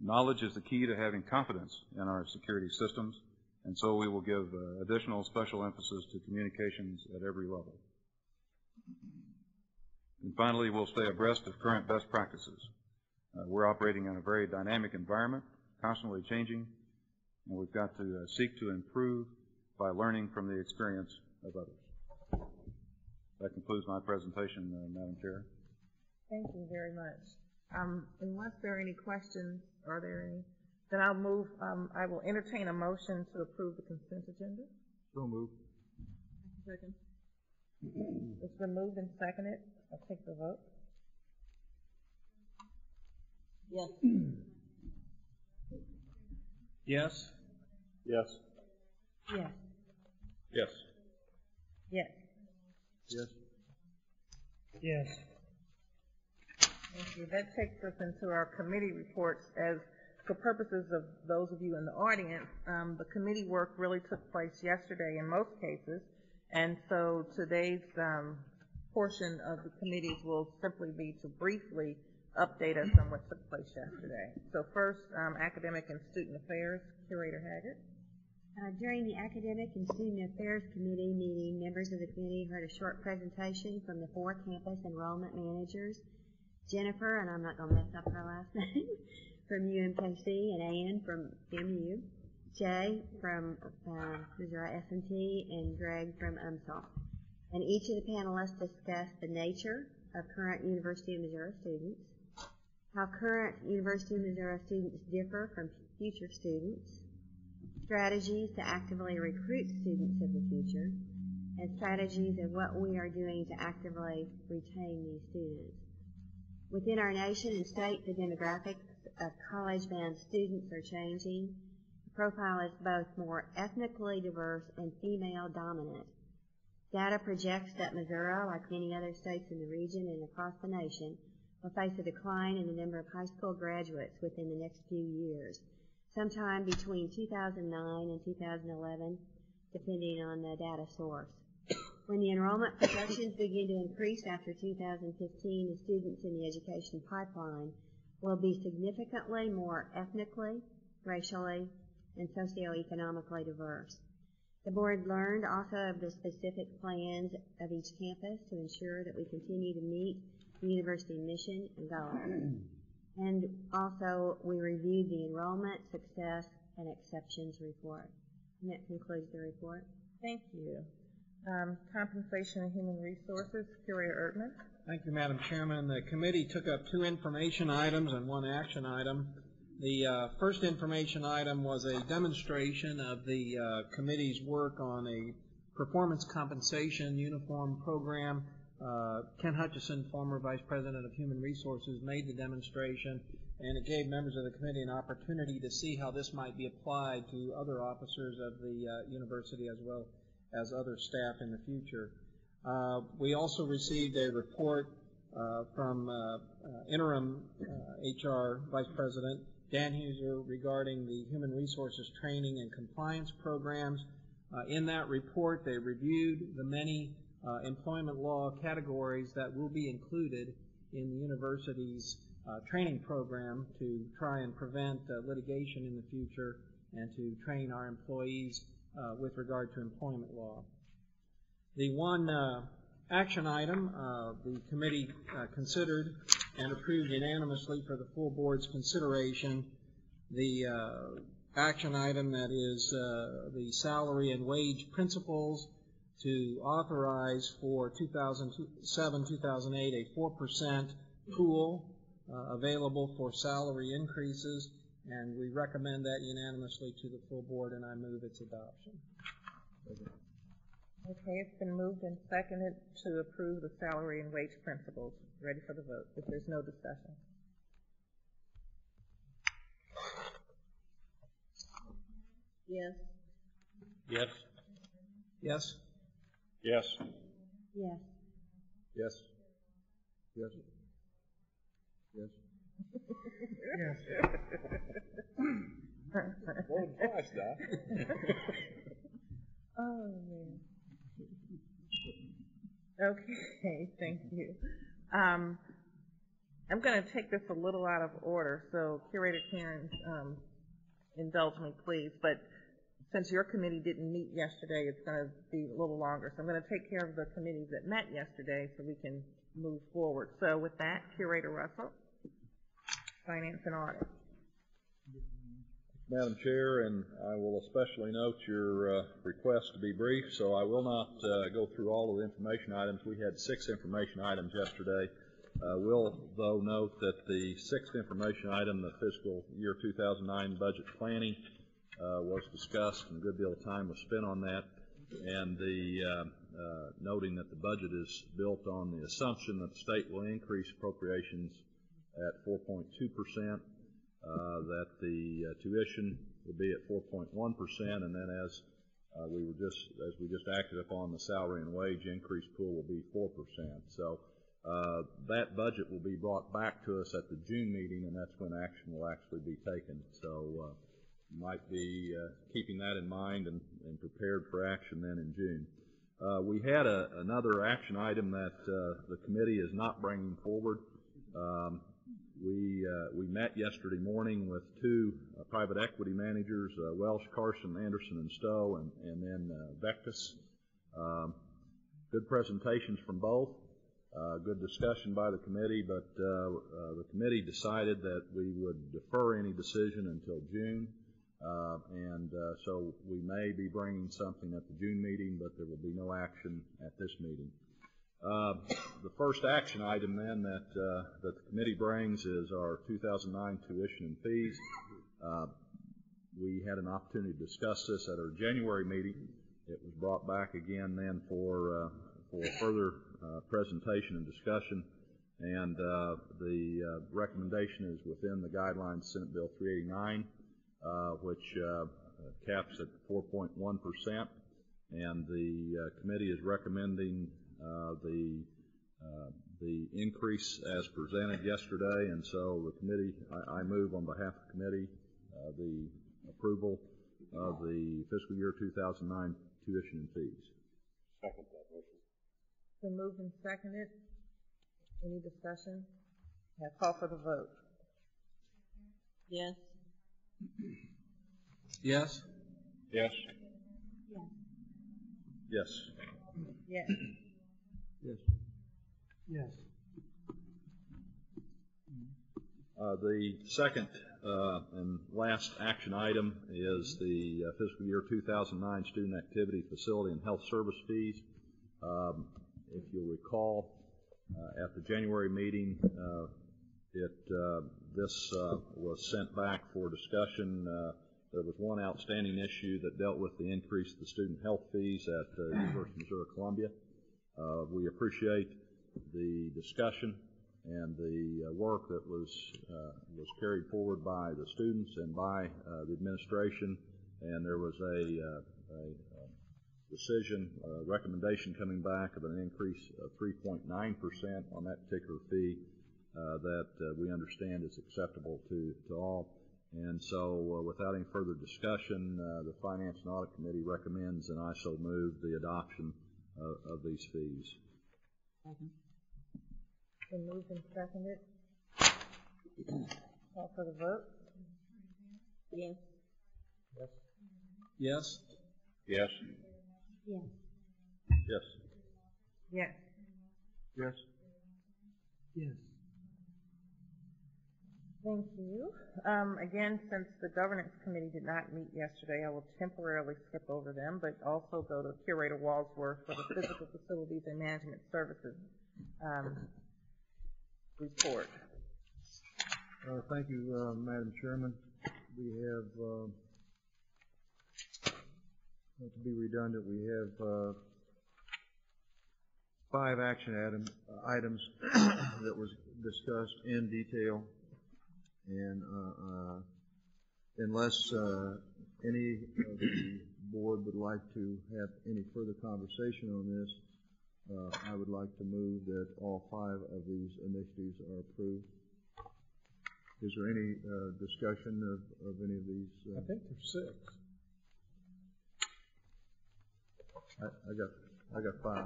Knowledge is the key to having confidence in our security systems, and so we will give additional special emphasis to communications at every level. And finally, we'll stay abreast of current best practices. We're operating in a very dynamic environment, constantly changing, and we've got to seek to improve by learning from the experience of others. That concludes my presentation, Madam Chair. Thank you very much. Unless there are any questions, are there any? Then I'll move, I will entertain a motion to approve the consent agenda. So moved. Second. It's been moved and seconded. I'll take the vote. Yes. Yes. Yes. Yes. Yes. Yes. Yes. Yes. Thank you. That takes us into our committee reports. As for purposes of those of you in the audience, the committee work really took place yesterday in most cases, and so today's portion of the committees will simply be to briefly update us on what took place yesterday. So first, Academic and Student Affairs, Curator Haggard. During the Academic and Student Affairs Committee meeting, members of the committee heard a short presentation from the 4 campus enrollment managers, Jennifer, and I'm not going to mess up her last name, from UMKC, and Ann from MU, Jay from Missouri S&T, and Greg from UMSL. And each of the panelists discussed the nature of current University of Missouri students, how current University of Missouri students differ from future students, strategies to actively recruit students of the future, and strategies of what we are doing to actively retain these students. Within our nation and state, the demographics of college-bound students are changing. The profile is both more ethnically diverse and female-dominant. Data projects that Missouri, like many other states in the region and across the nation, will face a decline in the number of high school graduates within the next few years, sometime between 2009 and 2011, depending on the data source. When the enrollment projections begin to increase after 2015, the students in the education pipeline will be significantly more ethnically, racially, and socioeconomically diverse. The board learned also of the specific plans of each campus to ensure that we continue to meet the university mission and goals. And also, we reviewed the enrollment, success, and exceptions report. And that concludes the report. Thank you. Compensation and Human Resources, Curator Erdman. Thank you, Madam Chairman. The committee took up 2 information items and 1 action item. The first information item was a demonstration of the committee's work on a performance compensation uniform program. Ken Hutchison, former Vice President of Human Resources, made the demonstration, and it gave members of the committee an opportunity to see how this might be applied to other officers of the university as well as other staff in the future. We also received a report from interim HR Vice President Dan Huser regarding the Human Resources Training and Compliance programs. In that report, they reviewed the many employment law categories that will be included in the university's training program to try and prevent litigation in the future and to train our employees with regard to employment law. The one action item the committee considered and approved unanimously for the full board's consideration, the action item that is the salary and wage principles to authorize for 2007-2008 a 4% pool available for salary increases, and we recommend that unanimously to the full board, and I move its adoption. Okay, it's been moved and seconded to approve the salary and wage principles. Ready for the vote, if there's no discussion. Yes. Yes. Yes? Yes. Yes. Yes. Yes. Yes. Yes. More than twice, Doc. Oh, man. Okay, thank you. I'm going to take this a little out of order, so Curator Karen, indulge me, please. But since your committee didn't meet yesterday, it's going to be a little longer. So I'm going to take care of the committees that met yesterday so we can move forward. So with that, Curator Russell, Finance and Audit. Madam Chair, and I will especially note your request to be brief, so I will not go through all of the information items. We had 6 information items yesterday. We'll, though, note that the sixth information item, the fiscal year 2009 budget planning, was discussed, and a good deal of time was spent on that, and the noting that the budget is built on the assumption that the state will increase appropriations at 4.2%, that the tuition will be at 4.1%, and then as we just acted upon, the salary and wage increase pool will be 4%. So that budget will be brought back to us at the June meeting, and that's when action will actually be taken. So you might be keeping that in mind and prepared for action then in June. We had another action item that the committee is not bringing forward. We met yesterday morning with two private equity managers, Welsh, Carson, Anderson and Stowe, and then Vectus. Good presentations from both. Good discussion by the committee, but the committee decided that we would defer any decision until June. So we may be bringing something at the June meeting, but there will be no action at this meeting. The first action item then that the committee brings is our 2009 tuition and fees. We had an opportunity to discuss this at our January meeting. It was brought back again then for further presentation and discussion, and the recommendation is within the guidelines Senate Bill 389, which caps at 4.1%, and the committee is recommending the increase as presented yesterday, and so the committee, I move on behalf of the committee the approval of the fiscal year 2009 tuition and fees. Second that motion. Been moved and seconded. Any discussion? Have call for the vote. Yes. Yes? Yes. Yes. Yes. Yes. Yes. The second and last action item is the fiscal year 2009 student activity, facility, and health service fees. If you'll recall, at the January meeting, this was sent back for discussion. There was one outstanding issue that dealt with the increase of the student health fees at the University of Missouri Columbia. We appreciate the discussion and the work that was carried forward by the students and by the administration, and there was a decision, recommendation coming back of an increase of 3.9% on that particular fee that we understand is acceptable to all. And so without any further discussion, the Finance and Audit Committee recommends, and I so move, the adoption of these fees. Been moved and seconded. Call for the vote. Yes. Yes? Yes. Yes. Yes. Yes. Yes. Yes. Thank you. Again, since the Governance Committee did not meet yesterday, I will temporarily skip over them, but also go to Curator Walsworth for the Physical Facilities and Management Services report. Thank you, Madam Chairman. We have, not to be redundant, we have 5 action items that was discussed in detail, and unless any of the board would like to have any further conversation on this, I would like to move that all 5 of these initiatives are approved. Is there any discussion of any of these? I think there's 6. I got 5.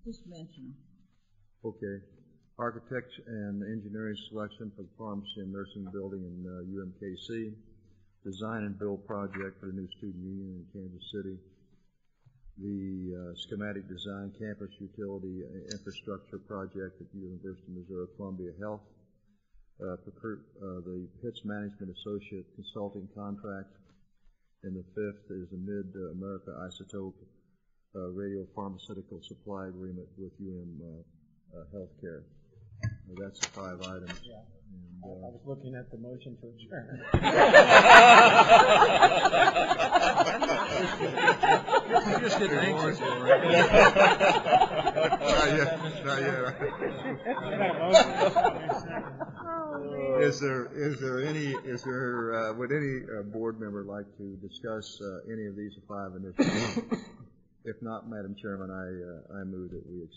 Just mention. Okay. Architect and engineering selection for the pharmacy and nursing building in UMKC. Design and build project for the new student union in Kansas City. The schematic design campus utility infrastructure project at the University of Missouri Columbia Health. The Pitts Management Associate Consulting Contract. And the 5th is a Mid-America Isotope radiopharmaceutical supply agreement with healthcare. That's the 5 items. Yeah. And, I was looking at the motion to adjourn. You just get anxious. Not yet. Would any board member like to discuss any of these 5 initiatives? If not, Madam Chairman, I move that we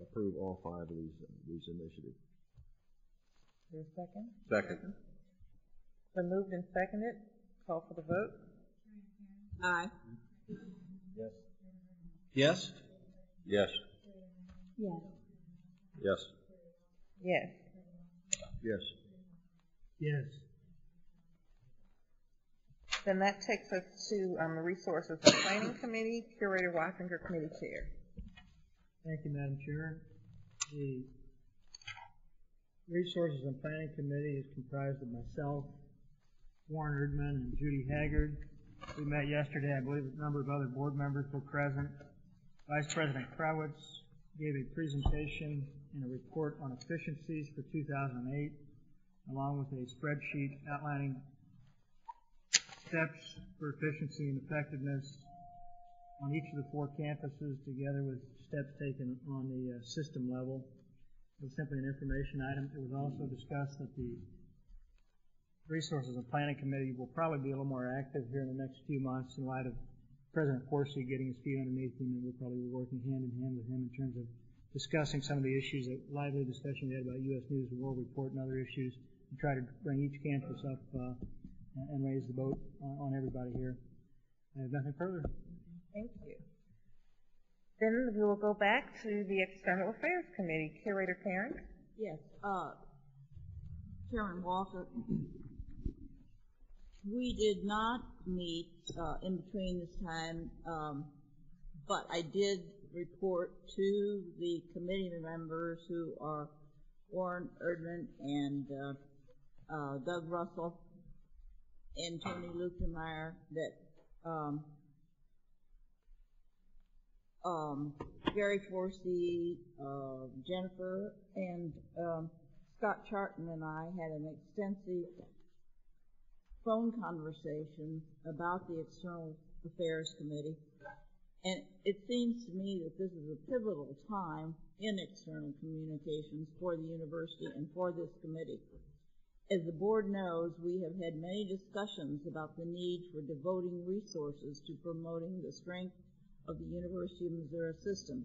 approve all 5 of these initiatives. Is there a second? Second. Been moved and seconded. Call for the vote. Aye. Yes. Yes. Yeah. Yes. Yes. Yes. Yes. Then that takes us to the Resources and Planning Committee, Curator Wappinger, Committee Chair. Thank you, Madam Chair. The Resources and Planning Committee is comprised of myself, Warren Erdman, and Judy Haggard. We met yesterday. I believe a number of other board members were present. Vice President Krawitz gave a presentation and a report on efficiencies for 2008, along with a spreadsheet outlining steps for efficiency and effectiveness on each of the 4 campuses, together with steps taken on the system level. It was simply an information item. It was also discussed that the Resources and Planning Committee will probably be a little more active here in the next few months in light of President Forsey getting his feet underneath him, and we'll probably be working hand in hand with him in terms of discussing some of the issues, that lively discussion we had about U.S. News and World Report and other issues, and try to bring each campus up and raise the boat on everybody here. I have nothing further. Thank you. Then we will go back to the External Affairs Committee. Curator Parent? Yes. Chairman Walker, we did not meet in between this time, but I did report to the committee members, who are Warren Erdman and Doug Russell and Tony Lukemeyer, that Gary Forsey, Jennifer, and Scott Charton and I had an extensive phone conversation about the External Affairs Committee, and it seems to me that this is a pivotal time in external communications for the university and for this committee. As the board knows, we have had many discussions about the need for devoting resources to promoting the strength of the University of Missouri system.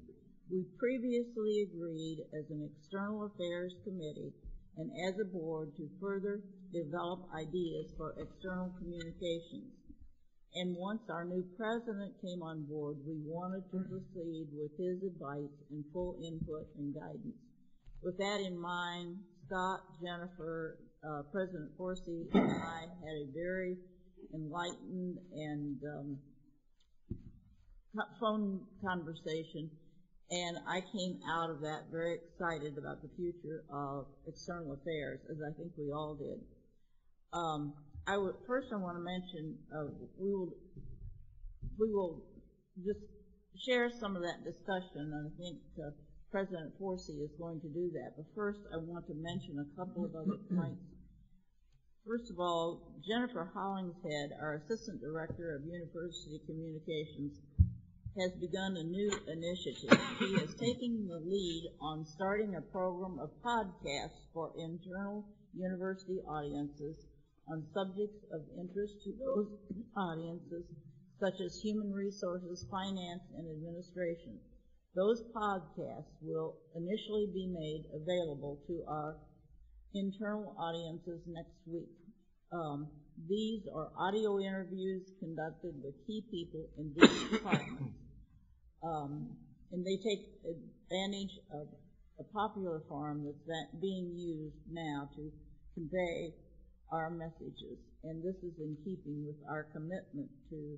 We previously agreed as an External Affairs Committee and as a board to further develop ideas for external communications. And once our new president came on board, we wanted to proceed with his advice and full input and guidance. With that in mind, Scott, Jennifer, President Forsey, and I had a very enlightened and phone conversation, and I came out of that very excited about the future of external affairs, as I think we all did. First I want to mention, we will just share some of that discussion, and I think President Forsey is going to do that. But first I want to mention a couple of other points. First of all, Jennifer Hollingshead, our Assistant Director of University Communications, has begun a new initiative. She is taking the lead on starting a program of podcasts for internal university audiences on subjects of interest to those audiences, such as human resources, finance, and administration. Those podcasts will initially be made available to our internal audiences next week. These are audio interviews conducted with key people in these departments. And they take advantage of a popular form that's being used now to convey our messages. And this is in keeping with our commitment to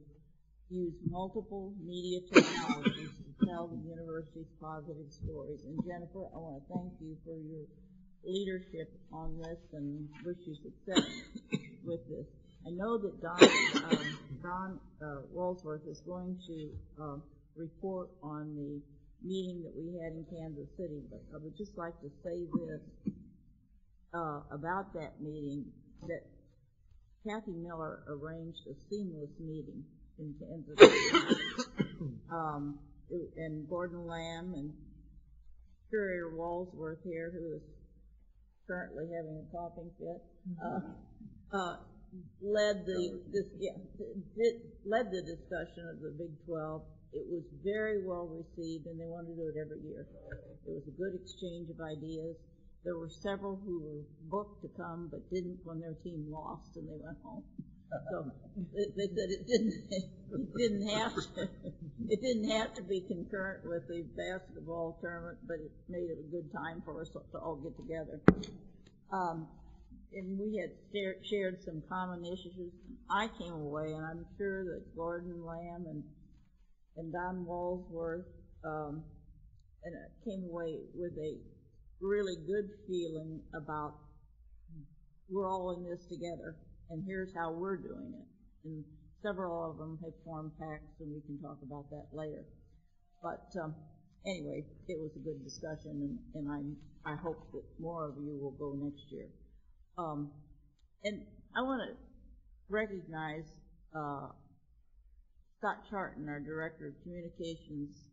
use multiple media technologies to tell the university's positive stories. And Jennifer, I want to thank you for your leadership on this and wish you success with this. I know that Don Walsworth is going to report on the meeting that we had in Kansas City, but I would just like to say this about that meeting, that Kathy Miller arranged a seamless meeting in Kansas City. And Gordon Lamb and Curator Walsworth here, who is currently having a coughing fit, led the discussion of the Big 12. It was very well received, and they wanted to do it every year. It was a good exchange of ideas. There were several who were booked to come but didn't when their team lost, and they went home. So they said it didn't have to be concurrent with the basketball tournament, but it made it a good time for us to all get together. And we had shared some common issues. I came away, and I'm sure that Gordon Lamb and Don Walsworth came away with a really good feeling about we're all in this together, and here's how we're doing it. And several of them have formed pacts, and we can talk about that later. But anyway, it was a good discussion, and I hope that more of you will go next year. And I want to recognize Scott Charton, our Director of Communications.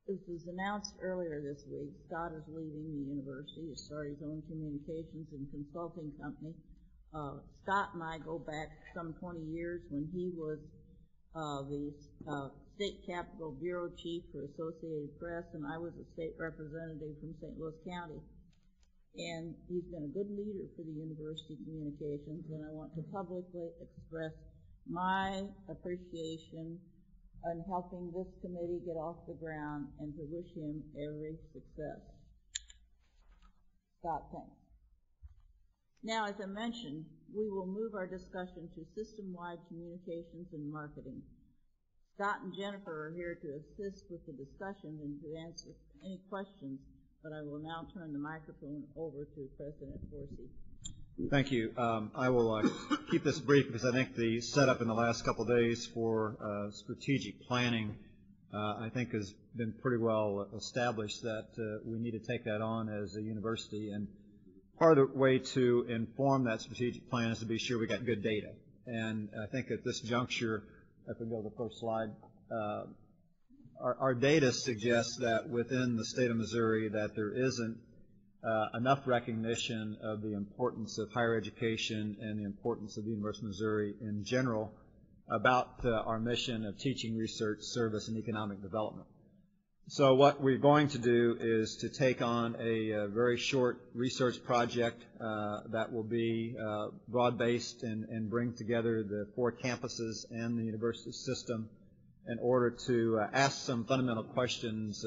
This was announced earlier this week. Scott is leaving the university to start his own communications and consulting company. Scott and I go back some 20 years when he was the State Capitol Bureau Chief for Associated Press, and I was a state representative from St. Louis County. And he's been a good leader for the University Communications, and I want to publicly express my appreciation on helping this committee get off the ground and to wish him every success. Scott, thanks. Now, as I mentioned, we will move our discussion to system-wide communications and marketing. Scott and Jennifer are here to assist with the discussion and to answer any questions, but I will now turn the microphone over to President Forsey. Thank you. I will keep this brief because I think the setup in the last couple of days for strategic planning, I think, has been pretty well established that we need to take that on as a university. And part of the way to inform that strategic plan is to be sure we got good data. And I think at this juncture, if we go to the first slide, our data suggests that within the state of Missouri that there isn't enough recognition of the importance of higher education and the importance of the University of Missouri in general about our mission of teaching, research, service, and economic development. So what we're going to do is to take on a very short research project that will be broad-based and bring together the 4 campuses and the university system in order to ask some fundamental questions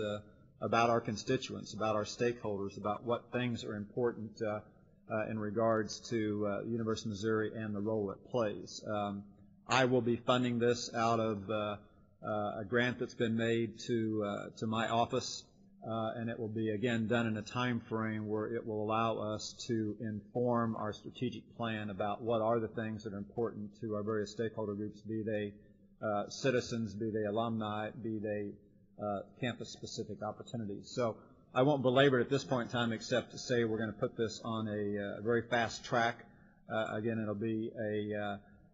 about our constituents, about our stakeholders, about what things are important in regards to the University of Missouri and the role it plays. I will be funding this out of a grant that's been made to my office, and it will be, again, done in a time frame where it will allow us to inform our strategic plan about what are the things that are important to our various stakeholder groups, be they citizens, be they alumni, be they campus-specific opportunities. So I won't belabor it at this point in time except to say we're going to put this on a very fast track. Again, it'll be a